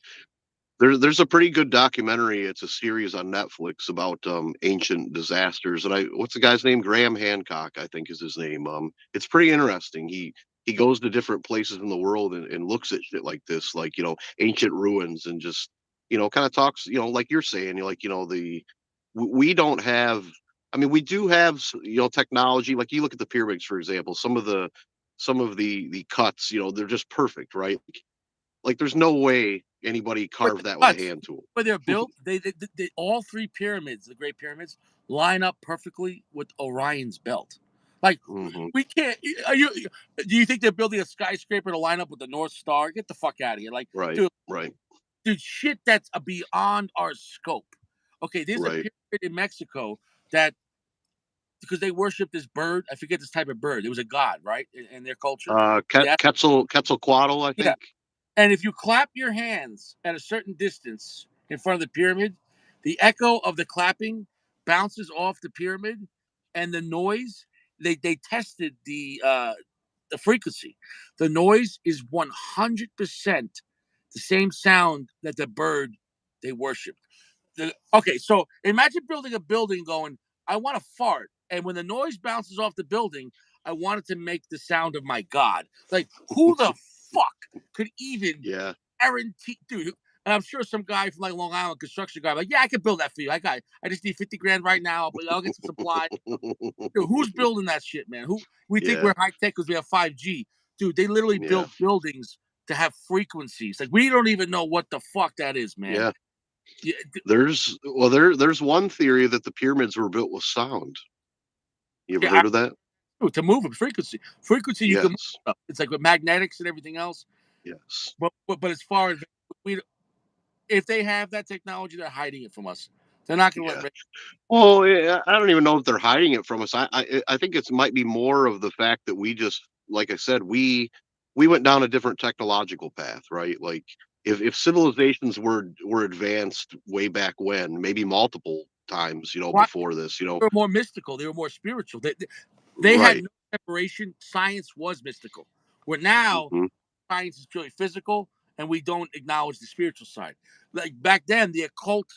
There's a pretty good documentary. It's a series on Netflix about ancient disasters. And I what's the guy's name? Graham Hancock, I think is his name. It's pretty interesting. He goes to different places in the world and looks at shit like this, like ancient ruins, and just kind of talks, like you're saying, like we don't have. I mean, we do have technology. Like you look at the pyramids, for example. Some of the cuts, they're just perfect, right? Like there's no way anybody But the carved that with a cuts hand tool. where they're built, they all three pyramids, the Great Pyramids, line up perfectly with Orion's belt. Like Hmm. we can't. Are you? Do you think they're building a skyscraper to line up with the North Star? Get the fuck out of here! Like, Right, dude, right, shit that's beyond our scope. Okay, there's a right. pyramid in Mexico that because they worship this bird. I forget this type of bird. It was a god, right, in their culture. Yeah, Quetzalcoatl, I yeah. think. And if you clap your hands at a certain distance in front of the pyramid, the echo of the clapping bounces off the pyramid, and the noise. They tested the frequency. The noise is 100% the same sound that the bird they worship. Okay, so imagine building a building going, I want to fart. And when the noise bounces off the building, I want it to make the sound of my God. Like, who the fuck could even Yeah. guarantee, dude? And I'm sure some guy from like Long Island construction guy, like, yeah, I can build that for you. I just need 50 grand right now. I'll get some supply. Dude, who's building that shit, man? Who we think Yeah, we're high tech because we have 5G? Dude, they literally yeah, build buildings to have frequencies. Like, we don't even know what the fuck that is, man. yeah. Yeah, There's one theory that the pyramids were built with sound. You ever yeah, heard of that? to move a frequency. Frequency you can move Yes, up. It's like with magnetics and everything else. yes, But as far as we, if they have that technology, they're hiding it from us. They're not going to yeah. let. Well, yeah, I don't even know if they're hiding it from us. I think it's might be more of the fact that we just, like I said, we went down a different technological path, right? Like if civilizations were advanced way back when, maybe multiple times, Why before this, they were more mystical? They were more spiritual. They had right? no separation. Science was mystical. Where now Hmm. science is purely physical, and we don't acknowledge the spiritual side. Like back then, the occult,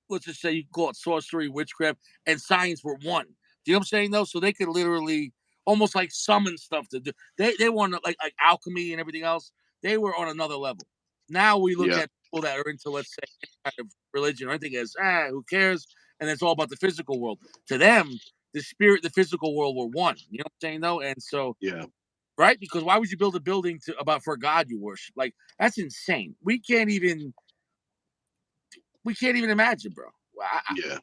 let's just say you call it sorcery, witchcraft, and science were one. Do you know what I'm saying though? So they could literally almost like summon stuff to do. They want like alchemy and everything else. They were on another level. Now we look Yeah, at people that are into, let's say, any kind of religion or anything as who cares? And it's all about the physical world. To them, the spirit, the physical world were one. You know what I'm saying though? And so yeah, right? Because why would you build a building to about for a god you worship? Like that's insane. We can't even imagine, bro. yeah.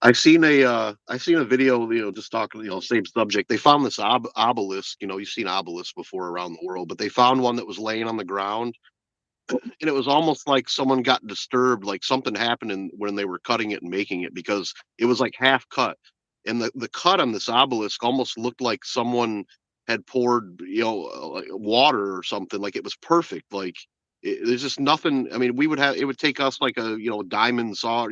I've seen a video, just talking, same subject. They found this obelisk. You've seen obelisks before around the world, but they found one that was laying on the ground, and it was almost like someone got disturbed, like something happened when they were cutting it and making it, because it was like half cut, and the cut on this obelisk almost looked like someone had poured, like water or something. Like it was perfect. Like there's just nothing. I mean, it would take us like a diamond saw,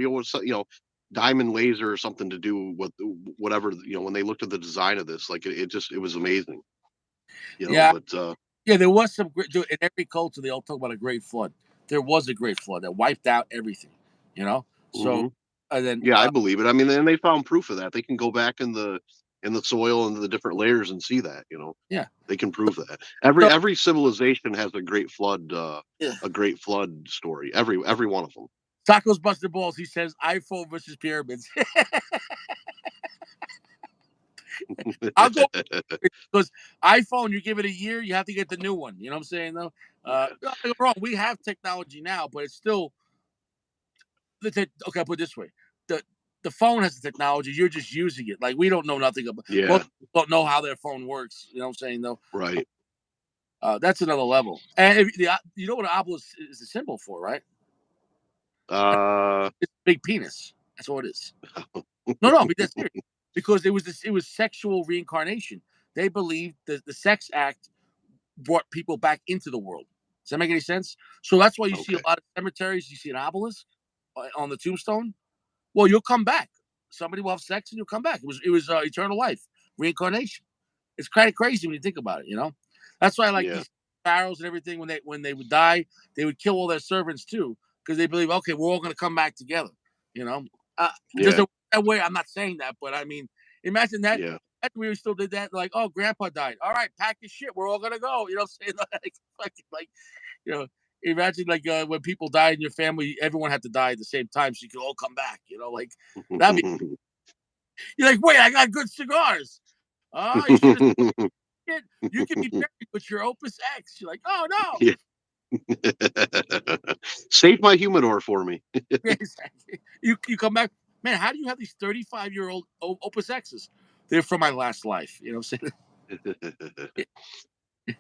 diamond laser or something to do what whatever when they looked at the design of this. Like it was amazing. Yeah, But Yeah, there was some great in every culture. They all talk about a great flood. There was a great flood that wiped out everything. You know, so Hmm. and then Yeah, I believe it. I mean, and they found proof of that. They can go back in the soil and the different layers and see that. yeah, They can so, prove that. Every so every civilization has yeah. a great flood story. Every one of them. Tacos busted balls. He says iPhone versus pyramids. I'll go because iPhone. You give it a year, you have to get the new one. You know what I'm saying? Though, Yeah, don't get me wrong. We have technology now, but it's still okay. I'll put it this way: the the phone has the technology. You're just using it. Like we don't know nothing about. Most yeah, people don't know how their phone works. You know what I'm saying? Though, right. that's another level. And you know what an obelisk is a symbol for, right? Uh, It's a big penis. That's what it is. No, no, I mean that's serious. Because it was sexual reincarnation. They believed that the sex act brought people back into the world. Does that make any sense? So that's why you see a okay. lot of cemeteries. You see an obelisk on the tombstone. Well, you'll come back. Somebody will have sex and you'll come back. It was eternal life, reincarnation. It's kind of crazy when you think about it. That's why like Yeah, these pharaohs and everything when they would die, they would kill all their servants too because they believe okay, we're all going to come back together. You know, does yeah, it work that way? I'm not saying that, but I mean, imagine that. yeah, We still did that. Like, oh, grandpa died. All right, pack your shit. We're all gonna go. You know, what I'm saying like, you know, imagine like when people died in your family, everyone had to die at the same time, so you could all come back. Like that'd be. You're like, wait, I got good cigars. You should have. You can be buried with your Opus X. You're like, oh no. yeah. Save my humidor for me. Exactly. You come back, man. How do you have these 35-year-old Opus X's? They're from my last life. You know what I'm saying?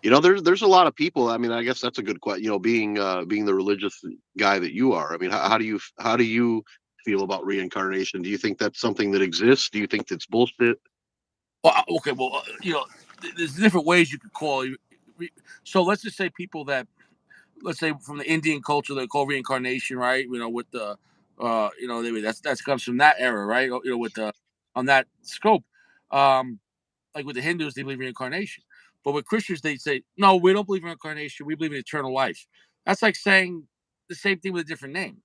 There's a lot of people. I mean, I guess that's a good question. Being the religious guy that you are. I mean, how do you feel about reincarnation? Do you think that's something that exists? Do you think that's bullshit? Well, okay. Well, there's different ways you could call it. So let's just say people that, let's say from the Indian culture, they call reincarnation, right? With the, that's comes from that era, right? With the on that scope. Um, like with the Hindus, they believe in reincarnation. But with Christians, they say, no, we don't believe in reincarnation. We believe in eternal life. That's like saying the same thing with a different name.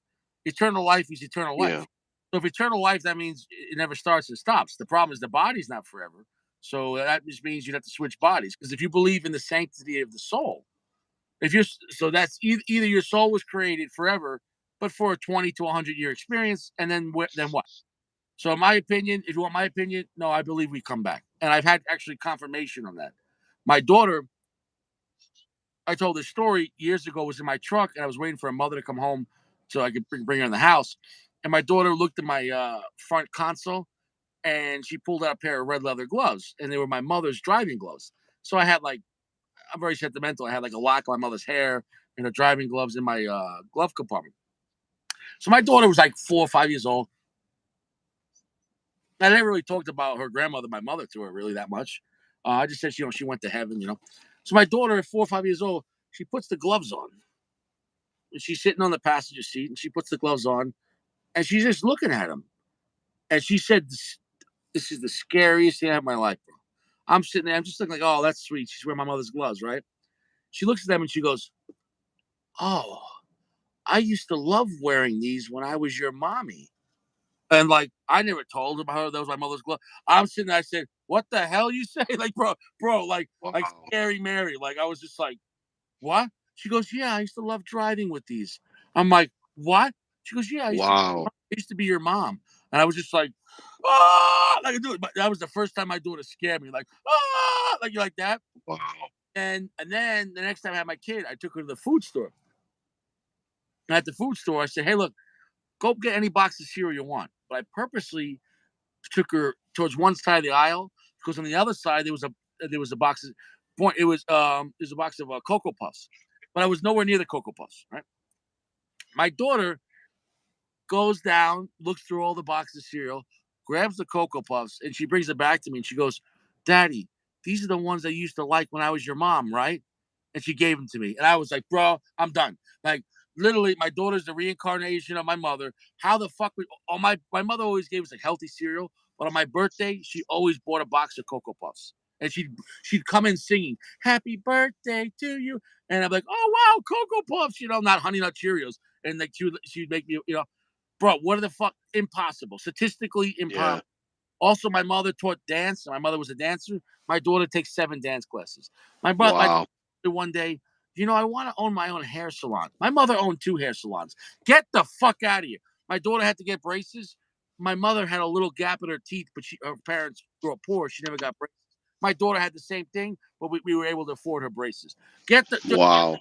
Eternal life is eternal Yeah, life. So if eternal life, that means it never starts and stops. The problem is the body's not forever. So that just means you'd have to switch bodies. Because if you believe in the sanctity of the soul, if you're so that's either your soul was created forever, but for a 20 to 100-year experience, and then what? So, in my opinion, if you want my opinion, no, I believe we come back, and I've had actually confirmation on that. My daughter, I told this story years ago, was in my truck, and I was waiting for a mother to come home so I could bring her in the house. And my daughter looked at my front console, and she pulled out a pair of red leather gloves, and they were my mother's driving gloves. So I had like, I'm very sentimental. I had like a lock of my mother's hair and her driving gloves in my glove compartment. So my daughter was like 4 or 5 years old. I never really talked about her grandmother, my mother, to her really that much. I just said, she went to heaven. So my daughter, at 4 or 5 years old, she puts the gloves on. And she's sitting on the passenger seat, and she puts the gloves on, and she's just looking at him. And she said, "This is the scariest thing I have in my life, bro." I'm sitting there, I'm just looking like, "Oh, that's sweet." She's wearing my mother's gloves, right? She looks at them and she goes, "Oh, I used to love wearing these when I was your mommy." And like I never told her that was my mother's glove. I'm sitting there, I said, "What the hell you say?" Like, bro, like wow, scary Mary. Like I was just like, "What?" She goes, "Yeah, I used to love driving with these." I'm like, "What?" She goes, "Yeah, wow, I used to be your mom." And I was just like, "Ah!" Like, dude, but that was the first time my daughter scared me. Like, "Ah!" Like that. wow. And then the next time I had my kid, I took her to the food store. And at the food store, I said, "Hey, look, go get any box of cereal you want." But I purposely took her towards one side of the aisle because on the other side there was a box of point. There's a box of Cocoa Puffs, but I was nowhere near the Cocoa Puffs. Right. My daughter goes down, looks through all the boxes of cereal, grabs the Cocoa Puffs, and she brings it back to me and she goes, "Daddy, these are the ones I used to like when I was your mom, right?" And she gave them to me, and I was like, "Bro, I'm done." Like literally, my daughter's the reincarnation of my mother. How the fuck? Oh, my mother always gave us like healthy cereal, but on my birthday, she always bought a box of Cocoa Puffs. and she'd come in singing "Happy Birthday to you," and I'm like, "Oh wow, Cocoa Puffs," not Honey Nut Cheerios, and like she'd make me, bro, what are the fuck impossible, statistically Yeah. impossible. Also, my mother taught dance. My mother was a dancer. My daughter takes 7 dance classes. My Wow. one day, I want to own my own hair salon. My mother owned 2 hair salons. Get the fuck out of here. My daughter had to get braces. My mother had a little gap in her teeth, but her parents grew up poor. She never got braces. My daughter had the same thing, but we were able to afford her braces. Get the Wow.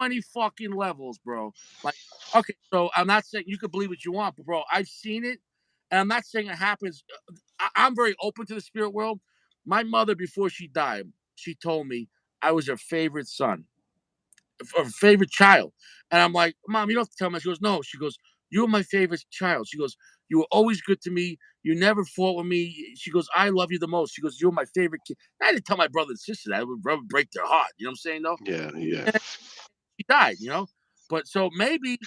many fucking levels, bro. Like, okay, so I'm not saying you could believe what you want, but bro, I've seen it, and I'm not saying it happens. I'm very open to the spirit world. My mother, before she died, she told me I was her favorite son, her favorite child, and I'm like, Mom, you don't have to tell me. She goes, No. She goes, You were my favorite child. She goes, You were always good to me. You never fought with me. She goes, I love you the most. She goes, You're my favorite kid. I didn't tell my brother and sister that. It would break their heart. You know what I'm saying? Though Yeah. Yeah. she died. But so maybe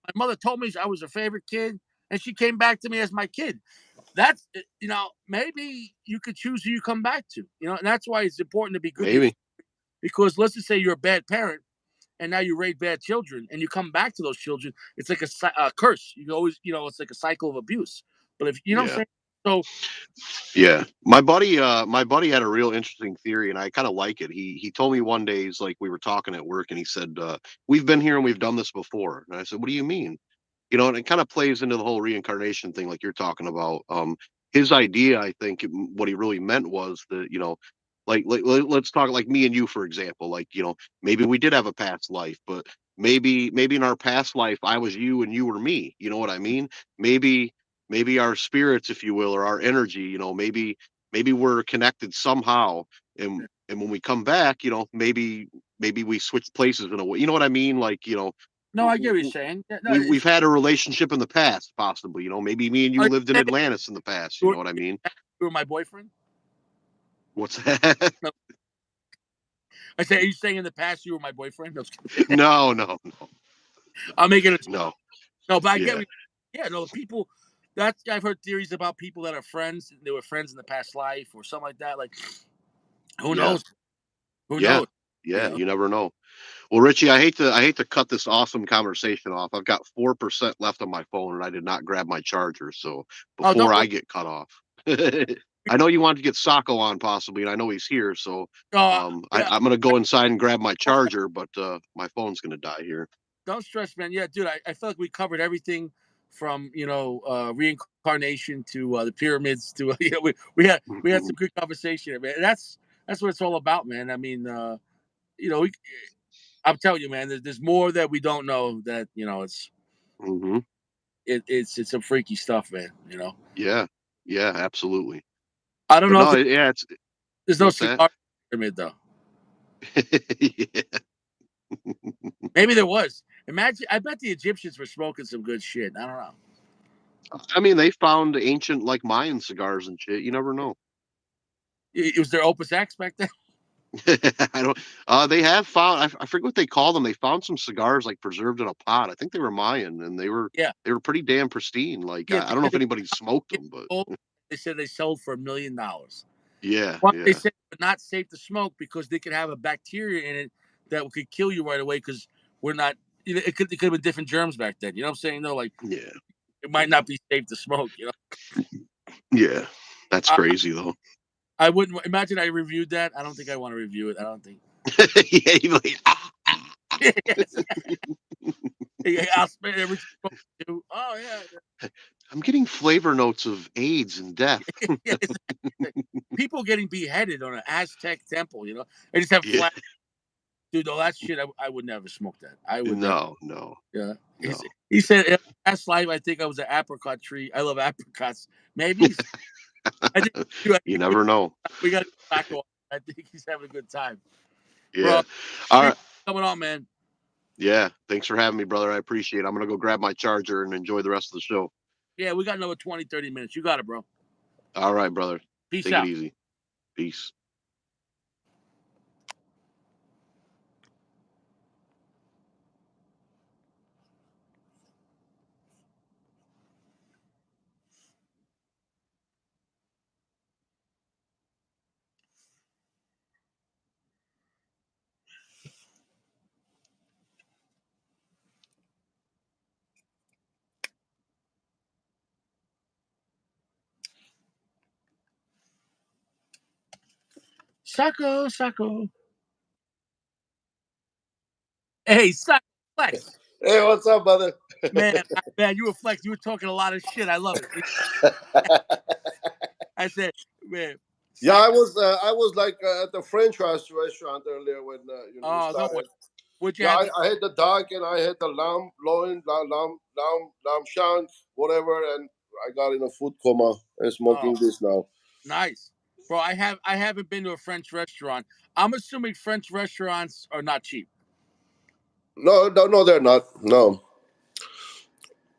my mother told me I was her favorite kid, and she came back to me as my kid. That's maybe you could choose who you come back to. And that's why it's important to be good to your, Maybe. because let's just say you're a bad parent and now you raise bad children and you come back to those children. It's like a curse. You always, it's like a cycle of abuse. But if you know what I'm Yeah. saying, so Yeah. My buddy had a real interesting theory, and I kind of like it. He told me one day, he's like, we were talking at work, and he said, "We've been here and we've done this before." And I said, "What do you mean?" And it kind of plays into the whole reincarnation thing, like you're talking about. His idea, I think, what he really meant was that, let's talk like me and you, for example. Like, maybe we did have a past life, but maybe in our past life, I was you and you were me. You know what I mean? Maybe, maybe our spirits, if you will, or our energy, maybe we're connected somehow. And when we come back, maybe we switch places in a way. You know what I mean? Like, no, I get what you're saying. Yeah, no, we've had a relationship in the past, possibly. Maybe me and you are you lived in saying Atlantis in the past. You you know what I mean? were my boyfriend? What's that? No, I say, are you saying in the past you were my boyfriend? No, No, no, no, I'm making it. no. No, but I get. Yeah, Yeah, no, people. That's I've heard theories about people that are friends. They were friends in the past life or something like that. Like, who yeah, knows? Who yeah, knows? You yeah. know. You never know. Well, Richie, I hate to cut this awesome conversation off. I've got 4% left on my phone, and I did not grab my charger. So Oh, before don't I worry. get cut off, I know you want to get Sacco on possibly, and I know he's here. So No, yeah. I'm gonna go inside and grab my charger, but my phone's gonna die here. Don't stress, man. Yeah, dude. I feel like we covered everything from reincarnation to the pyramids to we had some good conversation, man. And that's what it's all about, man. I mean, I'm telling you, man. There's more that we don't know. That Hmm. it's some freaky stuff, man. Yeah, yeah, absolutely. I don't But know if no, yeah, it's there's no what's that? cigar pyramid though. Yeah. Maybe there was. Imagine. I bet the Egyptians were smoking some good shit. I don't know. I mean, they found ancient like Mayan cigars and shit. You never know. It was their Opus X back then. I don't. They have found. I forget what they call them. They found some cigars like preserved in a pot. I think they were Mayan, and they were Yeah, they were pretty damn pristine. Like yeah. I don't know if anybody smoked them, but They said they sold for $1 million. yeah, But they yeah, said it's not safe to smoke because they could have a bacteria in it that could kill you right away. Because we're not. It could have been different germs back then. You know what I'm saying? No, like yeah, it might not be safe to smoke. yeah. That's I, crazy though. I wouldn't imagine I reviewed that. I don't think I want to review it. I don't think. Yeah, you're like, ah. Yes. Yeah, I'll spend every smoke too. Oh yeah. I'm getting flavor notes of AIDS and death. Yes. People getting beheaded on an Aztec temple. They just have Yeah, flat. Dude, all that shit. I would never smoke that. I would never. no, no, Yeah. no. He said, "In past life, I think I was an apricot tree. I love apricots. Maybe I think, dude, I You think never know. we got to get back on. I think he's having a good time, bro. Yeah. All Appreciate right. you coming on, man. Yeah. Thanks for having me, brother. I appreciate it. I'm gonna go grab my charger and enjoy the rest of the show. Yeah, we got another 20, 30 minutes. You got it, bro. All right, brother. Peace Take it out. easy. Peace. Sacco, Sacco. Hey, Sacco, flex. Hey, what's up, brother? Man, you were flex. You were talking a lot of shit. I love it. I said, man, Yeah, Sacco. I was like at the French restaurant earlier when we Oh, don't worry. started. Would you Yeah, have I had the duck and I had the lamb loin, lamb shank, whatever, and I got in a food coma and oh, smoking this now. nice. Bro, I haven't been to a French restaurant. I'm assuming French restaurants are not cheap. No, no, no, they're not. No,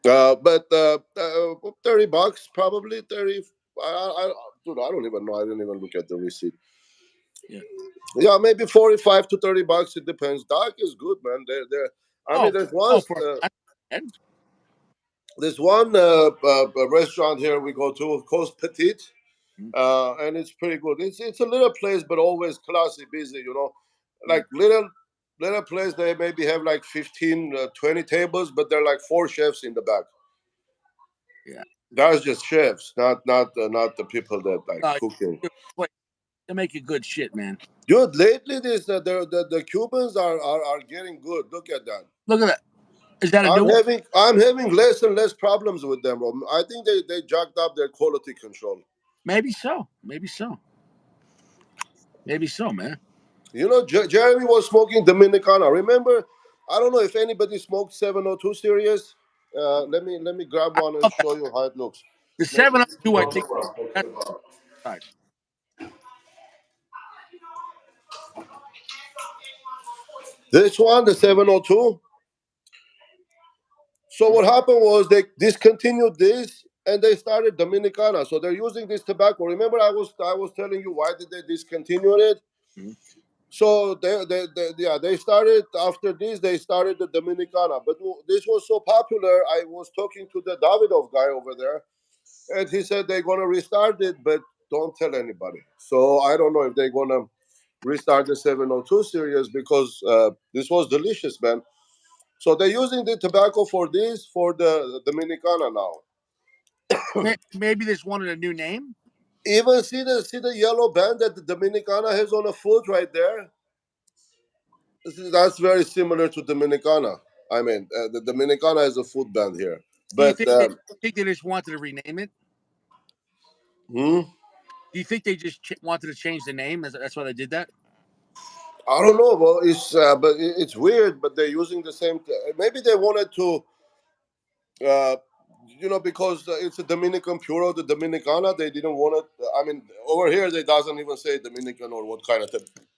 but $30 probably 30. Dude, I don't even know. I didn't even look at the receipt. Yeah. Yeah, maybe 45 to $30. It depends. Duck is good, man. They're. I mean, Oh, there's oh, one. for and There's one restaurant here we go to, Coast Petite, and it's pretty good. It's a little place, but always classy, busy. Like little place. They maybe have like 15, 20 tables, but they're like four chefs in the back. yeah. That's just chefs, not the people that like Uh, cooking. they make a good shit, man. Dude, lately the Cubans are getting good. Look at that. Look at that. Is that a new I'm one? having less and less problems with them, bro. I think they jacked up their quality control. Maybe so. Maybe so. Maybe so, man. Jeremy was smoking Dominicana. Remember? I don't know if anybody smoked 702 series. Let me grab I one and love that. show you how it looks. The Let's 702, I go to think work. that's right. This one, the 702. So what happened was they discontinued this and they started Dominicana. So they're using this tobacco. Remember, I was telling you why did they discontinue it? Mm-hmm. So they started after this. They started the Dominicana, but this was so popular. I was talking to the Davidov guy over there, and he said they're gonna restart it, but don't tell anybody. So I don't know if they're gonna restart the 702 series because this was delicious, man. So they're using the tobacco for this for the Dominicana now. Maybe this wanted a new name. Even see the yellow band that the Dominicana has on the foot right there. That's very similar to Dominicana. I mean, the Dominicana has a food band here, Do you but think they just wanted to rename it? hmm, Do you think they just wanted to change the name? That's why they did that. I don't know. Well, it's weird. But they're using the same. Maybe they wanted to, uh, because it's a Dominican Puro, the Dominicana. They didn't want it. I mean, over here they doesn't even say Dominican or what kind of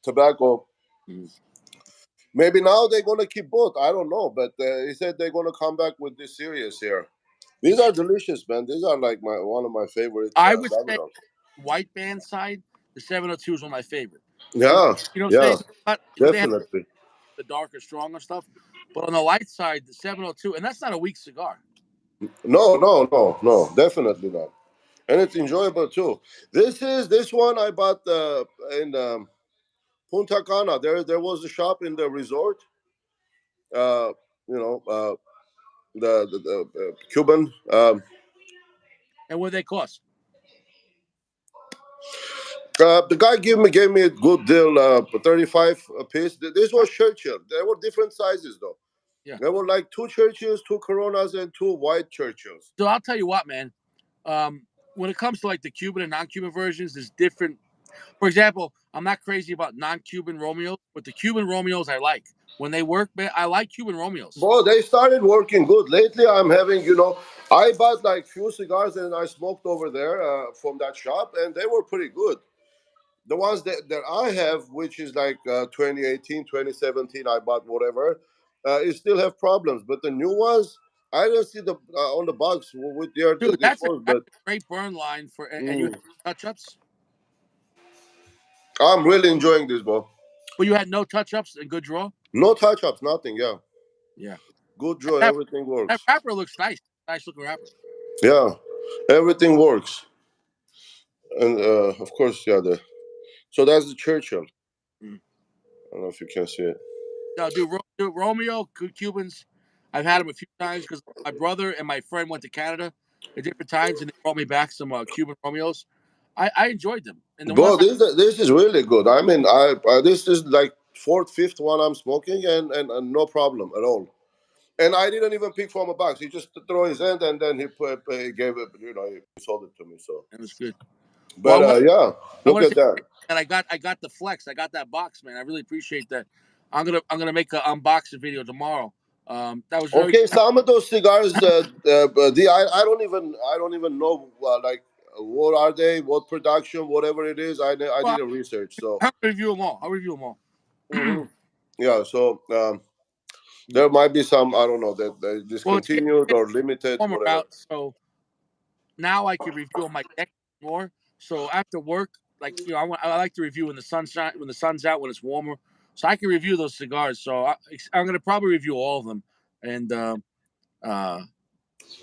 tobacco. Mm. Maybe now they're gonna keep both. I don't know, but he said they're gonna come back with this series here. These are delicious, man. These are like one of my favorite I would say Davidoff. white band side, the 702 is one of my favorite. You, Yeah, you know what I'm yeah, saying? But they have definitely. the darker, stronger stuff. But on the light side, the 702, and that's not a weak cigar. No, no, no, no, definitely not. And it's enjoyable too. This one I bought in Punta Cana. There was a shop in the resort. Uh, you know, the Cuban. And what they cost? The guy gave me a good deal, 35 a piece. This was Churchill. There were different sizes though. Yeah. There were like two Churchills, two Coronas, and two white Churchills. So I'll tell you what, man. When it comes to like the Cuban and non-Cuban versions, there's different. For example, I'm not crazy about non-Cuban Romeos, but the Cuban Romeos I like. When they work, man, I like Cuban Romeos. Well, they started working good. Lately, I'm having, I bought like few cigars and I smoked over there from that shop, and they were pretty good. The ones that I have, which is like 2018, 2017, I bought whatever, it still have problems. But the new ones, I don't see the on the box with their Dude, this was, that's but a great burn line for and you had mm, touch ups. I'm really enjoying this, bro. But you had no touch ups and good draw. No touch ups, nothing. Yeah, Yeah. good draw, That, everything that works. wrapper looks nice. Nice looking wrapper. Yeah, everything works, and of course, yeah. So that's the Churchill. Mm. I don't know if you can see it. No, dude, Romeo Cubans. I've had them a few times because my brother and my friend went to Canada at different times, and they brought me back some Cuban Romeos. I enjoyed them, and the Bro, ones this is really good. I mean, I this is like fourth, fifth one I'm smoking, and no problem at all. And I didn't even pick from a box. He just threw his hand, and then he gave it. He sold it to me. So, it was good. Well, but yeah, I look want to at say that. that I got the flex. I got that box, man. I really appreciate that. I'm gonna make an unboxing video tomorrow. That was very. Okay, some of those cigars, I don't even know like what are they, what production, whatever it is. I Well, didn't research. So, I'll review them all. I'll review them all. hmm yeah. So there might be some I don't know that Well, it's discontinued getting or limited, warmer whatever. out, so now I can review on my deck more. So after work, like I like to review when the sunshine, when the sun's out, when it's warmer, so I can review those cigars. So I'm gonna probably review all of them, and uh,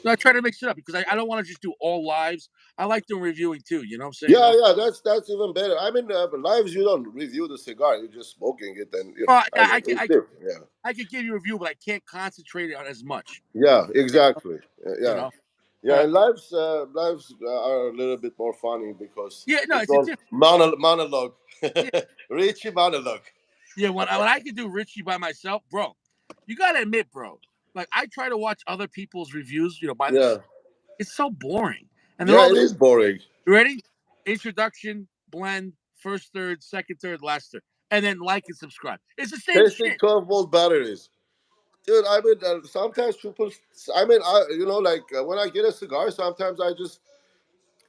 I try to mix it up because I don't want to just do all lives. I like doing reviewing too. You know what I'm saying? Yeah, yeah, that's even better. I mean, lives you don't review the cigar; you're just smoking it, and Well, I yeah, mean, it's different. Yeah, I could give you a review, but I can't concentrate on as much. yeah, exactly. You Yeah, know? yeah, Uh, and lives are a little bit more funny because yeah, no, it's it's a all different. monologue, Yeah, Richie monologue. yeah. When I could do Richie by myself, bro, you gotta admit, bro. Like I try to watch other people's reviews. By Yeah, it's so boring, and they're yeah, all it is boring. you ready? Introduction, blend, first third, second third, last third, and then like and subscribe. It's the same Testing shit. 12-volt batteries. Dude, I mean, sometimes people. I mean, like when I get a cigar, sometimes I just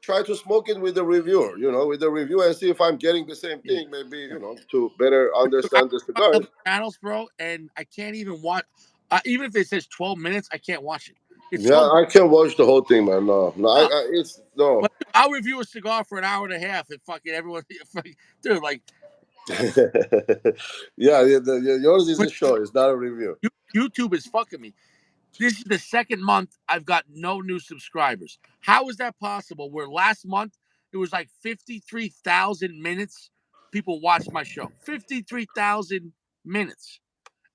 try to smoke it with the reviewer, with the review and see if I'm getting the same Yeah. thing, maybe, to better I understand the watch cigars. other channels, bro, and I can't even watch. Even if it says 12 minutes, I can't watch it. It's Yeah, so. I can't watch the whole thing, man. No, no, Uh, it's no. but I'll review a cigar for an hour and a half, and fucking everyone, dude, like Yeah, yours is when a show. It's not a review. YouTube is fucking me. This is the second month I've got no new subscribers. How is that possible? Where last month it was like 53,000 minutes people watched my show. 53,000 minutes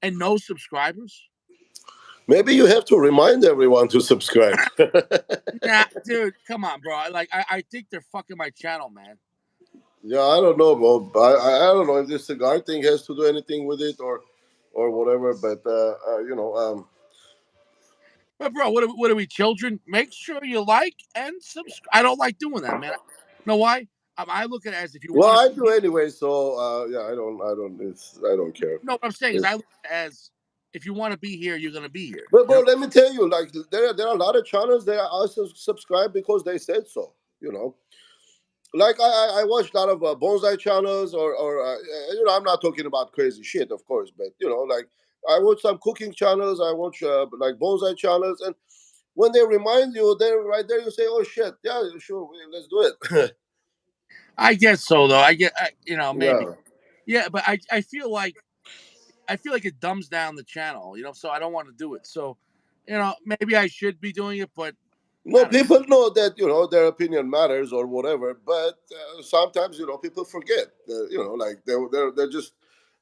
and no subscribers? Maybe you have to remind everyone to subscribe. Nah, dude, come on, bro. I think they're fucking my channel, man. Yeah, I don't know, bro. I don't know if this cigar thing has to do anything with it or whatever. But But bro, what are we children? Make sure you like and subscribe. I don't like doing that, man. You know why? I look at it as if you well, want to I be do here. anyway. So yeah, I don't care. No, what I'm saying is It's, I look at it as if you want to be here, you're gonna be here. but You bro, know? let me tell you, like there are a lot of channels that I also subscribe because they said so. Like I watch a lot of bonsai channels or I'm not talking about crazy shit, of course, but like I watch some cooking channels. I watch like bonsai channels, and when they remind you, they're right there. You say, "Oh shit, yeah, sure, let's do it." I guess so though. Maybe. Yeah. Yeah, but I feel like it dumbs down the channel, so I don't want to do it. So, maybe I should be doing it, but No, I don't know. people know that their opinion matters or whatever, but sometimes people forget. Like they're just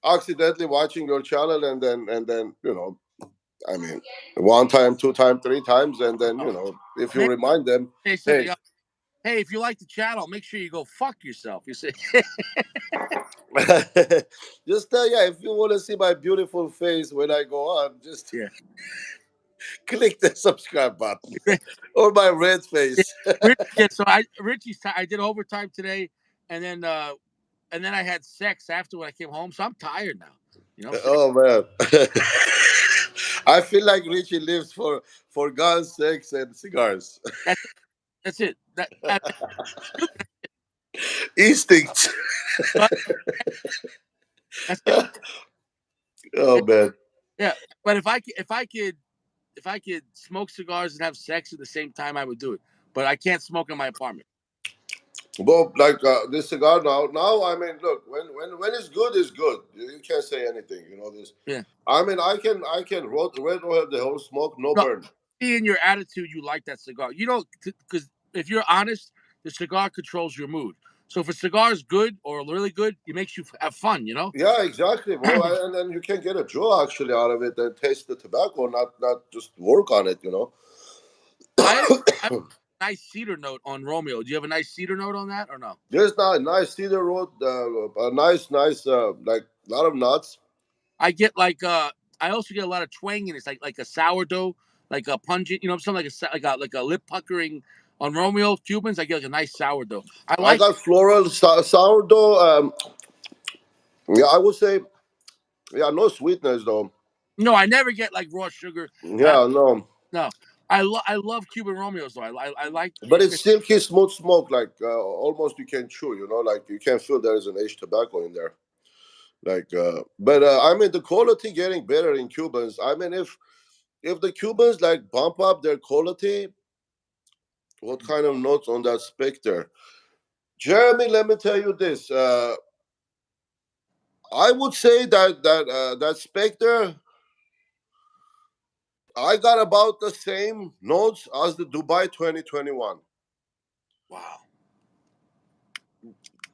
accidentally watching your channel, and then I mean, one time, two time, three times, and then Oh, if you maybe remind them, say something hey, else. Hey, if you like the channel, make sure you go fuck yourself. You say, just yeah, if you want to see my beautiful face when I go on, just yeah. click the subscribe button or my red Yeah, face. Yeah, so I did overtime today, and then I had sex after when I came home, so I'm tired now. You know what I'm saying? Oh man, I feel like Richie lives for guns, sex, and cigars. That's that's it. Instinct. But that's it. Oh man. Yeah, but if I could smoke cigars and have sex at the same time, I would do it. But I can't smoke in my apartment. Well, like this cigar now. I mean, look, when it's good, it's good. You can't say anything. This. Yeah. I mean, I can red oil the whole smoke, no No, burn. see in your attitude, you like that cigar. You know, because if you're honest, the cigar controls your mood. So if a cigar is good or really good, it makes you have fun. Yeah, exactly, bro. And then you can get a joy actually out of it and taste the tobacco, not just work on it. I nice cedar note on Romeo. Do you have a nice cedar note on that or no? There's not a nice cedar road, a nice, like a lot of nuts. I get like I also get a lot of twanginess, like a sourdough, like a pungent, something like a lip puckering on Romeo Cubans. I get like a nice sourdough. I I like got floral sourdough. Yeah, I would say, yeah, no sweetness though. no, I never get like raw sugar. Uh, Yeah, no, no, I love Cuban Romeos though. I like but if it's it's silky smooth smoke, like almost you can chew. Like you can feel there is an aged tobacco in there. Like, but I mean, the quality getting better in Cubans. I mean, if the Cubans like bump up their quality, what kind of notes on that Spectre? Jeremy, let me tell you this. I would say that Spectre, I got about the same notes as the Dubai 2021. wow.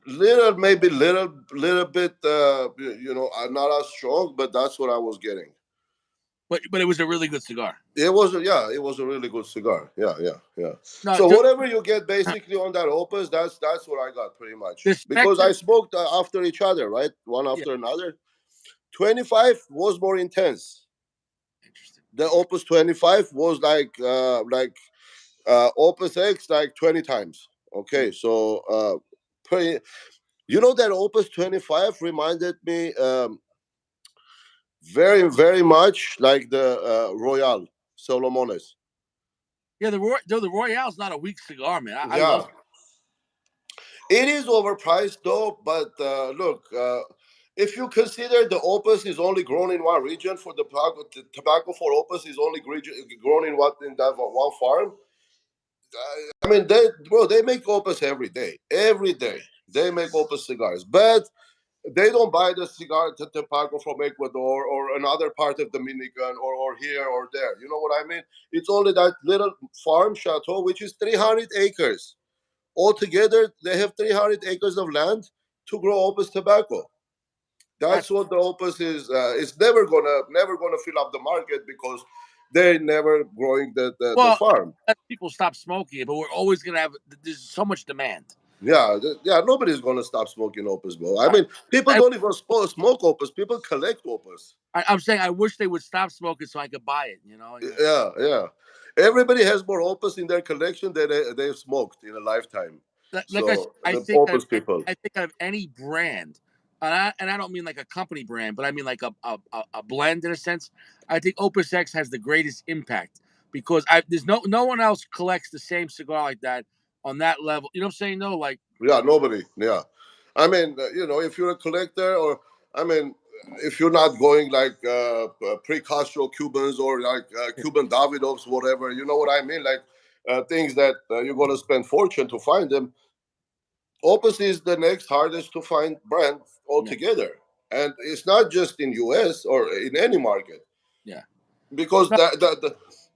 Maybe little bit, not as strong, but that's what I was getting. But it was a really good cigar. It was a really good cigar. Yeah. No, So whatever you get basically on that opus, that's what I got pretty much. the Because Spectre. I smoked after each other, right? One Yeah, after another. 25 was more intense. interesting. The opus 25 was like opus X like 20 times. Mm. Okay, so pretty, that opus 25 reminded me very very much like the Royal Solomones. Yeah, the Royale's not a weak cigar, man. I love Yeah, it is overpriced though, but look, if you consider the opus is only grown in one region for the tobacco for opus is only grown in that one farm. I mean, they make opus every day, every day. They make opus cigars, but they don't buy the cigar tobacco from Ecuador or another part of Dominican or here or there. You know what I mean? It's only that little farm chateau, which is 300 acres. Altogether, they have 300 acres of land to grow opus tobacco. that's That's what the opus is. It's never gonna fill up the market because they're never growing the well, farm. let people stop smoking it, but we're always gonna have. There's so much demand. Yeah, yeah. Nobody's gonna stop smoking opus, bro. I I, mean, people I, don't even smoke opus. People collect opus. I'm saying I wish they would stop smoking so I could buy it. Yeah. Everybody has more opus in their collection than they've smoked in a lifetime. Like I said, So the opus people. I think out of any brand, and I don't mean like a company brand, but I mean like a blend in a sense. I think Opus X has the greatest impact because there's no one else collects the same cigar like that on that level. You know what I'm saying? No, like Yeah, nobody. Yeah, I mean, if you're a collector, or I mean, if you're not going like pre-Castro Cubans or like Cuban Davidoffs, whatever, you know what I mean? Like things that you're gonna spend fortune to find them. Opus is the next hardest to find brand yeah, altogether, and it's not just in U.S. or in any market yeah. because No,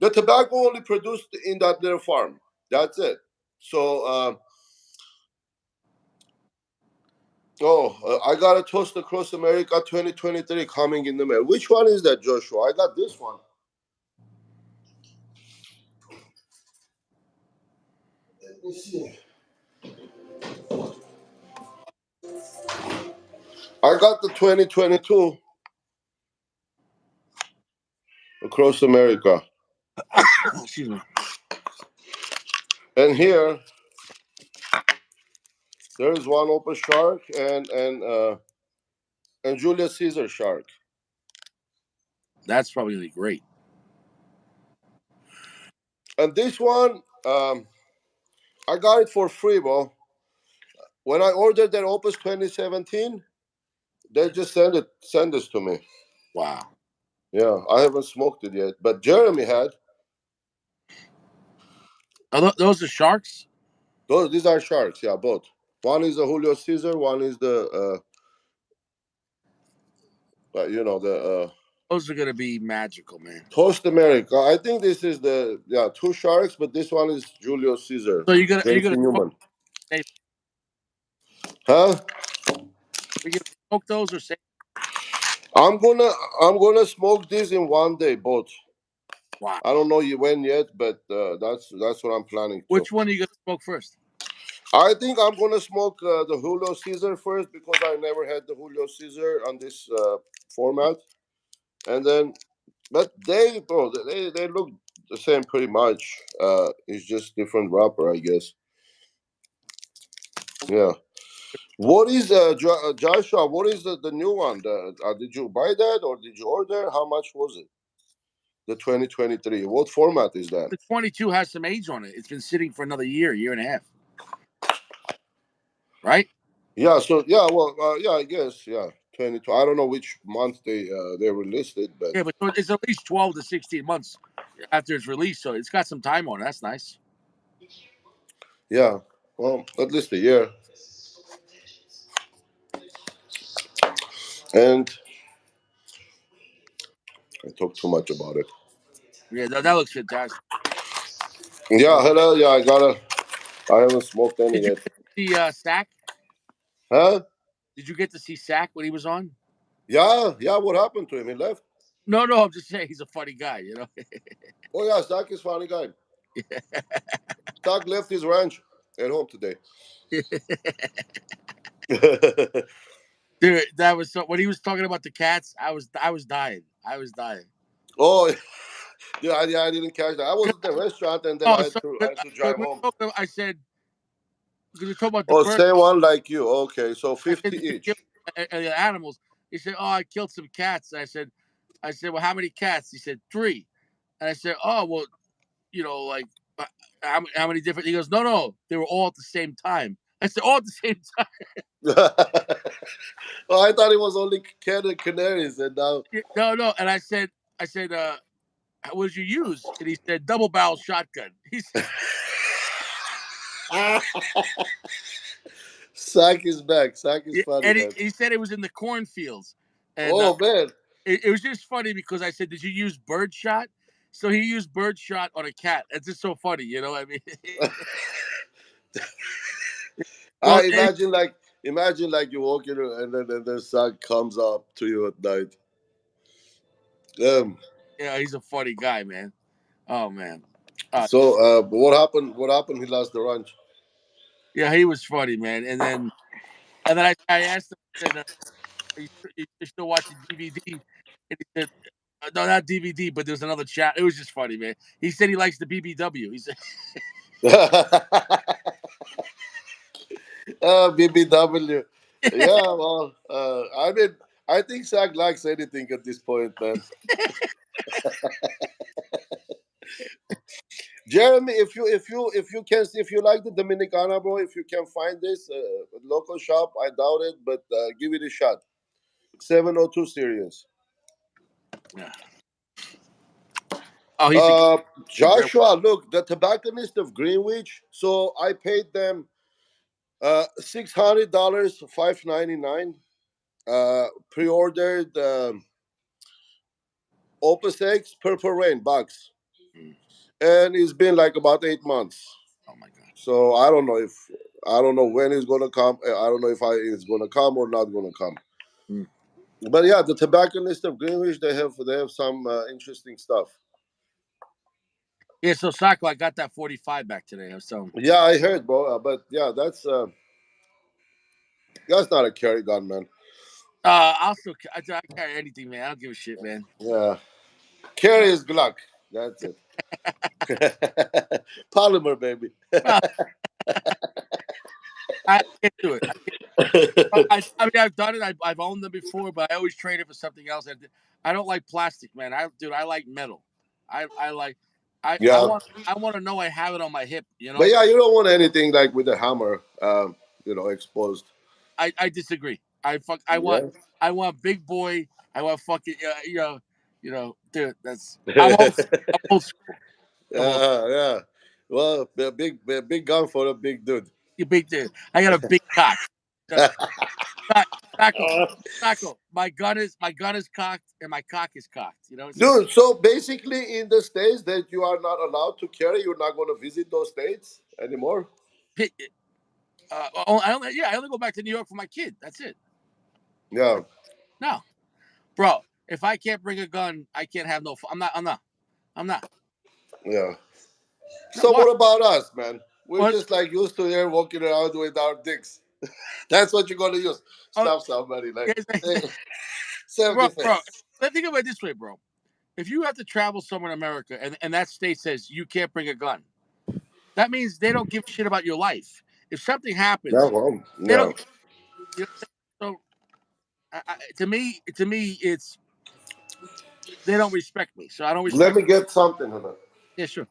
the tobacco only produced in that little farm. That's it. So. I got a Toast Across America 2023 coming in the mail. Which one is that, Joshua? I got this one. Let me see. I got the 2022 Across America. excuse me. And here, there's one Open Shark and Julius Caesar Shark. That's probably gonna be great. And this one, I got it for free, bro. When I ordered that Opus 2017, they just send this to me. Wow. Yeah, I haven't smoked it yet, but Jeremy had. Those are sharks. These are sharks, yeah, both. One is the Julio Caesar, one is the Those are gonna be magical, man. Toast America. I think this is the two sharks, but this one is Julio Caesar, So you're gonna JP smoke, Newman. save, Huh? you're gonna smoke those or say I'm gonna smoke this in one day, both. Wow. I don't know when yet, but that's what I'm planning to. Which one are you gonna smoke first? I think I'm gonna smoke the Julio Caesar first because I never had the Julio Caesar on this format, and then but they look the same pretty much. It's just different wrapper, I guess. Yeah. What is Joshua? What is the new one? Did you buy that or did you order? How much was it? The 2023. What format is that? The 22 has some age on it. It's been sitting for another year and a half. Right? Yeah. So yeah. Well. Yeah. I guess. Yeah. 22. I don't know which month they released it, but Yeah, but it's at least 12 to 16 months after it's released, so it's got some time on it. That's nice. yeah. Well, at least a year. And I talk too much about it. Yeah, that looks fantastic. That Yeah. looks- Hello. Yeah. I gotta. I haven't smoked any Did you yet. get to see Sack? Huh? Did you get to see Sack when he was on? Yeah. Yeah. What happened to him? He left. No, I'm just saying he's a funny guy. Oh yeah. Zach is funny guy. Zach left his ranch at home today. Dude, that was so when he was talking about the cats, I was dying. I was dying. Oh yeah, I didn't catch that. I was at the restaurant and then Oh, so I had to drive home. I said because we talking about the Oh, bird. same one like you. Okay, so I said, 50 did you kill each. the animals? He said, oh, I killed some cats. I said, well, how many cats? He said, 3. And I said, oh, well, like how many different? He goes, no, they were all at the same time. I said, all at the same time. Oh, I thought it was only canaries, and now. No. And I said, what did you use? And he said, double barrel shotgun. He said, Sack is back. Sack is yeah, funny, and he, man. he said it was in the cornfields, and Oh man. it was just funny because I said, did you use bird shot? So he used bird shot on a cat. It's just so funny. I mean, well, I imagine like you walk in and then the sun comes up to you at night. Um, yeah, he's a funny guy, man. Oh man, uh, so what happened? What happened? He lost the ranch. yeah, he was funny, man. And then I asked him, I said, are you still watching DVD? And he said, no, not DVD, but there's another chat. It was just funny, man. He said he likes the BBW. He said, BBW. Yeah, well, I mean, I think Zach likes anything at this point, man. Jeremy, if you like the Dominicana, bro, if you can find this local shop, I doubt it, but give it a shot. 702 series. yeah. Oh, he's a great. Joshua, look, the tobacconist of Greenwich. So I paid them $600, $599. Pre-ordered Opus X Purple Rain box, Mm. and it's been like about 8 months. Oh my god. So I don't know when it's gonna come. I don't know if it's gonna come or not gonna come. Mm. But yeah, the tobacconist of Greenwich, they have some interesting stuff. Yeah, so Sako, I got that 45 back today. I was telling him. Yeah, I heard, bro. But yeah, that's not a carry gun, man. I'll still I carry anything, man. I don't give a shit, man. Yeah, carry is Glock. That's it. Polymer, baby. Well, I can't do it. I mean, I've done it. I've owned them before, but I always trade it for something else. I don't like plastic, man. I like metal. I like. I Yeah, want to know I have it on my hip. but yeah, you don't want anything like with a hammer, exposed. I disagree. Yeah. I want big boy. I want fucking dude. I'm old. I'm old school. I'm old. Yeah. Well, big gun for a big dude. You big dude. I got a big cock. Uh, Taco, taco. My gun is cocked and my cock is cocked. So Dude, so basically, in the states that you are not allowed to carry, you're not going to visit those states anymore. I only go back to New York for my kid. That's it. Yeah. No, bro. If I can't bring a gun, I can't have no. I'm not. I'm not. Yeah. No, So why? what about us, man? We're Well, just like used to here walking around with our dicks. That's what you're gonna use. oh, Stop somebody like, yes, hey, self bro. defense. Let's think about it this way, bro. If you have to travel somewhere in America and that state says you can't bring a gun, that means they don't give a shit about your life. If something No, happens, well, they don't no. give. You know, so to me, it's they don't respect me, so I don't Let respect. me get something. Hold on. Yeah, sure.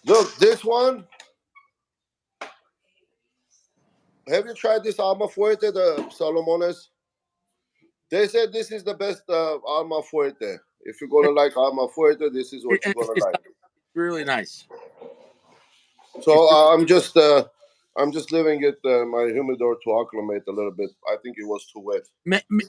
Look, this one. Have you tried this Alma Fuerte, the Salomones? They said this is the best Alma Fuerte. If you're gonna like Alma Fuerte, this is what you're gonna It's like. really nice. It's So I'm just leaving it my humidor to acclimate a little bit. I think it was too wet.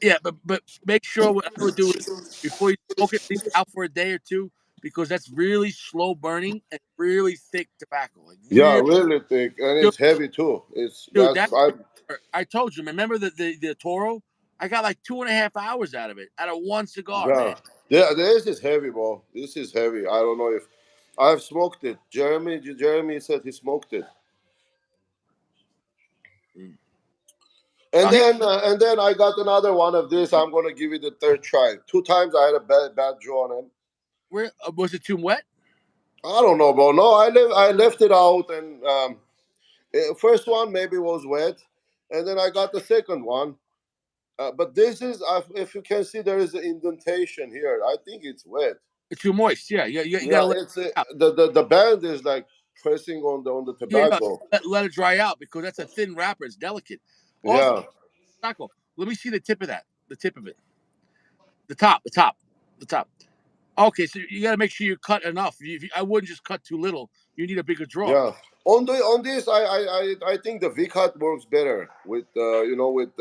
yeah, but make sure what I would do is before you smoke it, leave it out for a day or two because that's really slow burning and really thick tobacco. Like Yeah, real, really thick, and dude, it's heavy too. It's dude, that's that I I told you. Remember the Toro? I got like 2.5 hours out of it, out of one cigar, man. yeah yeah. This is heavy, bro. This is heavy. I don't know if I've smoked it. Jeremy said he smoked it, Mm. and Oh, here, then I got another one of this. I'm gonna give it a third try. Two times I had a bad draw on him. where was it too wet? I don't know, bro. No, I left it out, and first one maybe was wet, and then I got the second one. But this is, if you can see, there is an indentation here. I think it's wet. It's too moist. Yeah, you gotta Yeah, let it it's out. the band is like pressing on the Yeah, no, tobacco. let it dry out because that's a thin wrapper. It's delicate. Also, Yeah, tobacco. Let me see the tip of that. The tip of it. The top. Okay, so you got to make sure you cut enough. I wouldn't just cut too little. You need a bigger draw. yeah. On this, I think the V cut works better with with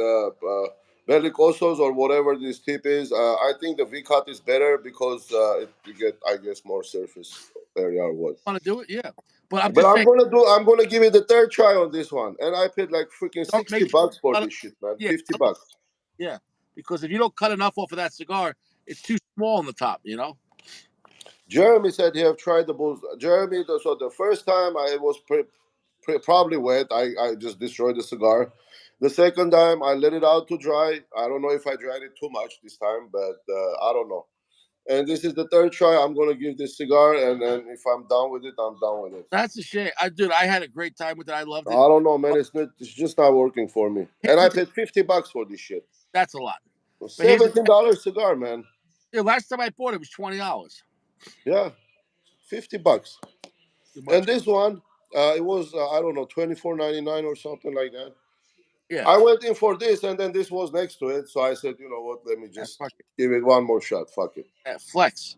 bellicosos or whatever this tip is. I think the V cut is better because you get, I guess, more surface area or what. Want to do it? Yeah, but I'm But just I'm saying, gonna do. I'm gonna give it the third try on this one, and I paid like freaking don't sixty make sure. bucks for Cut it, this shit, man. yeah, 50 bucks. yeah, because if you don't cut enough off of that cigar, it's too small on the top. Jeremy said he have tried the bulls. Jeremy, so the first time I was probably wet. I just destroyed the cigar. The second time I let it out to dry. I don't know if I dried it too much this time, but I don't know. And this is the third try. I'm gonna give this cigar, and then if I'm done with it, I'm done with it. That's a shame. I had a great time with it. I loved I it. don't know, man. It's just not working for me. And Here's I the thing. paid 50 bucks for this shit. That's a lot. But here's the $17 cigar, man. last time I bought it was $20. Yeah, 50 bucks. Too And much. this one, it was I don't know, 24.99 or something like that. Yeah. I went in for this, and then this was next to it. So I said, you know what? Let me just Fuck it. give it one more shot. Fuck it. Flex.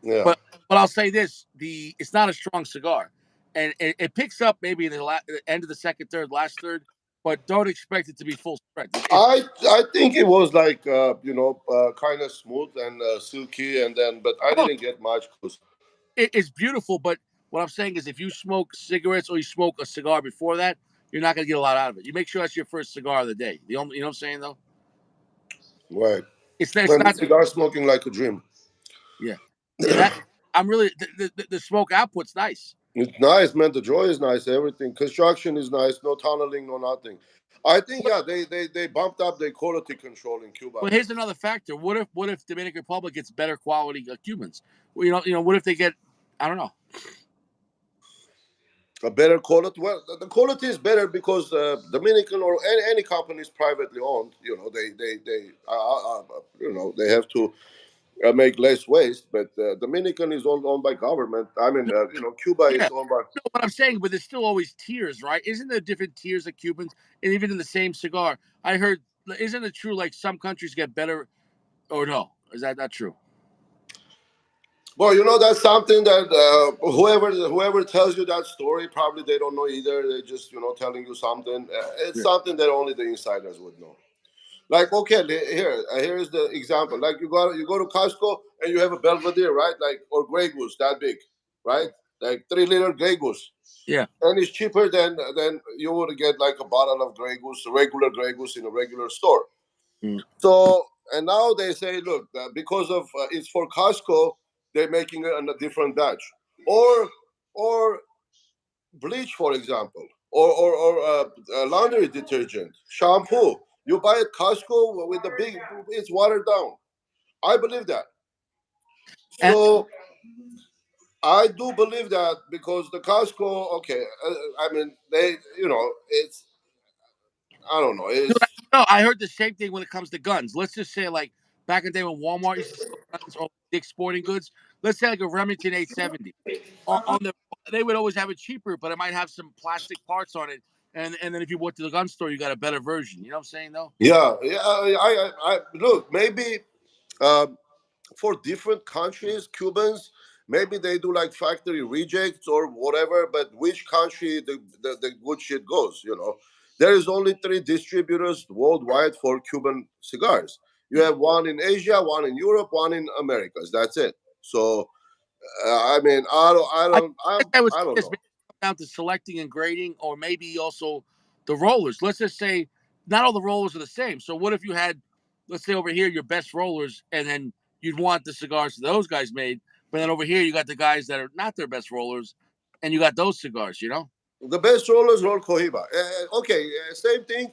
Yeah. But I'll say this: it's not a strong cigar, and it picks up maybe in the end of the second third, last third, but don't expect it to be full strength. I think it was like kind of smooth and silky, and then but I Oh, didn't get much. it's beautiful, but what I'm saying is, if you smoke cigarettes or you smoke a cigar before that, you're not gonna get a lot out of it. You make sure that's your first cigar of the day. The only, you know what I'm saying though? Right. It's And the not. cigar smoking like a dream. Yeah, yeah. That I'm really the smoke output's nice. It's nice, man. The draw is nice. Everything. Construction is nice. No tunneling, no nothing. I think But, yeah, they bumped up their quality control in Cuba. but here's another factor. What if Dominican Republic gets better quality Cubans? Well, what if they get? I don't know. A better quality. Well, the quality is better because Dominican or any company is privately owned. They have to make less waste. But Dominican is owned by government. I mean, Cuba Yeah, is owned by. no, what I'm saying, but there's still always tiers, right? Isn't there different tiers of Cubans, and even in the same cigar? I heard, isn't it true? Like some countries get better, or no? Is that not true? Well, that's something that whoever tells you that story probably they don't know either. They're just telling you something. It's Yeah. something that only the insiders would know. Like, okay, here's the example. Like you go to Costco and you have a Belvedere, right? Like, or Grey Goose that big, right? Like 3 liter Grey Goose. Yeah. and it's cheaper than you would get like a bottle of Grey Goose, regular Grey Goose in a regular store. Mm. So and now they say, look, because of it's for Costco, they're making it in a different batch, or bleach, for example, or laundry detergent, shampoo. You buy at Costco with the big, it's watered down. I believe that. And So I do believe that because the Costco, okay, I mean they, it's I don't know, dude, it's no, I heard the same thing when it comes to guns. Let's just say like back in the day when Walmart used to sell guns or Dick's Sporting Goods. Let's say like a Remington 870. On the they would always have it cheaper, but it might have some plastic parts on it. And then if you went to the gun store, you got a better version. You know what I'm saying though? yeah, yeah. I look, maybe um, for different countries, Cubans, maybe they do like factory rejects or whatever, but which country the good shit goes, There is only three distributors worldwide for Cuban cigars. You Yeah. have one in Asia, one in Europe, one in Americas. That's it. So, I mean, I guess I was I don't curious, know. maybe down to selecting and grading, or maybe also the rollers. Let's just say not all the rollers are the same. So what if you had, let's say over here, your best rollers, and then you'd want the cigars that those guys made, but then over here you got the guys that are not their best rollers, and you got those cigars. You know? The best rollers roll Cohiba. Okay, same thing.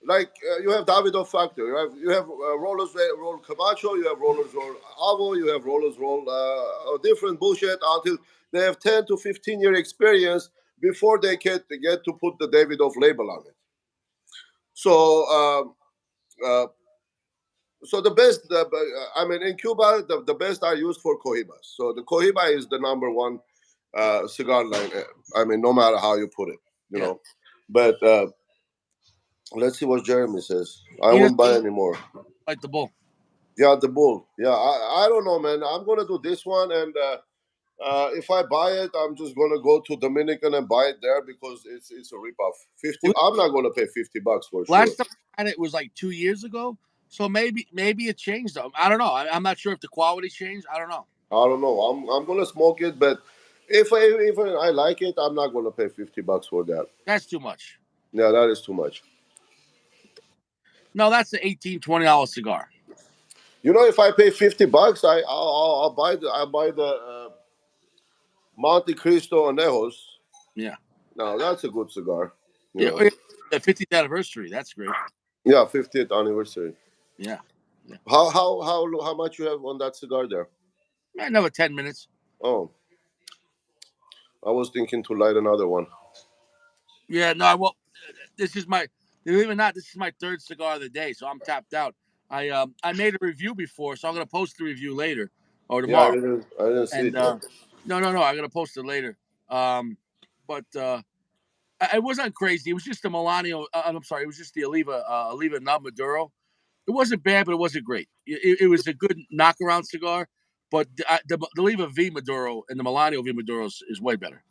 Like you have Davidoff factor. You have rollers that roll Camacho. You have rollers roll Avo. You have rollers roll different bullshit until they have 10 to 15 year experience before they get to put the Davidoff label on it. So uh, so the best. I mean, in Cuba, the best are used for Cohibas. So the Cohiba is the number one cigar line. I mean, no matter how you put it, you Yeah. know. But let's see what Jeremy says. I He doesn't won't buy anymore. like the bull. Yeah, the bull. Yeah, I don't know, man. I'm gonna do this one, and if I buy it, I'm just gonna go to Dominican and buy it there because it's a ripoff. 50. Well, I'm not gonna pay $50 for sure. last time I had it was like 2 years ago. So maybe it changed though. I don't know. I'm not sure if the quality changed. I don't know. I don't know. I'm gonna smoke it, but if I like it, I'm not gonna pay $50 for that. That's too much. Yeah, that is too much. No, that's an $18-20 cigar. If I pay $50, I'll buy the Monte Cristo Anejos. Yeah. Now that's a good cigar. You Yeah, know. oh, yeah, the 50th anniversary. That's great. Yeah, 50th anniversary. Yeah. Yeah. How much you have on that cigar there? Another 10 minutes. Oh, I was thinking to light another one. Yeah, no, well, this is my, believe it or not, this is my third cigar of the day, so I'm tapped out. I made a review before, so I'm gonna post the review later or Yeah, I tomorrow. didn't I didn't see And it yet. no, I'm gonna post it later. But it wasn't crazy. It was just the Milano. I'm sorry, it was just the Oliva Nub Maduro. It wasn't bad, but it wasn't great. It was a good knockaround cigar, but the Oliva V Maduro and the Milano V Maduro is way better.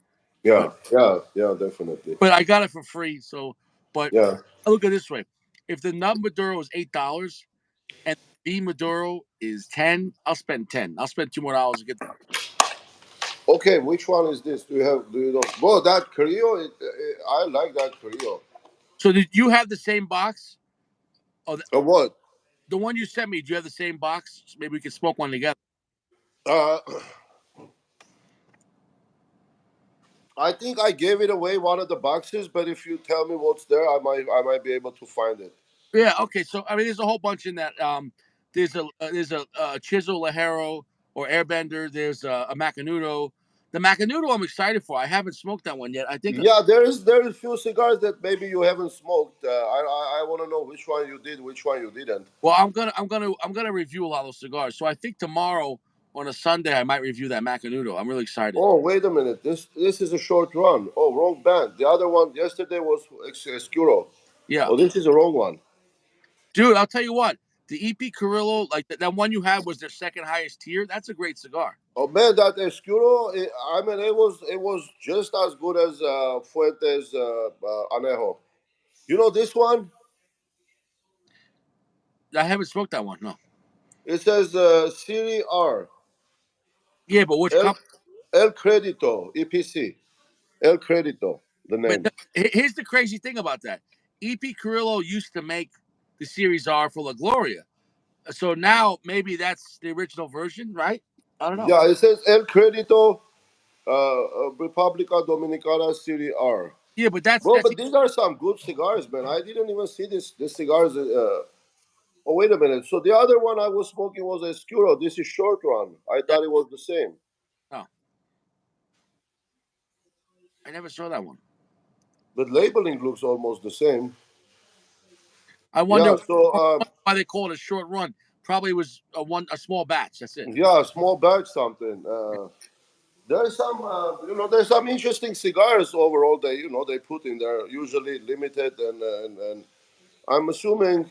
Yeah, But yeah, yeah, definitely. but I got it for free. So, but Yeah. I look at it this way: if the Nub Maduro is $8 and the V Maduro is 10, I'll spend 10. I'll spend $2 more to get. Okay, which one is this? Do you know? Well, that Carrillo, I like that Carrillo. So did you have the same box? Oh, What? the one you sent me. Do you have the same box? Maybe we can smoke one together. Uh, I think I gave it away one of the boxes, but if you tell me what's there, I might be able to find it. Yeah. Okay. So I mean, there's a whole bunch in that. There's a Chisel Lajero or Airbender. There's a Macanudo. The Macanudo I'm excited for. I haven't smoked that one yet. I think. Yeah, there is few cigars that maybe you haven't smoked. I want to know which one you did, which one you didn't. Well, I'm gonna review a lot of those cigars. So I think tomorrow on a Sunday I might review that Macanudo. I'm really excited. Oh, wait a minute. This is a short run. Oh, wrong band. The other one yesterday was Escuro. Yeah, Oh, this is a wrong one. dude. I'll tell you what. The EP Carrillo, like that one you had, was their second highest tier. That's a great cigar. Oh man, that Escuro. I mean, it was just as good as Fuentes Anejo. You know this one? I haven't smoked that one. No. It says Serie R. Yeah, but which El company? El Credito EPC. El Credito, the But name. here's the crazy thing about that. EP Carrillo used to make the Series R for La Gloria. So now maybe that's the original version, right? I don't know. Yeah, it says El Credito, República Dominicana Serie R. Yeah, but that's Bro, that's but these are some good cigars, man. I didn't even see this cigars. Oh, wait a minute. So the other one I was smoking was a Escuro. This is short run. I that, thought it was the same. no, I never saw that one. But labeling looks almost the same. I wonder Yeah, so why they call it a short run. Probably was a small batch. That's it. yeah, small batch something. There's some, there's some interesting cigars overall. They put in there usually limited, and I'm assuming,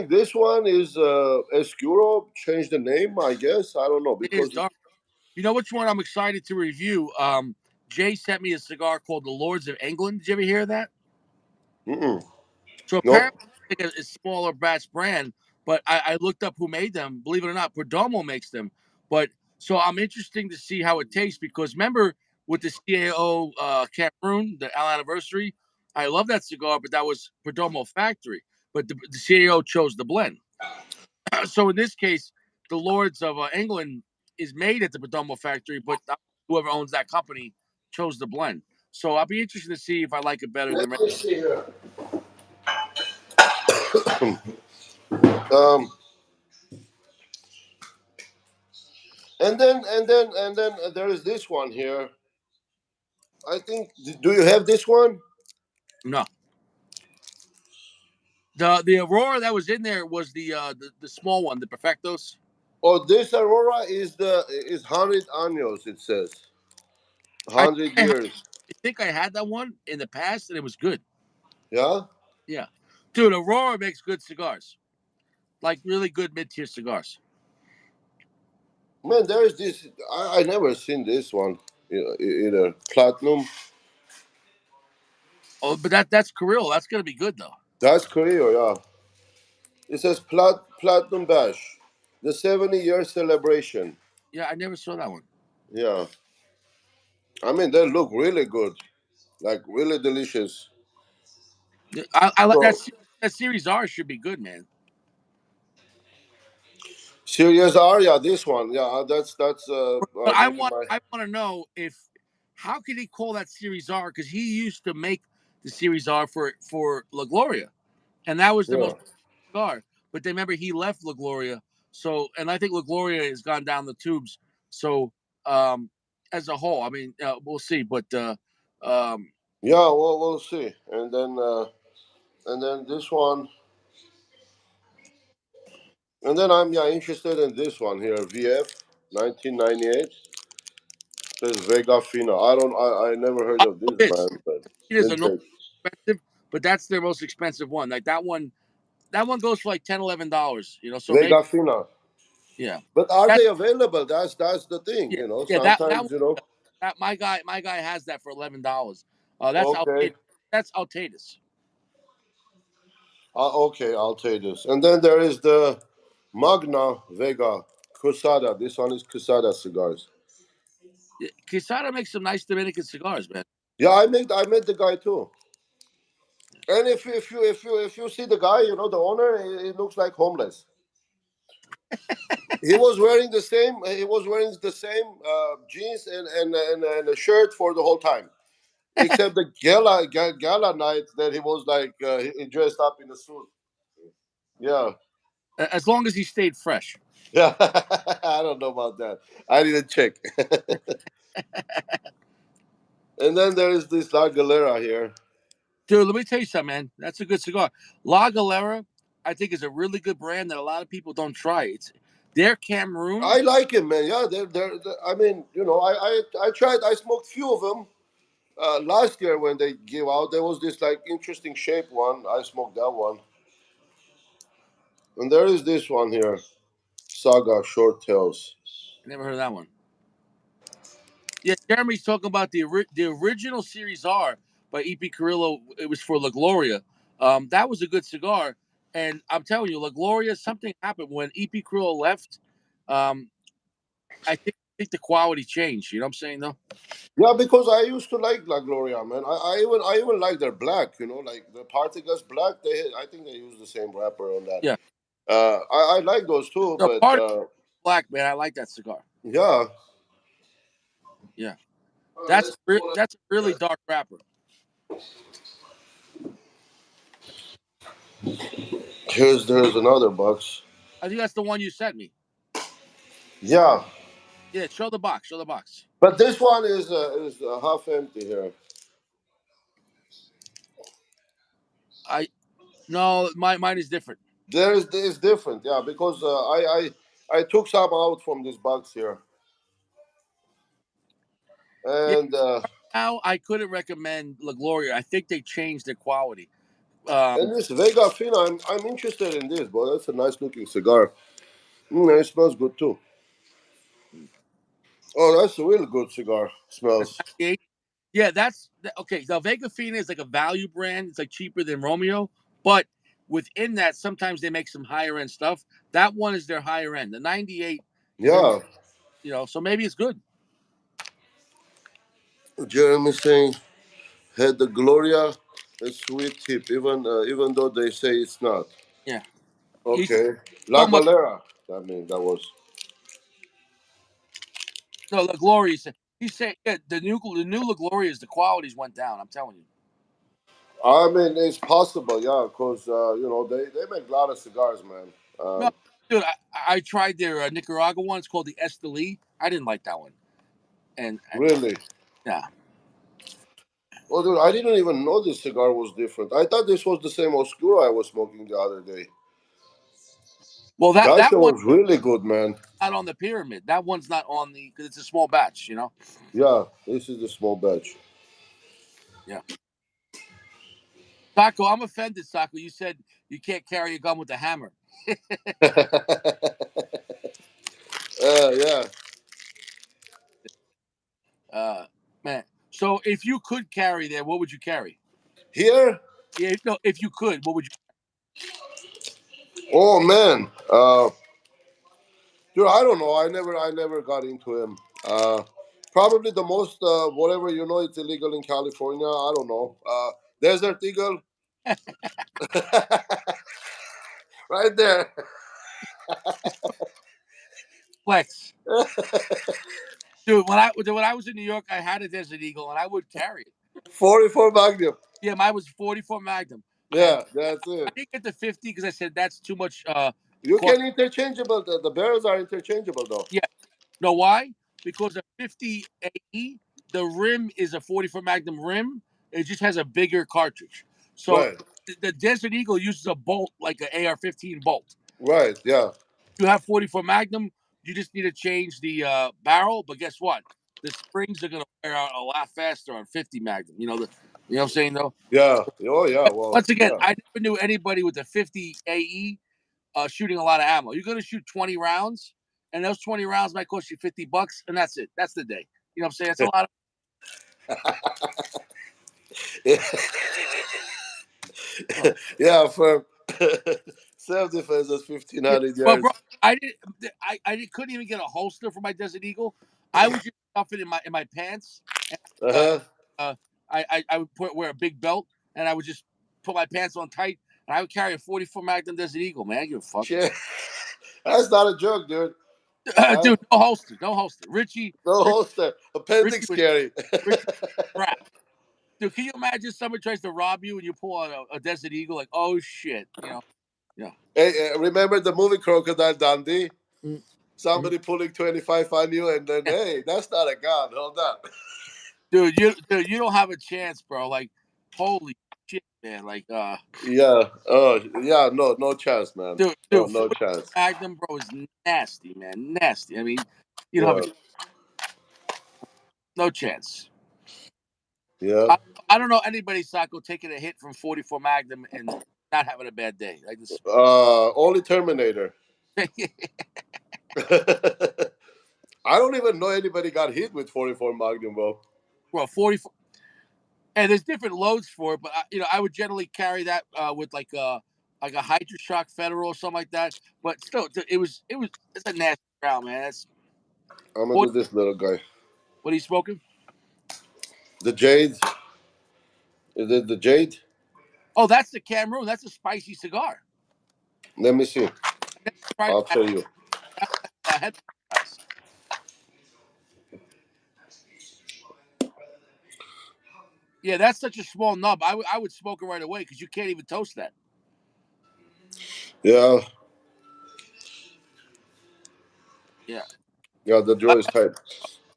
this one is Escuro. Changed the name, I guess. I don't know It is because dark. You know which one I'm excited to review? Jay sent me a cigar called the Lords of England. Did you ever hear that? mm-mm, So nope. apparently it's a smaller batch brand, but I looked up who made them. Believe it or not, Perdomo makes them. But so I'm interested to see how it tastes because remember with the CAO Cameroon, the anniversary, I love that cigar, but that was Perdomo factory. But the CAO chose the blend. So in this case, the Lords of England is made at the Perdomo factory, but whoever owns that company chose the blend. So I'll be interested to see if I like it better Let than. me see here. Um, and then there is this one here. I think. Do you have this one? No. The Aurora that was in there was the small one, the Perfectos. Oh, this Aurora is 100 años. It says I 100 I years. think I had that one in the past and it was good. Yeah, Yeah, dude, Aurora makes good cigars, like really good mid tier cigars. man. There is this. I never seen this one either. Platinum. Oh, but that's Carrillo. That's gonna be good though. That's Korea. Yeah. It says Platinum Bash, the 70-year celebration. Yeah, I never saw that one. Yeah. I mean, they look really good, like really delicious. Yeah, I like So that Series R should be good, man. serious Aria, this one. Yeah, that's But maybe my. I want to know if how could he call that Series R because he used to make the Series R for La Gloria, and that was the Yeah. most cigar. But then remember he left La Gloria, so and I think La Gloria has gone down the tubes. So um, as a whole, I mean, we'll see. But um, Yeah, well, we'll see. And then this one, and then I'm yeah interested in this one here, VF, 1998. Says Vega Fina. I never heard of this it is. brand, but It is a normal vintage expensive, but that's their most expensive one. Like that one goes for like $10, $11. You know, so maybe Vega Fina. yeah, But are that they available? That's the thing. yeah that Sometimes that my guy has that for $11. That's Okay, That's Altatus. okay, I'll take this. And then there is the Magna Vega Cusada. This one is Cusada cigars. Yeah, Quesada makes some nice Dominican cigars, man. Yeah, I met the guy too. And if you see the guy, the owner, he looks like homeless. He was wearing the same. He was wearing the same jeans and a shirt for the whole time, except the gala night that he was like he dressed up in a suit. Yeah, As long as he stayed fresh. yeah. I don't know about that. I didn't check. And then there is this La Galera here. Dude, let me tell you something, man. That's a good cigar. La Galera, I think, is a really good brand that a lot of people don't try. It's their Cameroon. I like him, man. Yeah, I mean, I tried. I smoked few of them last year when they give out. There was this like interesting shape one. I smoked that one, and there is this one here, Saga Short Tails. I never heard of that one. Yeah, Jeremy's talking about the original Series R by EP Carrillo. It was for La Gloria. That was a good cigar, and I'm telling you, La Gloria. Something happened when EP Carrillo left. Um, I think think the quality changed. You know what I'm saying though? Yeah, because I used to like La Gloria, man. I even like their black, like the Partagas black. I think they use the same wrapper on that. Yeah. I like those too, No, but part of black, man. I like that cigar. yeah. Yeah. Let's pull up. That's a really dark wrapper. There's another box. I think that's the one you sent me. Yeah, Yeah, show the box. Show the box. but this one is half empty here. I no, mine is different. It's different, yeah, because I took some out from this box here, Yeah. and Now I couldn't recommend La Gloria. I think they changed the quality. Um, this Vega Fina, I'm interested in this, but that's a nice looking cigar. And it smells good too. Oh, that's a real good cigar. the Smells. 98. Yeah, okay. The Vega Fina is like a value brand. It's like cheaper than Romeo, but within that, sometimes they make some higher end stuff. That one is their higher end. The 98 is their, Yeah, so maybe it's good. Jeremy saying had the Gloria a sweet tip, even though they say it's not. Yeah, he's Okay, La talking about Galera. That was. no La Gloria. He's saying yeah, the new La Glorias, the qualities went down. I'm telling you. I mean, it's possible, yeah, because they make a lot of cigars, man. No, dude, I tried their Nicaragua one. It's called the Esteli. I didn't like that one, and Really. yeah. Oh, dude, I didn't even know this cigar was different. I thought this was the same Oscuro I was smoking the other day. Well, that That that shit one's was really good, man. not on the pyramid. That one's not on the because it's a small batch. Yeah, this is the small batch. Yeah. Taco, I'm offended, Taco. You said you can't carry a gun with a hammer. Yeah. Uh, man. So if you could carry there, what would you carry? Here? Yeah, no, if you could, what would you? Oh man. Dude, I don't know. I never got into him. Probably the most whatever it's illegal in California. I don't know. Desert Eagle, right there. Flex, dude. When I was in New York, I had a Desert Eagle, and I would carry it. 44 Magnum. Yeah, mine was 44 Magnum, and Yeah, that's I it. didn't get the 50 because I said that's too much. You Cost. can interchangeable. The barrels are interchangeable though. Yeah, know why? Because a 50 AE, the rim is a 44 Magnum rim. It just has a bigger cartridge. So Right. the Desert Eagle uses a bolt like an AR-15 bolt. Right. Yeah. You have 44 Magnum, you just need to change the barrel. But guess what? The springs are going to wear out a lot faster on 50 Magnum. You know what I'm saying though. Yeah. Oh yeah. But Well. once again, Yeah. I never knew anybody with a 50 AE shooting a lot of ammo. You're going to shoot 20 rounds, and those 20 rounds might cost you $50, and that's it. That's the day. You know what I'm saying? It's a lot of. Oh, Yeah. For self defense is yeah. 1,500 But bro, yards. I didn't. Couldn't even get a holster for my Desert Eagle. I would just stuff it in my pants. And, Uh huh. I would wear a big belt, and I would just put my pants on tight, and I would carry a 44 Magnum Desert Eagle. Man, I give a fuck. Shit. That's not a joke, dude. Dude, no holster, no holster. Richie, No Richie, holster. Richie Appendix was carry. Richie crap. Dude, can you imagine someone tries to rob you and you pull out a Desert Eagle? Like, oh shit, Yeah. Hey, remember the movie Crocodile Dundee? Mhm. Somebody pulling 25 on you, and then, hey, that's not a gun. Hold on. Dude, you don't have a chance, bro. Like, holy shit, man. Like, Yeah. Oh, yeah. No chance, man. dude, No 40 chance. Magnum, bro, is nasty, man. Nasty. I mean, you don't have Yeah. no chance. Yeah. I, I don't know anybody, Sacco, taking a hit from 44 Magnum and not having a bad day. Like this, Only Terminator. I don't even know anybody got hit with 44 Magnum, bro. bro, 44. And there's different loads for it, but I would generally carry that with like a Hydra Shock Federal or something like that. But still, it's a nasty round, man. I'm gonna What do this little guy. what are you smoking? The Jade. Is it the Jade? Oh, that's the Cameroon. That's a spicy cigar. Let me see. I never tried I'll that. tell you. Head spice. Yeah, that's such a small nub. I would smoke it right away because you can't even toast that. Yeah, Yeah, yeah. The Uh, draw is tight.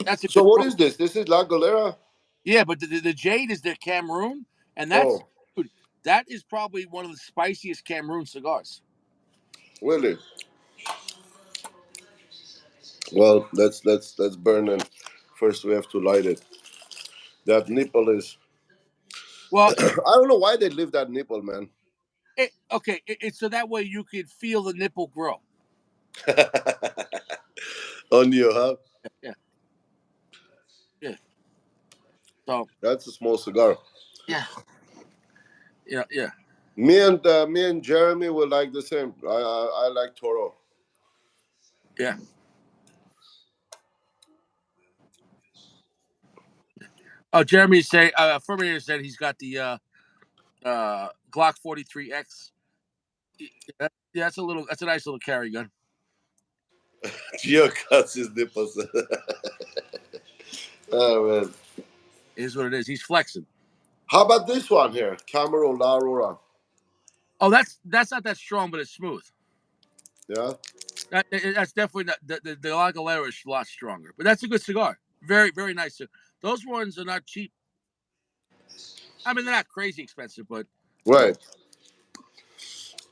that's a So good what draw. is this? This is La Galera. Yeah, but the Jade is their Cameroon, and that's Oh, dude, that is probably one of the spiciest Cameroon cigars. really? Well, let's burn it. First, we have to light it. That nipple is. Well, I don't know why they leave that nipple, man. okay, it's so that way you could feel the nipple grow. On you, huh? Yeah, yeah. So That's a small cigar. yeah, yeah. Me and Jeremy will like the same. I like Toro. Yeah. Oh, Jeremy say Fermier said he's got the Glock 43X. Yeah, that's a little. That's a nice little carry gun. Gio cuts his nipples. Oh man. It is what it is. He's flexing. How about this one here? Cameron La Aurora. Oh, that's not that strong, but it's smooth. Yeah. That's definitely not, the Lagolera is a lot stronger, but that's a good cigar. Very very nice. Those ones are not cheap. I mean, they're not crazy expensive, but still. Right.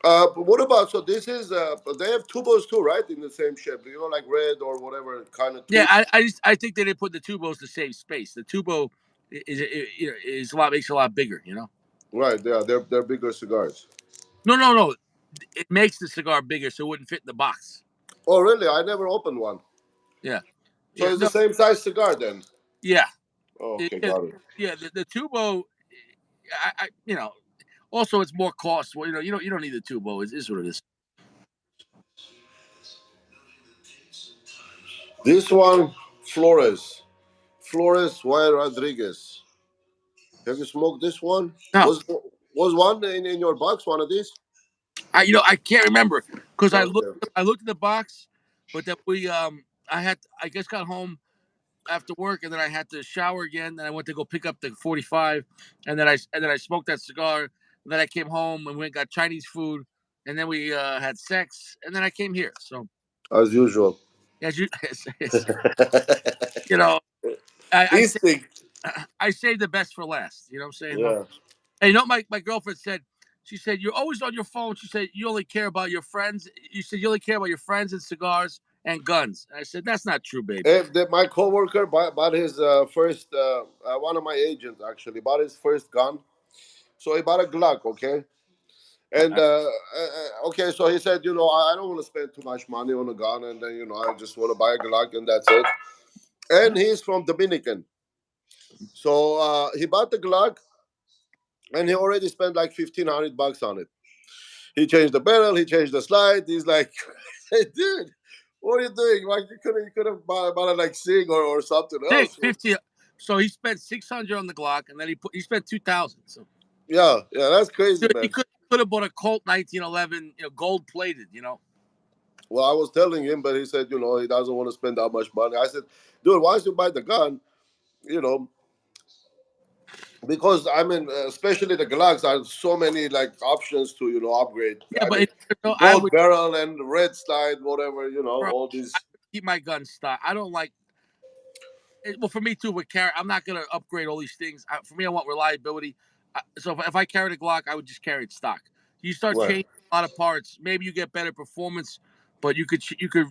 But what about so this is they have tubos too, right? In the same shape, like red or whatever kind of Yeah, tube. I think they didn't put the tubos to save space. The tubo is a lot makes it a lot bigger. Right. Yeah, they're bigger cigars. No. It makes the cigar bigger so it wouldn't fit in the box. Oh really? I never opened one. Yeah, So yeah, it's the no, same size cigar then. yeah, Oh, okay, yeah, got it. yeah. The tubo, also it's more cost. Well, you don't need the tubo. It is what it is. This one, Flores. Flores Y Rodriguez. Have you smoked this one? No, Was one in your box? One of these? I can't remember because Okay. I looked at the box, but that I guess got home after work and then I had to shower again. Then I went to go pick up the 45, and then I smoked that cigar. And then I came home and went and got Chinese food, and then we had sex, and then I came here. So As usual. as you, you know, I say Instinct. I saved the best for last. You know what I'm saying? Though. Yeah. Hey, my girlfriend said. She said you're always on your phone. She said you only care about your friends. You said you only care about your friends and cigars and guns. And I said that's not true, babe. My coworker bought his first, one of my agents actually bought his first gun. So he bought a Glock, okay? And okay, so he said, I don't want to spend too much money on a gun, and then I just want to buy a Glock, and that's it. And he's from Dominican, so he bought the Glock, and he already spent like $1,500 on it. He changed the barrel, he changed the slide. He's like, "Hey, dude, what are you doing? Like you could have bought it like Sig or something Six else." fifty. So he spent 600 on the Glock, and then he spent 2,000. So Yeah, yeah, that's crazy, he man. could have bought a Colt 1911, gold plated. Well, I was telling him, but he said, he doesn't want to spend that much money. I said, dude, why don't you buy the gun? You know, because I mean, especially the Glocks are so many like options to upgrade. Yeah, I but mean, I gold would, barrel and red slide, whatever. bro, All I these. would keep my gun stock. I don't like. Well, for me too, with carry, I'm not gonna upgrade all these things. For me, I want reliability. So if I carried a Glock, I would just carry it stock. You start Right, changing a lot of parts, maybe you get better performance, but you could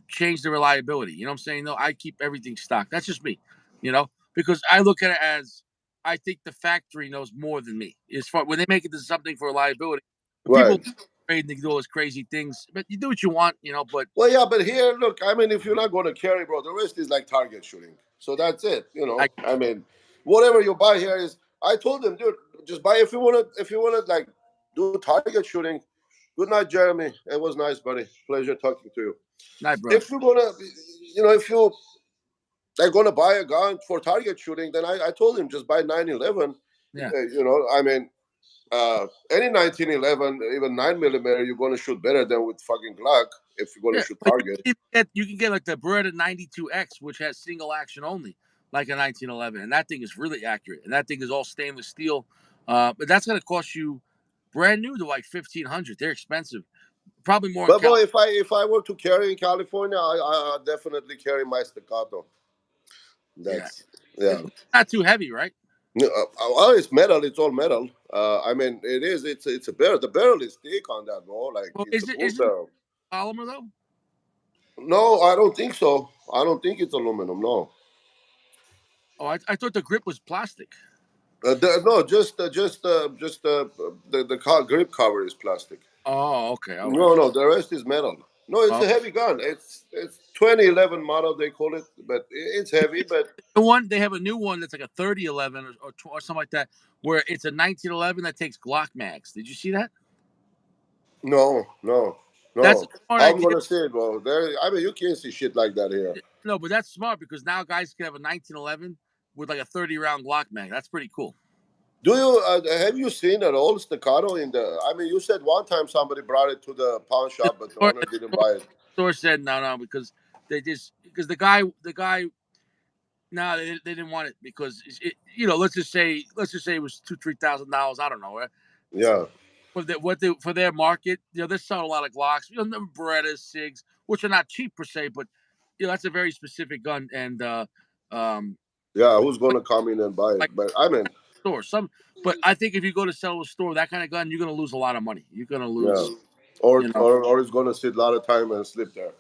change the reliability. You know what I'm saying? No, I keep everything stock. That's just me, because I look at it as I think the factory knows more than me. As far when they make it to something for reliability, but right. people afraid to do all those crazy things. But you do what you want, But Well, yeah, but here, look, I mean, if you're not going to carry, bro, the rest is like target shooting. So that's it. I I mean, whatever you buy here is. I told them, dude, just buy if you want to. If you want to like do target shooting. Good night, Jeremy. It was nice, buddy. Pleasure talking to you. not, brother. If you're gonna, if you they're gonna buy a gun for target shooting, then I told him just buy 911. Yeah. You know, I mean, any 1911, even 9 millimeter, you're gonna shoot better than with fucking Glock if you're gonna Yeah, shoot but target. you can get like the Beretta 92X, which has single action only, like a 1911, and that thing is really accurate, and that thing is all stainless steel. But that's going to cost you brand new to like 1,500. They're expensive, probably more in But boy, California. if I were to carry in California, I definitely carry my staccato. Yeah, That's yeah. it's not too heavy, right? Well, it's metal. It's all metal. I mean, it is. It's a barrel. The barrel is thick on that, bro. Like Well, it's a bull is it barrel. polymer though? No, I don't think so. I don't think it's aluminum. No. Oh, I thought the grip was plastic. No, the car grip cover is plastic. Oh, okay, all right. No, no, the rest is metal. No, it's Oh, a heavy gun. It's 2011 model they call it, but it's heavy. But the one they have a new one that's like a 3011 or something like that, where it's a 1911 that takes Glock mags. Did you see that? no, no, That's a no. smart I'm idea. gonna say it, bro. There, I mean, you can't see shit like that here. No, but that's smart because now guys can have a 1911 with like a 30 round Glock mag. That's pretty cool. Do you have you seen an old staccato in the? I mean, you said one time somebody brought it to the pawn The shop, but the store, owner the didn't store, buy it. store said no, because because the guy no, they didn't want it because let's just say it was $2,000-3,000. I don't know. Yeah, For their market, they're selling a lot of Glocks, the Berettas, Sigs, which are not cheap per se, but that's a very specific gun, and um, yeah. Who's but gonna come in and buy like it? But I mean, store but I think if you go to sell a store that kind of gun, you're gonna lose a lot of money. You're gonna yeah. lose, Or you know. or or it's gonna sit a lot of time and sleep there.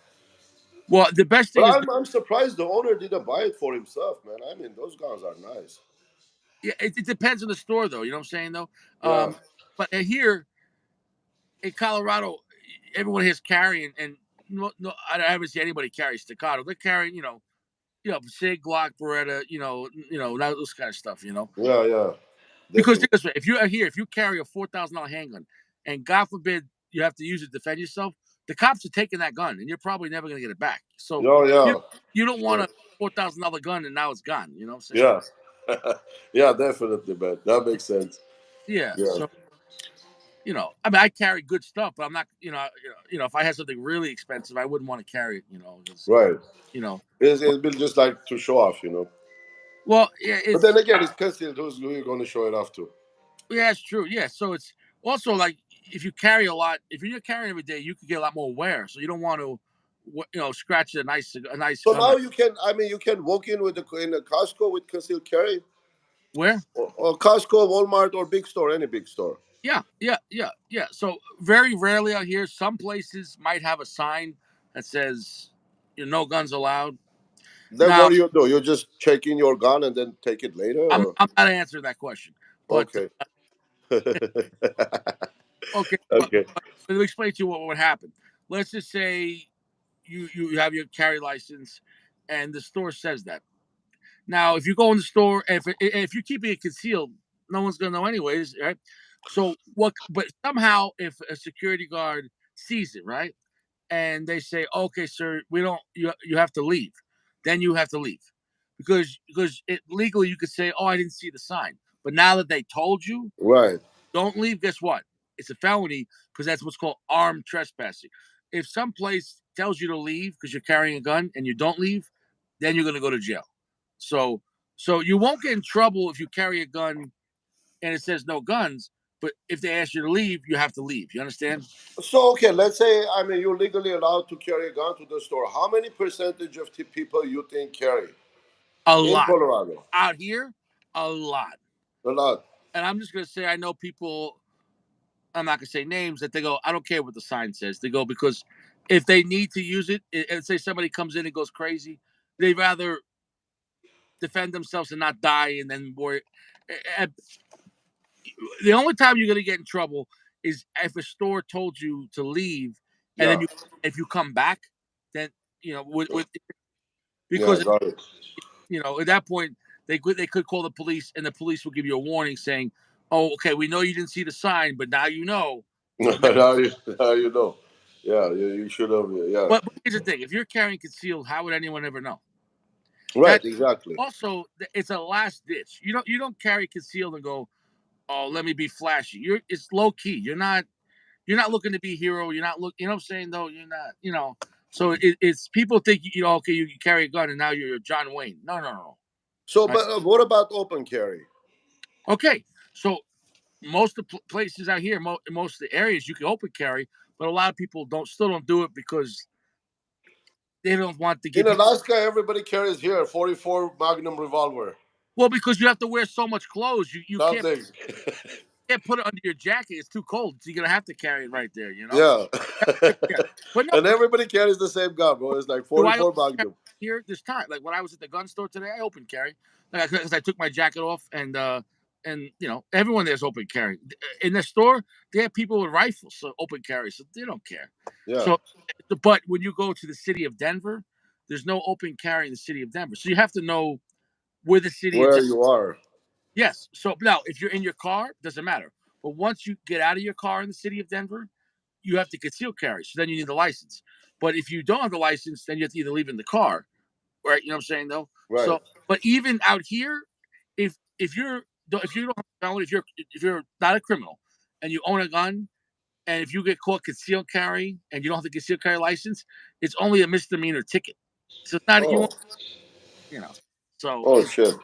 Well, the best But thing is, I'm surprised the owner didn't buy it for himself, man. I mean, those guns are nice. yeah, it depends on the store, though. You know what I'm saying, though. Yeah, But here in Colorado, everyone here's carrying, and no, I haven't seen anybody carry staccato. They're carrying, Sig, Glock, Beretta, those kind of stuff, yeah, yeah. Because Definitely. this way, if you are here, if you carry a $4,000 handgun, and God forbid you have to use it to defend yourself, the cops are taking that gun, and you're probably never going to get it back. So Oh you yeah, you don't want sure. a $4,000 gun, and now it's gone. You know what I'm saying? Yeah, yeah, definitely, man. That makes sense. Yeah. Yeah, So I mean, I carry good stuff, but I'm not, if I had something really expensive, I wouldn't want to carry it. Because right. you know, It's been just like to show off, you know. well, yeah, But then again, it's concealed. Who you going to show it off to? it's true. Yeah. So it's also like if you carry a lot, if you're carrying every day, you could get a lot more wear. So you don't want to, scratch a nice So gun. now you can. I mean, you can walk in a Costco with concealed carry, Where? or Costco, Walmart, or big store, any big store. Yeah. So very rarely out here, some places might have a sign that says, no guns allowed. Then Now, what do? You just check in your gun and then take it later, I'm or I'm not answering that question, but okay, okay, okay, but let me explain to you what would happen. Let's just say you have your carry license, and the store says that. Now, if you go in the store, if you're keeping it concealed, no one's gonna know anyways, right? So what? But somehow, if a security guard sees it, right, and they say, "Okay, sir, we don't. You have to leave," then you have to leave because legally you could say, "Oh, I didn't see the sign," but now that they told you, right, don't leave. Guess what? It's a felony because that's what's called armed trespassing. If some place tells you to leave because you're carrying a gun and you don't leave, then you're going to go to jail. So, so you won't get in trouble if you carry a gun and it says no guns. But if they ask you to leave, you have to leave. You understand? So okay, let's say I mean you're legally allowed to carry a gun to the store. How many percentage of the people you think carry A in lot Colorado? out here, a lot. A lot. And I'm just going to say I know people. I'm not going to say names that they go. I don't care what the sign says. They go because if they need to use it, and say somebody comes in and goes crazy, they'd rather defend themselves and not die and then worry. The only time you're going to get in trouble is if a store told you to leave and then Yeah, if you come back, then, yeah, because, got it. at that point, they could call the police and the police will give you a warning saying, oh, okay, we know you didn't see the sign, but now you know. So now, Now you know. Yeah, you should have. Yeah, but here's the thing if you're carrying concealed, how would anyone ever know? Right, exactly. Also, it's a last ditch. You don't carry concealed and go, oh, let me be flashy. It's low key. You're not looking to be a hero. You're not look. You know what I'm saying though. You're not. So it's people think okay, you carry a gun and now you're John Wayne. No, no, no. So, Right? but what about open carry? Okay, so most of the places out here, most of the areas you can open carry, but a lot of people still don't do it because they don't want to In give you. Alaska, everybody carries here 44 Magnum revolver. Well, because you have to wear so much clothes, you can't Nothing. put it under your jacket. It's too cold, so you're gonna have to carry it right there. Yeah. Yeah. But no, And everybody carries the same gun, bro. It's like do I open 44 carry Magnum. here this time? Like when I was at the gun store today, I opened carry, like because I took my jacket off and everyone there's open carry in the store. They have people with rifles, so open carry, so they don't care. Yeah. So, but when you go to the city of Denver, there's no open carry in the city of Denver, so you have to know where the city of Where Denver. you are. Yes. So now, if you're in your car, doesn't matter. But once you get out of your car in the city of Denver, you have to conceal carry. So then you need the license. But if you don't have the license, then you have to either leave in the car, right? You know what I'm saying though. Right. So, but even out here, if you don't have a felony, if you're not a criminal, and you own a gun, and if you get caught concealed carry and you don't have the concealed carry license, it's only a misdemeanor ticket. So it's not you Oh. won't, you know. So Oh, shit.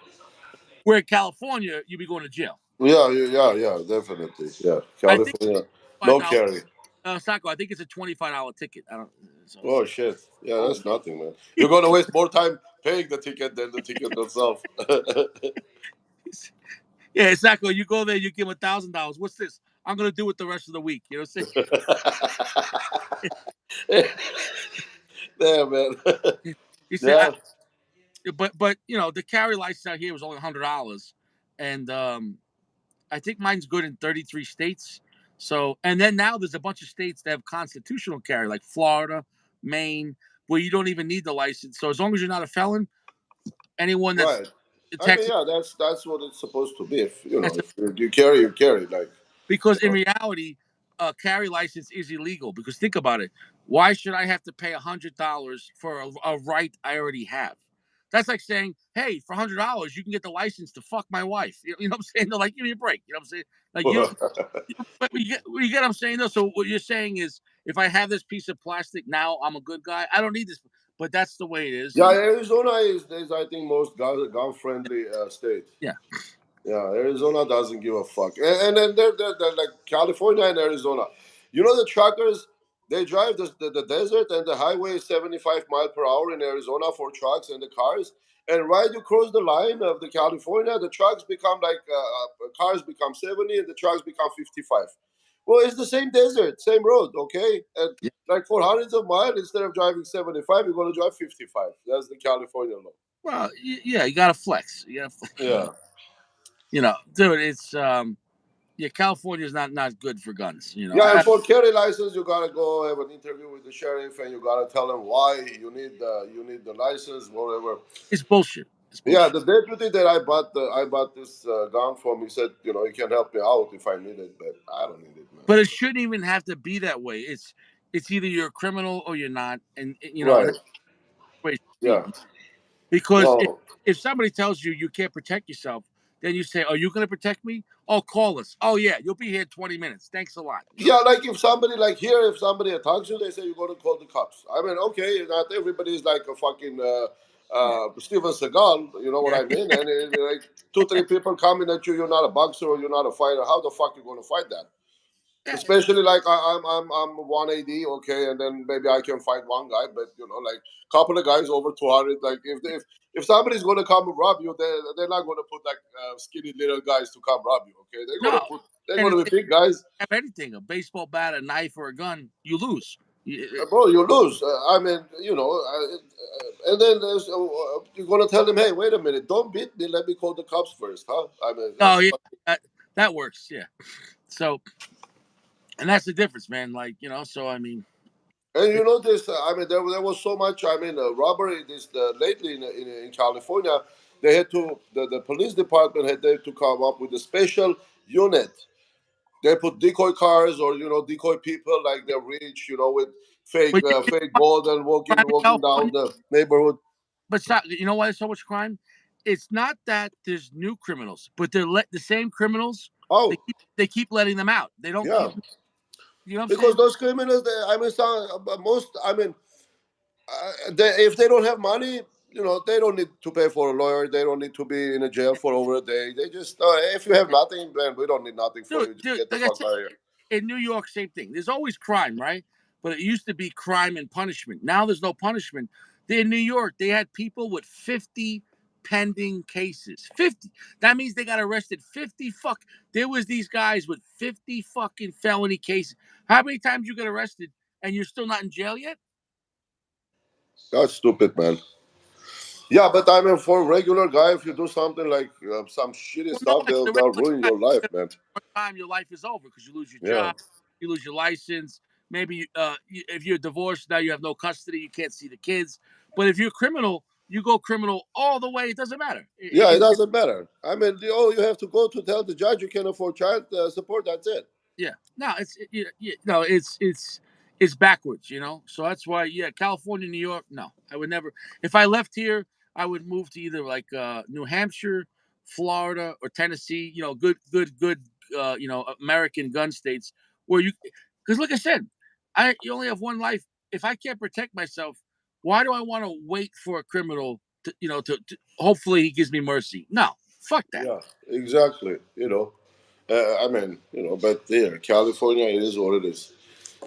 where in California, you'd be going to jail. Yeah, yeah, yeah, definitely. Yeah. I think California, five no dollars. carry. Sacco, I think it's a $25 ticket. I don't. So it's Oh, shit. Yeah, oh that's nothing, man. You're going to waste more time paying the ticket than the ticket itself. yeah, Sacco, you go there, you give him $1,000. What's this? I'm gonna do it the rest of the week. You know what Yeah, man. I'm saying? He said, Yeah. but the carry license out here was only $100, and I think mine's good in 33 states. So, and then now there's a bunch of states that have constitutional carry, like Florida, Maine, where you don't even need the license. So as long as you're not a felon, anyone that's Right. in I mean, Texas, yeah, that's what it's supposed to be. If that's if you carry, you carry. Like, because you in know. reality, a carry license is illegal. Because think about it, why should I have to pay $100 for a right I already have? That's like saying, hey, for $100 you can get the license to fuck my wife. You know what I'm saying? They're like, give me a break. You know what I'm saying? Like but you get what I'm saying though. So what you're saying is, if I have this piece of plastic now, I'm a good guy. I don't need this, but that's the way it is. Yeah, And Arizona is I think most gun friendly state. yeah, Yeah, Arizona doesn't give a fuck. And then they're like California and Arizona. You know the truckers, they drive the desert and the highway is 75 mile per hour in Arizona for trucks and the cars. And right you cross the line of the California, the trucks become like cars become 70 and the trucks become 55. Well, it's the same desert, same road, okay? And yeah. like for hundreds of miles, instead of driving 75, you're gonna drive 55. That's the California law. Well, yeah, you got to flex. You got to, Yeah. dude. It's yeah, California is not good for guns. Yeah, and for carry license, you gotta go have an interview with the sheriff, and you gotta tell them why you need the license, whatever. It's bullshit. It's Yeah, bullshit. the deputy that I bought this gun from, he said, he can help me out if I need it, but I don't need it, man. But it So, shouldn't even have to be that way. It's either you're a criminal or you're not, and right? that's the way it should Yeah. be. Because No. if somebody tells you you can't protect yourself, then you say, "Are you going to protect me? Oh, call us. Oh yeah, you'll be here in 20 minutes. Thanks a lot." You know. Yeah, like if somebody like here, if somebody attacks you, they say you're gonna call the cops. I mean, okay, not everybody is like a fucking Yeah. Steven Seagal, you know what Yeah. I mean? And like two, three people coming at you, you're not a boxer or you're not a fighter. How the fuck you gonna fight that? Yeah. Especially like I'm 180, okay, and then maybe I can fight one guy, but like couple of guys over 200. Like if somebody's gonna come and rob you, they're not gonna put like skinny little guys to come rob you, okay? No. They're And gonna be big guys. have anything, a baseball bat, a knife, or a gun, you lose. Bro, you lose. I mean, and then you're gonna tell them, hey, wait a minute, don't beat me. Let me call the cops first, huh? I mean, Oh that's yeah, that works. Yeah. So, and that's the difference, man. Like so I mean, and this. I mean, there was so much. I mean, robbery. This lately in California, they had to the police department had to come up with a special unit. They put decoy cars or decoy people like they're rich, with but fake gold and walking crime in walking down California, the neighborhood. But you know why there's so much crime? It's not that there's new criminals, but the same criminals. They Oh, keep letting them out. They don't yeah, keep. You know what I'm because saying? those criminals, I mean, most, I mean, if they don't have money, they don't need to pay for a lawyer. They don't need to be in a jail for over a day. They just, if you have nothing, then we don't need nothing for you. Just Dude, get the like I fuck said, out of here. in New York, same thing. There's always crime, right? But it used to be crime and punishment. Now there's no punishment. In New York, they had people with 50 pending cases. 50. That means they got arrested 50 fuck. There was these guys with 50 fucking felony cases. How many times you get arrested and you're still not in jail yet? That's stupid, man. Yeah, but I mean, for a regular guy, if you do something like some shitty Well, no, stuff, like they'll the they'll regular ruin guy, your life, man. one time your life is over because you lose your Yeah. job, you lose your license. Maybe if you're divorced now, you have no custody, you can't see the kids. But if you're criminal, you go criminal all the way. It doesn't matter. Yeah, it doesn't matter. I mean, you have to go to tell the judge you can afford child support. That's it. Yeah, no, no, it's backwards, you know. So that's why, yeah, California, New York, no, I would never. If I left here, I would move to either like New Hampshire, Florida, or Tennessee. You know, good, American gun states where you, because like I said, you only have one life. If I can't protect myself, why do I want to wait for a criminal to, to hopefully he gives me mercy? No, fuck that. Yeah, exactly. I mean, but here, California, it is what it is.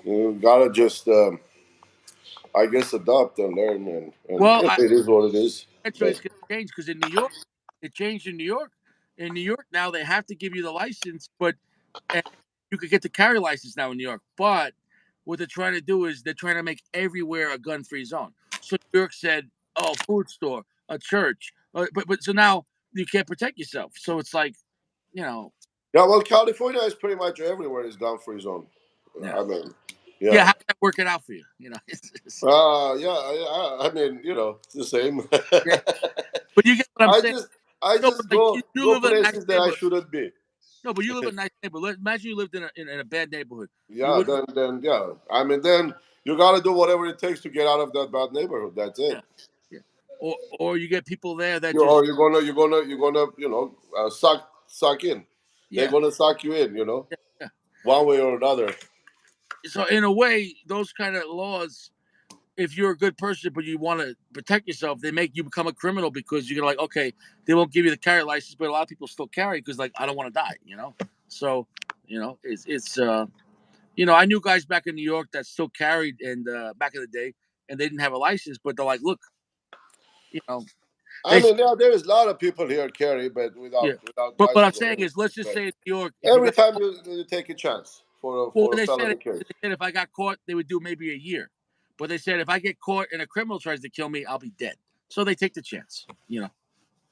You gotta just, I guess, adopt and learn, and Well, it is what it is. eventually But it's going to change because in New York, it changed in New York. In New York now they have to give you the license, but and you could get the carry license now in New York. But what they're trying to do is they're trying to make everywhere a gun-free zone. So New York said, "Oh, food store, a church," but so now you can't protect yourself. So it's like, you know, yeah, well, California is pretty much everywhere is gun free zone. yeah, I mean, yeah. yeah. How's that working out for you? Yeah, I mean, it's the same. Yeah. But you get what I'm I saying. just, I No, but just like go you live in a nice places that I neighborhood. shouldn't be. No, but you live in a nice neighborhood. Imagine you lived in a bad neighborhood. You Yeah, would, then yeah. I mean, then you got to do whatever it takes to get out of that bad neighborhood. That's it. yeah, yeah. Or you get people there that You or just you're gonna suck in. They're yeah, gonna suck you in. yeah, yeah. One way or another. So in a way, those kind of laws, if you're a good person but you want to protect yourself, they make you become a criminal because you're like, okay, they won't give you the carry license, but a lot of people still carry because like I don't want to die, you know. So I knew guys back in New York that still carried and back in the day, and they didn't have a license, but they're like, look, you know, I they mean, yeah, there is a lot of people here carry, but yeah. without But what I'm license or saying is, let's just anything. say in New York, But if you every got time you take a chance for a well, for a felony case. they said if I got caught, they would do maybe a year. But they said if I get caught and a criminal tries to kill me, I'll be dead. So they take the chance, you know.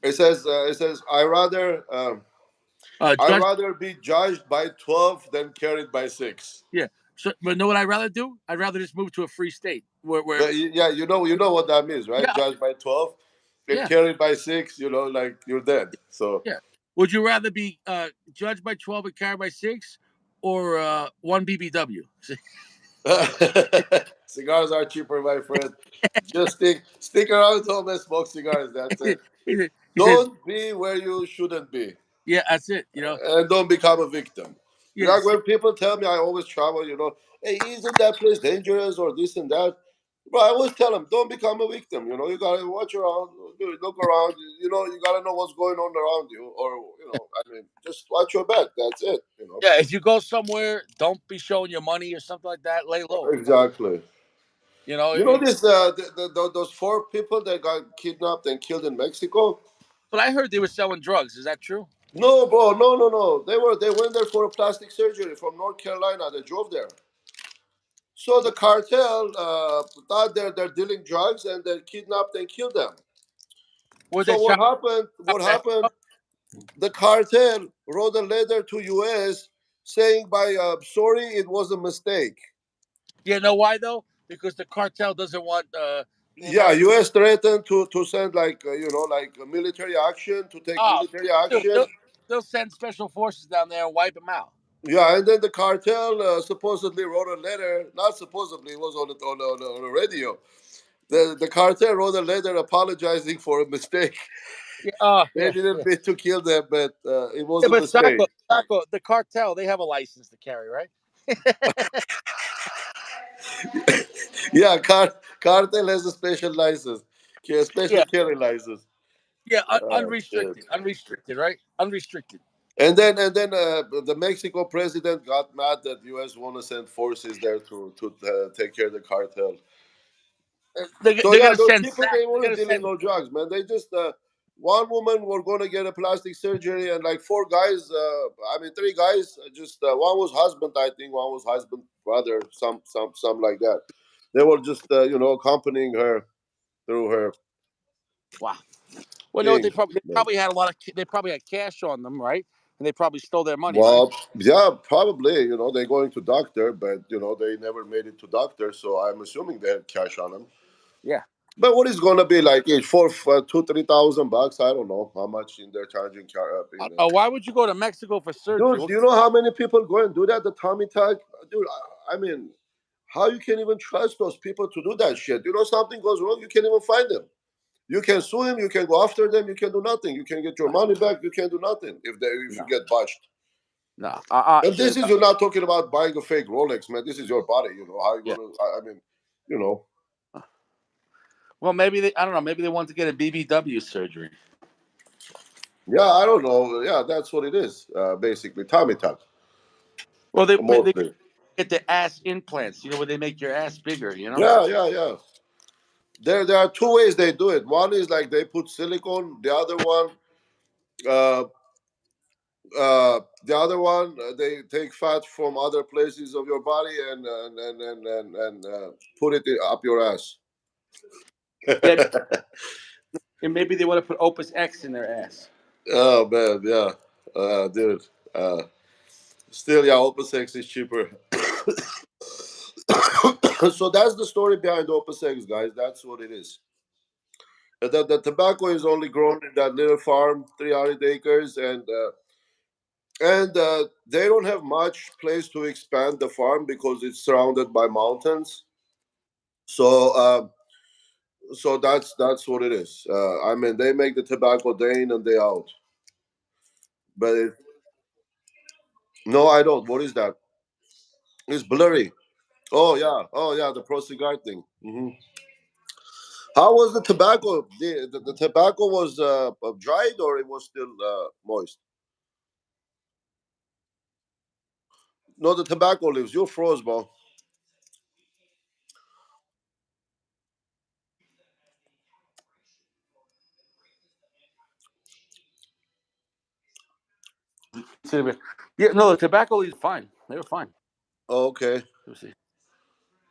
It says I Judge, rather be judged by 12 than carried by 6. yeah. So, but know what I'd rather do? I'd rather just move to a free state where But yeah, you know what that means, right? yeah, Judged by 12 and yeah, carried by 6, like you're dead. So yeah. Would you rather be judged by 12 and carried by 6, or one BBW? cigars are cheaper, my friend. Just stick around home and smoke cigars. That's it. He says, Don't be where you shouldn't be, yeah, that's it. You know, and don't become a victim. yeah, Like when people tell me I always travel, hey, isn't that place dangerous or this and that? But I always tell them, don't become a victim. You gotta watch around, look around. You gotta know what's going on around you, or I mean, just watch your back. That's it. yeah. If you go somewhere, don't be showing your money or something like that. Lay low. Exactly. You know, You know this those 4 people that got kidnapped and killed in Mexico. but I heard they were selling drugs. Is that true? No, bro, no, no, no. They went there for a plastic surgery from North Carolina. They drove there. So the cartel thought they're dealing drugs and they kidnapped and killed them. Were they So what shot? happened? What happened? The cartel wrote a letter to U.S. saying, "By sorry, it was a mistake." You know why though? Because the cartel doesn't want the Yeah, American. U.S. threatened to send like a military action to take Oh, military dude, action. they'll send special forces down there and wipe them out. Yeah, and then the cartel supposedly wrote a letter. Not supposedly, it was on the radio. The cartel wrote a letter apologizing for a mistake. Yeah. Oh, They yeah, didn't yeah. mean to kill them, but it was Yeah, a but mistake. Sacco, the cartel, they have a license to carry, right? Yeah, cartel has a special license, a special Yeah, carry license. yeah, Yeah. unrestricted, right? Unrestricted. And then the Mexico president got mad that U.S. want to send forces there to take care of the cartel. So They're yeah, gonna those send people sack. they They're weren't gonna dealing send. no drugs, man. They just one woman were going to get a plastic surgery, and like four guys. I mean, three guys. Just one was husband, I think. One was husband, brother, some like that. They were just accompanying her through her Wow. Well, no, thing. they probably had a lot of they probably had cash on them, right? And they probably stole their money, right? Well, yeah, probably. They're going to doctor, but they never made it to doctor. So I'm assuming they had cash on them. Yeah. But what is going to be like each for 2-3 thousand bucks? I don't know how much in they're charging car up in. Why would you go to Mexico for surgery? Dude, do you know how many people go and do that? The tummy tuck, dude. I mean, how you can even trust those people to do that shit? Something goes wrong, you can't even find them. You can sue him, you can go after them, you can do nothing. You can get your money back, you can do nothing if you No, get botched. no. And this is you're not talking about buying a fake Rolex, man. This is your body. How you Yeah. gonna? I mean, you know. Well, maybe I don't know. Maybe they want to get a BBW surgery. Yeah, I don't know. Yeah, that's what it is. Basically, tummy tuck Well, they mostly. get the ass implants. Where they make your ass bigger. Yeah, yeah, yeah. There are two ways they do it. One is like they put silicone. Uh, the other one, they take fat from other places of your body and put it up your ass. Yeah, and maybe they want to put Opus X in their ass. Oh man, yeah, dude. Uh, Still, yeah, OpenSex is cheaper. So that's the story behind OpenSex, guys. That's what it is. The tobacco is only grown in that little farm, 300 acres, and they don't have much place to expand the farm because it's surrounded by mountains. So, that's what it is. I mean, they make the tobacco day in and day out. But no, I don't. What is that? It's blurry. Oh yeah, the pro cigar thing. How was the tobacco? The tobacco was dried or it was still moist? No, the tobacco leaves. You froze, bro. Yeah, no, the tobacco leaves fine. They were fine. Oh, okay. Let me see.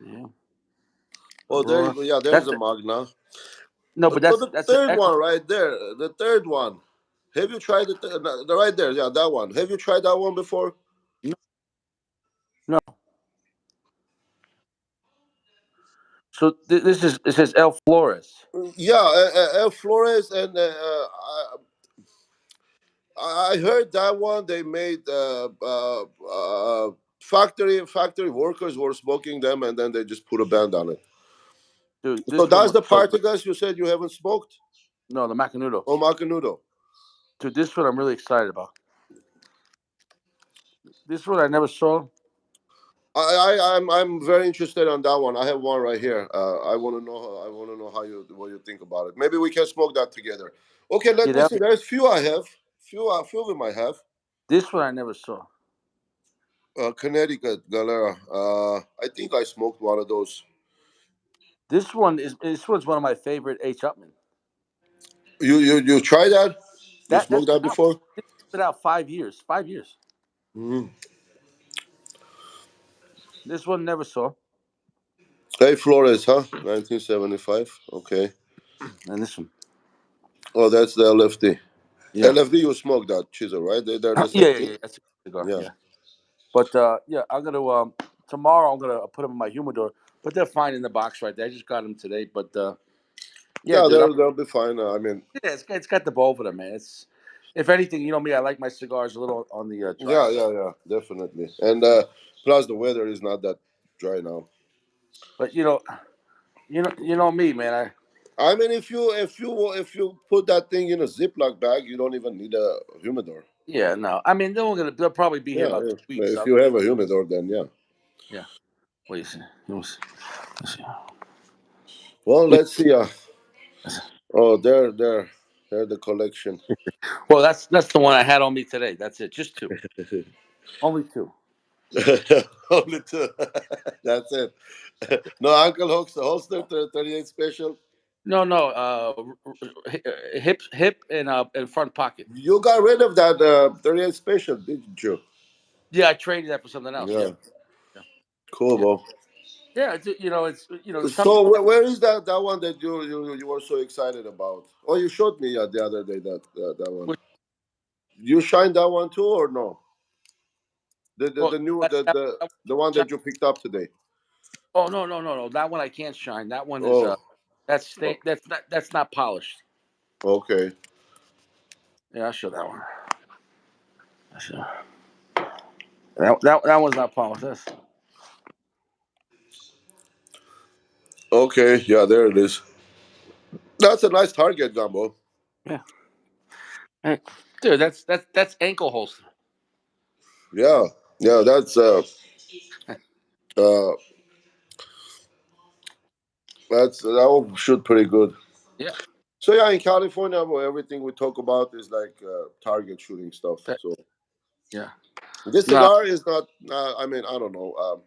Yeah, Oh, there you Aurora. go. Yeah, there's That's the the mug now. no, but So the that's an third echo. one right there. The third one. Have you tried the right there? Yeah, that one. Have you tried that one before? No, no. So this is it says El Flores. Yeah, Flores and I heard that one they made factory workers were smoking them and then they just put a band on it. Dude, So this one that's was the so part good. of guys you said you haven't smoked. No, the Macanudo. Oh, Macanudo. Dude, this one I'm really excited about. This one I never saw. I'm very interested on that one. I have one right here. I want to know how you what you think about it. Maybe we can smoke that together. Okay, let Yeah, me that, see. There's few I have. Few of them I have. this one I never saw. Connecticut Galera. I think I smoked one of those. This one's one of my favorite H Upman. You try that? You That's smoked been that out. before? It's been out 5 years. 5 years. Mm. This one never saw. Hey Flores, huh? 1975. Okay. And this one. Oh, that's the LFD. Yeah. LFD, you smoke that chisel, right? They're the Yeah, same yeah, thing. yeah. That's a cigar. Yeah. Yeah. But yeah, I'm gonna tomorrow I'm gonna put them in my humidor. But they're fine in the box right there. I just got them today. But yeah, Yeah, dude, they'll be fine. I mean, yeah, it's got the bow for them, man. It's if anything, me, I like my cigars a little on the dry yeah, side. yeah, yeah, definitely. And plus, the weather is not that dry now. But You know me, man. I mean, if you put that thing in a Ziploc bag, you don't even need a humidor. Yeah, no. I mean, they'll probably be here Yeah, about 2 weeks. if you have a humidor, then yeah. Yeah. Wait a second. Let's see. Well, Wait, let's see. Oh, there, the collection. well, that's the one I had on me today. That's it. Just two. Only two. Only two. That's it. No Uncle Holster 38 special. No, no. Hip and front pocket. You got rid of that 38 special, didn't you? Yeah, I traded that for something else. Yeah, Yeah, yeah, cool, yeah. bro. Yeah, it's some So people. where is that one that you were so excited about? Oh, you showed me the other day that one. Which, You shined that one too or no? well, The new that the one shine. that you picked up today. Oh no, no, no, no. That one I can't shine. That one is Oh, oh, that's not polished. okay, Yeah, I'll show that one. I'll show. That one's not polished. okay. Yeah, there it is. That's a nice target, Gumbo. Yeah, hey, dude, that's ankle holster. Yeah, yeah. Uh that will shoot pretty good. Yeah, So yeah, in California, well, everything we talk about is like target shooting stuff. that, So yeah. this No, cigar is not. I mean, I don't know.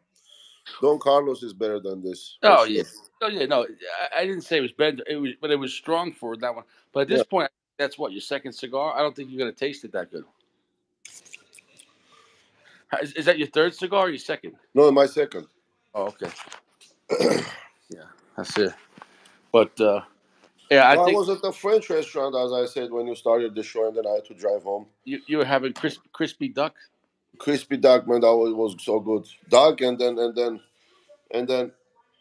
Don Carlos is better than this for oh yeah, sure. oh yeah. No, I didn't say it was bad. It was, but it was strong for that one. But at Yeah. this point, that's what your second cigar. I don't think you're gonna taste it that good. Is that your third cigar or your second? No, my second. Oh, okay. Yeah, that's it. But yeah, I No, I think was at the French restaurant, as I said, when you started the show, and then I had to drive home. you were having crispy duck Crispy duck, man, that was so good. Duck, and then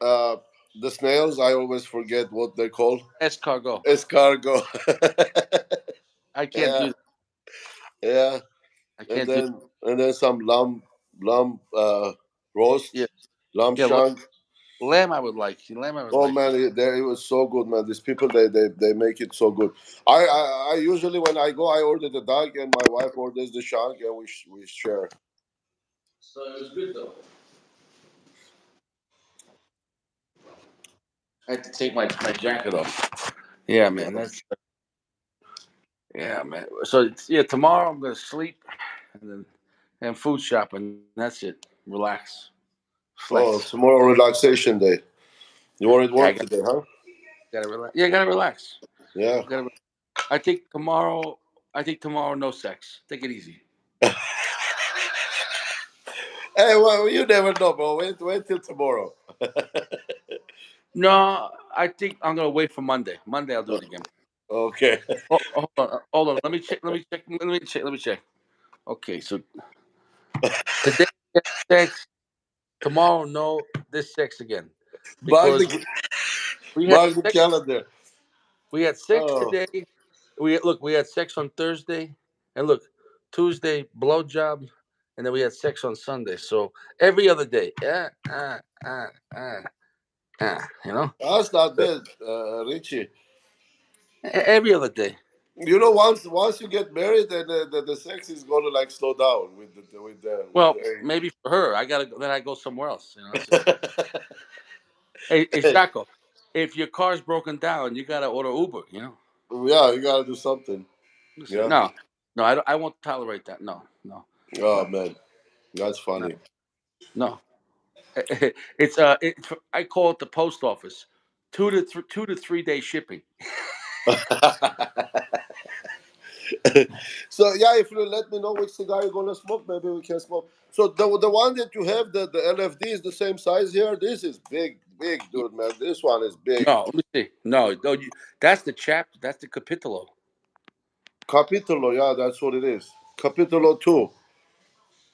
uh, the snails. I always forget what they're called. escargot. Escargot. I can't Yeah, do. yeah, I and can't do. then some lamb roast, Yeah, lamb yeah. shank. Lamb, I would like. Lamb, I would Oh like. man, it was so good, man. These people, they make it so good. I usually when I go, I order the duck, and my wife orders the shank, and we share. So it was good though. I had to take my jacket off. Yeah, man. Yeah, man. So yeah, tomorrow I'm gonna sleep and then and food shopping. That's it. Relax, Oh, flex. tomorrow relaxation day. You were at Yeah, I work today, huh? gotta relax. Yeah, I gotta relax. Yeah. Gotta. I think tomorrow. I think tomorrow no sex. Take it easy. Hey, well, you never know, bro. Wait till tomorrow. No, I think I'm gonna wait for Monday. Monday I'll do it again. Okay. Oh, hold on, hold on. Let me check. Let me check. Let me check. Let me check. Okay, so today we had sex. Tomorrow no. This sex again Mark because the we had mark the sex. calendar. We had sex Oh, today. We had sex on Thursday, and look, Tuesday blowjob, and then we had sex on Sunday. So every other day, you know, that's not bad, Richie. every other day. You know, once you get married, then the sex is gonna like slow down with Well, the age. maybe for her, I gotta then I go somewhere else. You know, so hey, Shaco, if your car's broken down, you gotta order Uber. You know, Yeah, you gotta do something. listen, Yeah. no, no, I won't tolerate that. No, no, Oh no, man, that's no, funny. no. I call it the post office. 2 to 3 day shipping. So yeah, if you let me know which cigar you're gonna smoke, maybe we can smoke. So the one that you have, the LFD is the same size here. This is big, dude, man. This one is big. No, let me see. No, no, that's the chap. That's the capitolo. Capitolo, yeah, that's what it is. Capitolo 2.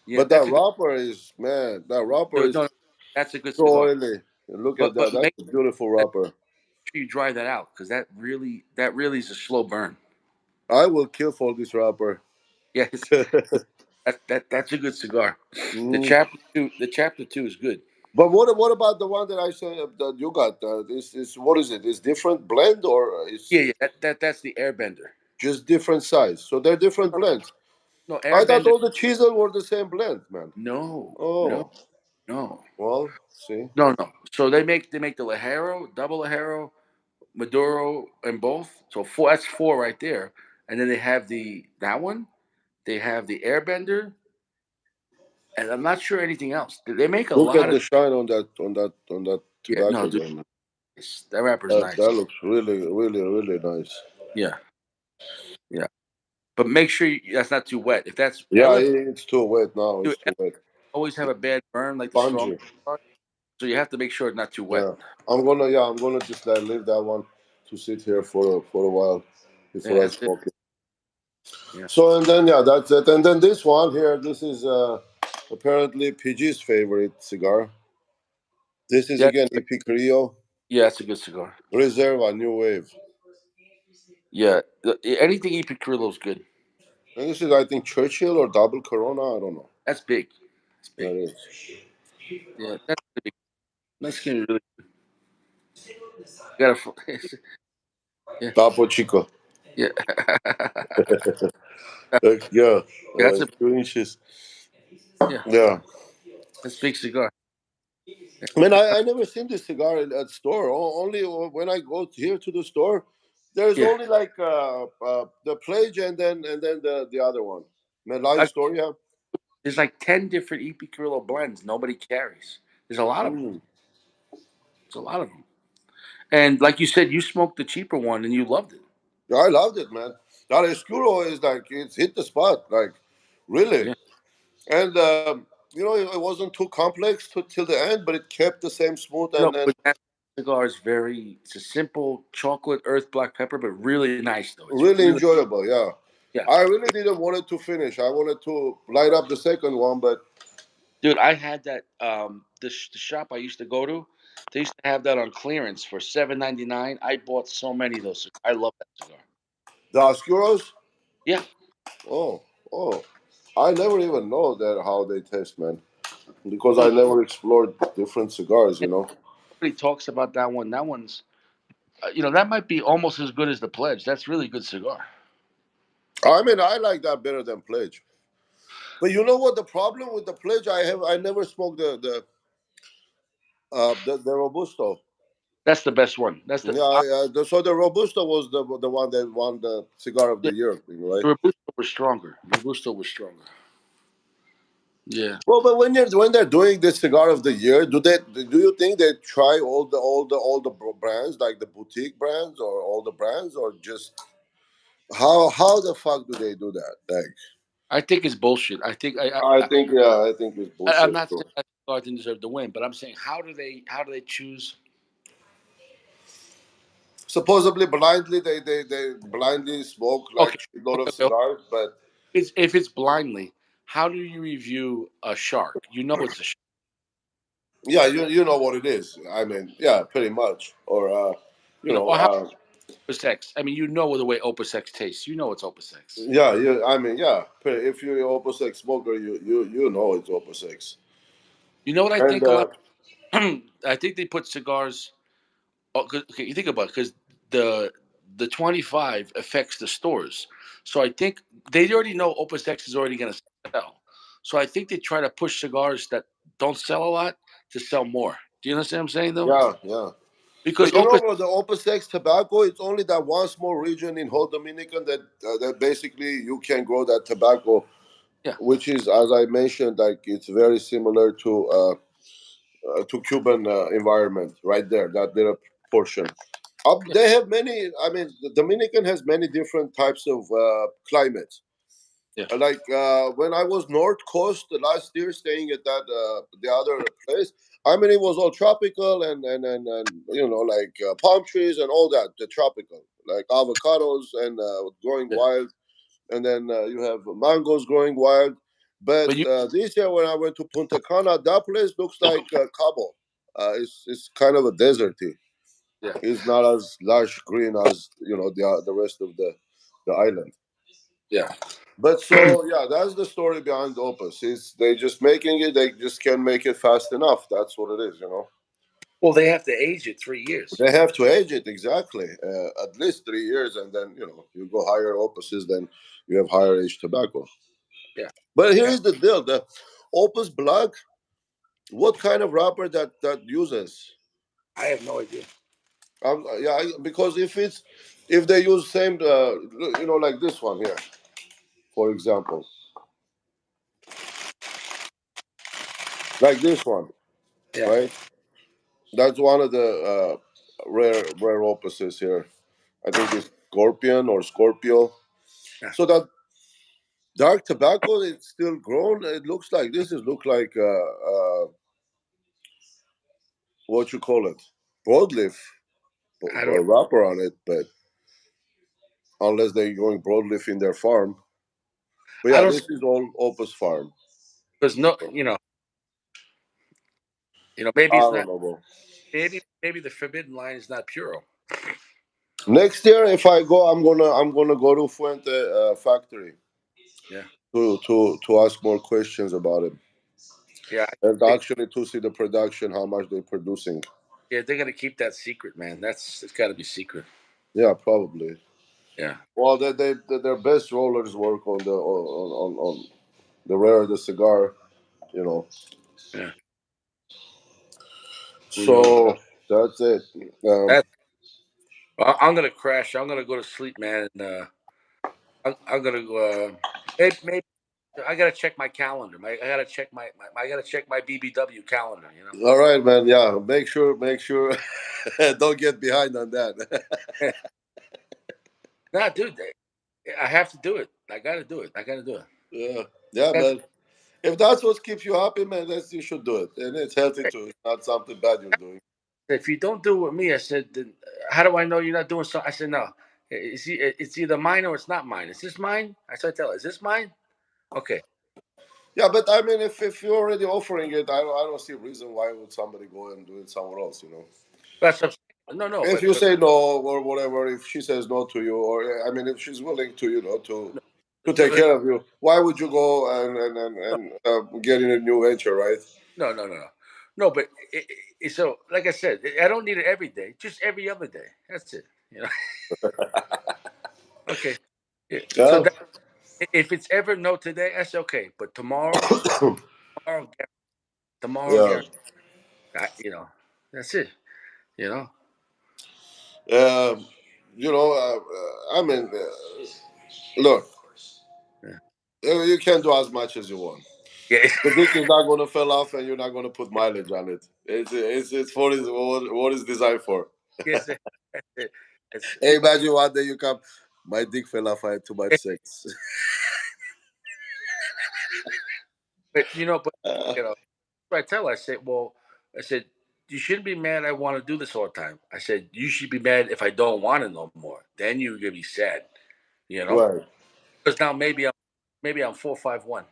Yeah, But that that's a good. wrapper is, man, that wrapper No, is no, that's a good so cigar. oily. Look at But that. That's make a beautiful wrapper. sure you dry that out because that really is a slow burn. I will kill for this wrapper. Yes, that's a good cigar. Mm, The chapter two is good. But what about the one that I said that you got? This is what is it? Is different blend or Yeah, is yeah. That's the Airbender. just different size? So they're different No, blends. no I thought Airbender. all the cheeses were the same blend, man. No, no, Oh, no, well, see. no. So they make the Lajero, double Lajero, Maduro, and both. So four. That's four right there. And then they have that one. They have the Airbender, and I'm not sure anything else. They make a Look lot at of. the shine on that Yeah, no, tobacco dude, there, man. that wrapper's That nice. looks really, really, really nice. Yeah, yeah. But make sure that's not too wet. If that's Yeah, Ella, it's too wet now. dude, It's too wet. always have a bad burn like the strong Spongy. part. So you have to make sure it's not too wet. Yeah, I'm gonna just leave that one to sit here for a while Yeah, before I that's it. smoke it. Yeah, So and then yeah, that's it. And then this one here, this is apparently PG's favorite cigar. This is yeah, again Epic Rio yeah. That's a good cigar. Reserva New Wave, Yeah, anything Epicurilo's good. and this is I think Churchill or Double Corona. I don't know. That's big. That's big. That is Yeah, that's big. That's gonna be really. You gotta. Yeah, Tapo Chico. yeah. Yeah, That's a 2 inches. yeah. Yeah. That's a big cigar. I mean, I never seen this cigar at store. Only when I go here to the store, there's Yeah, only like the Pledge and then the other one. Life I, Story. Yeah. there's like 10 different Epicurillo blends. Nobody carries. There's a lot of them. Mm. There's a lot of them. And like you said, you smoked the cheaper one and you loved it. Yeah, I loved it, man. That Escuro is like it's hit the spot, like really. Yeah. And it wasn't too complex till the end, but it kept the same smooth No, and but that cigar is it's a simple chocolate earth black pepper, but really nice though. It's really really, enjoyable. Yeah, yeah. I really didn't want it to finish. I wanted to light up the second one, but Dude, I had that, the shop I used to go to, they used to have that on clearance for 7.99. I bought so many of those cigars. I love that cigar. the Oscuros. Yeah. Oh, oh, I never even know that how they taste, man, because I No, never explored different cigars. nobody talks about that one. That one's, that might be almost as good as the Pledge. That's really good cigar. I mean, I like that better than Pledge. But you know what? The problem with the Pledge, I never smoked the Robusto. That's the best one. That's So the Robusto was the one that won the cigar of yeah, the year thing, right? the Robusto was stronger. Robusto was stronger. Yeah. Well, but when they're doing this cigar of the year, do you think they try all the brands like the boutique brands or all the brands or just how the fuck do they do that? Like, I think it's bullshit. I think I think it's I'm bullshit not too. saying that cigar didn't deserve to win, but I'm saying how do they choose? Supposedly blindly they blindly smoke like Okay, shitload of okay. cigars, but If it's blindly, how do you review a shark? You know it's a shark. yeah, you know what it is. I mean, yeah, pretty much. Or Or how Opus X. I mean, you know the way Opus X tastes. You know it's Opus X. yeah, I mean, yeah. If you're an Opus X smoker, you know it's Opus X. You know what I And think a lot. I think they put cigars. Oh, okay, you think about it because the 25 affects the stores. So I think they already know Opus X is already going to sell. So I think they try to push cigars that don't sell a lot to sell more. Do you understand what I'm saying though? yeah, yeah. Because But you know Opus, what? The Opus X tobacco, it's only that one small region in whole Dominican that basically you can grow that tobacco, yeah, which is, as I mentioned, like it's very similar to Cuban environment right there. That little portion. yeah, They have many. I mean, the Dominican has many different types of climates. yeah, Like when I was North Coast last year, staying at that the other place. I mean, it was all tropical and like palm trees and all that. The tropical, like avocados and growing yeah. wild, and then you have mangoes growing wild. But But you, this year, when I went to Punta Cana, that place looks like Cabo. It's kind of a deserty. yeah, It's not as lush green as the rest of the island. yeah. But so yeah, that's the story behind Opus. Is they just making it? They just can't make it fast enough. That's what it is, you know. Well, they have to age it 3 years. They have to age it exactly, at least 3 years, and then you go higher opuses, then you have higher age tobacco. Yeah. But here is the deal: the Opus Black. What kind of wrapper that uses? I have no idea. Yeah, because if they use same, like this one here, for example, like this one, Yeah. right? That's one of the rare opuses here. I think it's Scorpion or Scorpio. Yeah. So that dark tobacco, it's still grown. It looks like this is look like what you call it, broadleaf I don't. wrapper on it, but unless they're going broadleaf in their farm. But I yeah, don't this is all Opus farm. because no, maybe I it's don't not. know, bro. Maybe the forbidden line is not puro. Next year, if I go, I'm gonna go to Fuente factory Yeah. to ask more questions about it, Yeah. and They, actually to see the production, how much they're producing. yeah. They're gonna keep that secret, man. It's got to be secret. Yeah, probably. Yeah. Well, their best rollers work on on the rare the cigar, you know. Yeah. Who knows? So that's it. Um, That I'm gonna crash. I'm gonna go to sleep, man. And I'm gonna go. Maybe I gotta check my calendar. I gotta check I gotta check my BBW calendar. all right, man. Yeah, make sure don't get behind on that. Nah, dude. I have to do it. I gotta do it. I gotta do it. Yeah, yeah, That's man. If that's what keeps you happy, man, that's you should do it, and it's healthy great. too. It's not something bad you're doing. If you don't do it with me, I said, then how do I know you're not doing something? I said, no. It's either mine or it's not mine. Is this mine? I said, tell her, is this mine? Okay. Yeah, but I mean, if you're already offering it, I don't see a reason why would somebody go and do it somewhere else. That's what I'm saying. No, no, If but you say no or whatever, if she says no to you, or I mean, if she's willing to, no, to no, take care of you, why would you go and get in a new venture, right? no, no, no, no. No, but so, like I said, I don't need it every day, just every other day. That's it. Okay. Yeah. So Yeah. if it's ever no today, that's okay. But tomorrow, tomorrow, Yeah. guarantee. That's it. You know. Um, I mean, look, Yeah. you can do as much as you want. Yeah. The dick is not going to fall off, and you're not going to put mileage on it. It's for what is designed for. Yes. It's, Hey, imagine one day you come, my dick fell off. I had too much sex. but but Uh, you know, I tell her, I said, well, I said, you shouldn't be mad. I want to do this all the time. I said, you should be mad if I don't want it no more. Then you're gonna be sad, right. because now maybe I'm 451.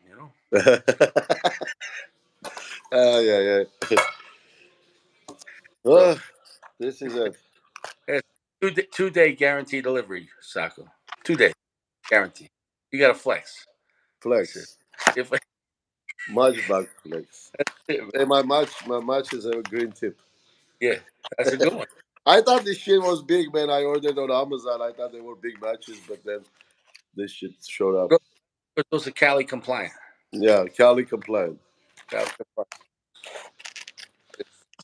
Yeah, yeah. So This is it. it's 2 day guarantee delivery, Sako. 2 day guarantee. You got to flex. That's it. Flex. If Much back flex. Hey, my match is a green tip. yeah, that's a good one. I thought this shit was big, man. I ordered on Amazon. I thought they were big matches, but then this shit showed up. Those are Cali compliant. Yeah, Cali compliant. Cali compliant.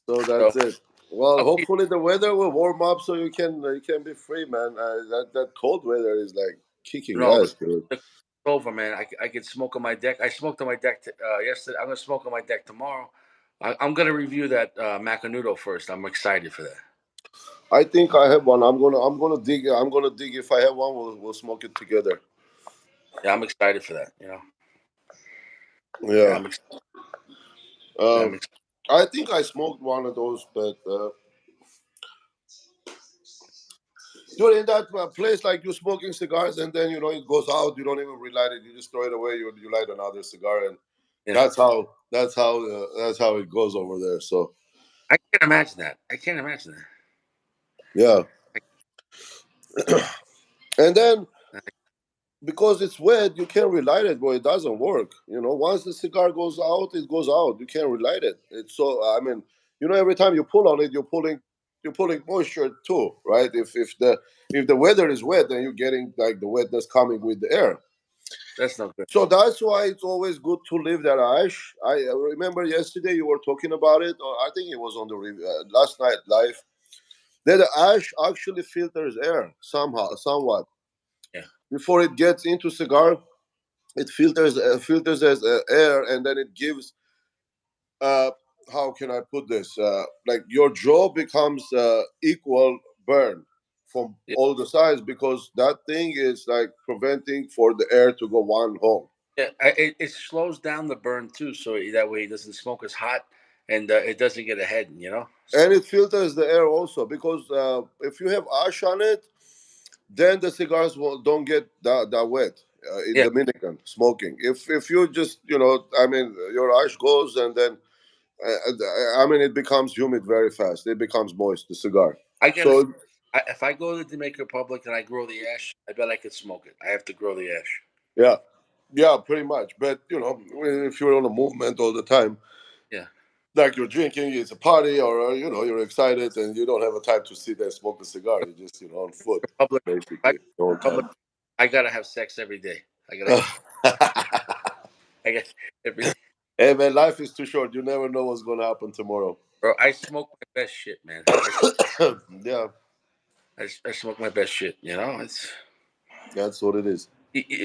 So So that's it. Well, I'll keep. hopefully the weather will warm up so you can be free, man. That cold weather is like kicking No, ass, dude. it's over, man. I can smoke on my deck. I smoked on my deck yesterday. I'm gonna smoke on my deck tomorrow. I'm gonna review that Macanudo first. I'm excited for that. I think I have one. I'm gonna dig. I'm gonna dig. If I have one, we'll smoke it together. Yeah, I'm excited for that. Yeah, Yeah. yeah, Um, I think I smoked one of those, but dude, in that place, like you smoking cigars, and then it goes out. You don't even relight it. You just throw it away. You light another cigar, and yeah. that's how it goes over there. So I can't imagine that. I can't imagine yeah, that. and then because it's wet, you can't relight it, bro. It doesn't work. Once the cigar goes out, it goes out. You can't relight it. It's so. I mean, every time you pull on it, you're pulling moisture too, right? If the weather is wet, then you're getting like the wetness coming with the air. That's not good. So that's why it's always good to leave that ash. I remember yesterday you were talking about it, or I think it was on the last night live. That the ash actually filters air somehow, somewhat. Yeah. Before it gets into cigar, it filters as air, and then it gives. Uh, how can I put this? Like your jaw becomes equal burn from Yeah. all the sides because that thing is like preventing for the air to go one hole. Yeah. It slows down the burn too, so that way it doesn't smoke as hot and it doesn't get ahead. And it filters the air also because if you have ash on it, then the cigars don't get that wet in Yeah. Dominican smoking. If you just I mean your ash goes and then I mean it becomes humid very fast. It becomes moist the cigar. I gotta. So If I go to the Dominican Republic and I grow the ash, I bet I could smoke it. I have to grow the ash. yeah, yeah, pretty much. But if you're on a movement all the time, Yeah. like you're drinking, it's a party, or you're excited and you don't have a time to sit there and smoke a cigar. You're just on foot Republic. If I go basically the whole to Republic, time. I gotta have sex every day. I gotta. I got every. Hey man, life is too short. You never know what's gonna happen tomorrow. Bro, I smoke my best shit, man. Yeah, I smoke my best shit. It's that's what it is.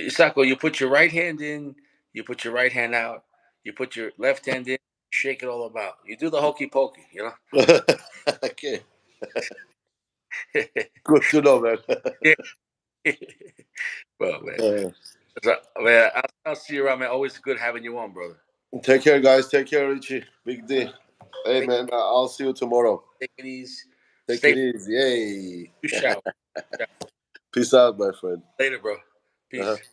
Sacco. You put your right hand in, you put your right hand out, you put your left hand in, shake it all about. You do the hokey pokey. Okay, good to know, man. Well, man. Uh, So, man, I'll see you around, man. Always good having you on, brother. Take care, guys. Take care, Richie. Big D. Hey, Take, man. I'll see you tomorrow. take it easy. Take it Stay. easy. Yay. You shout. Peace out, my friend. Later, bro. Uh-huh. Peace.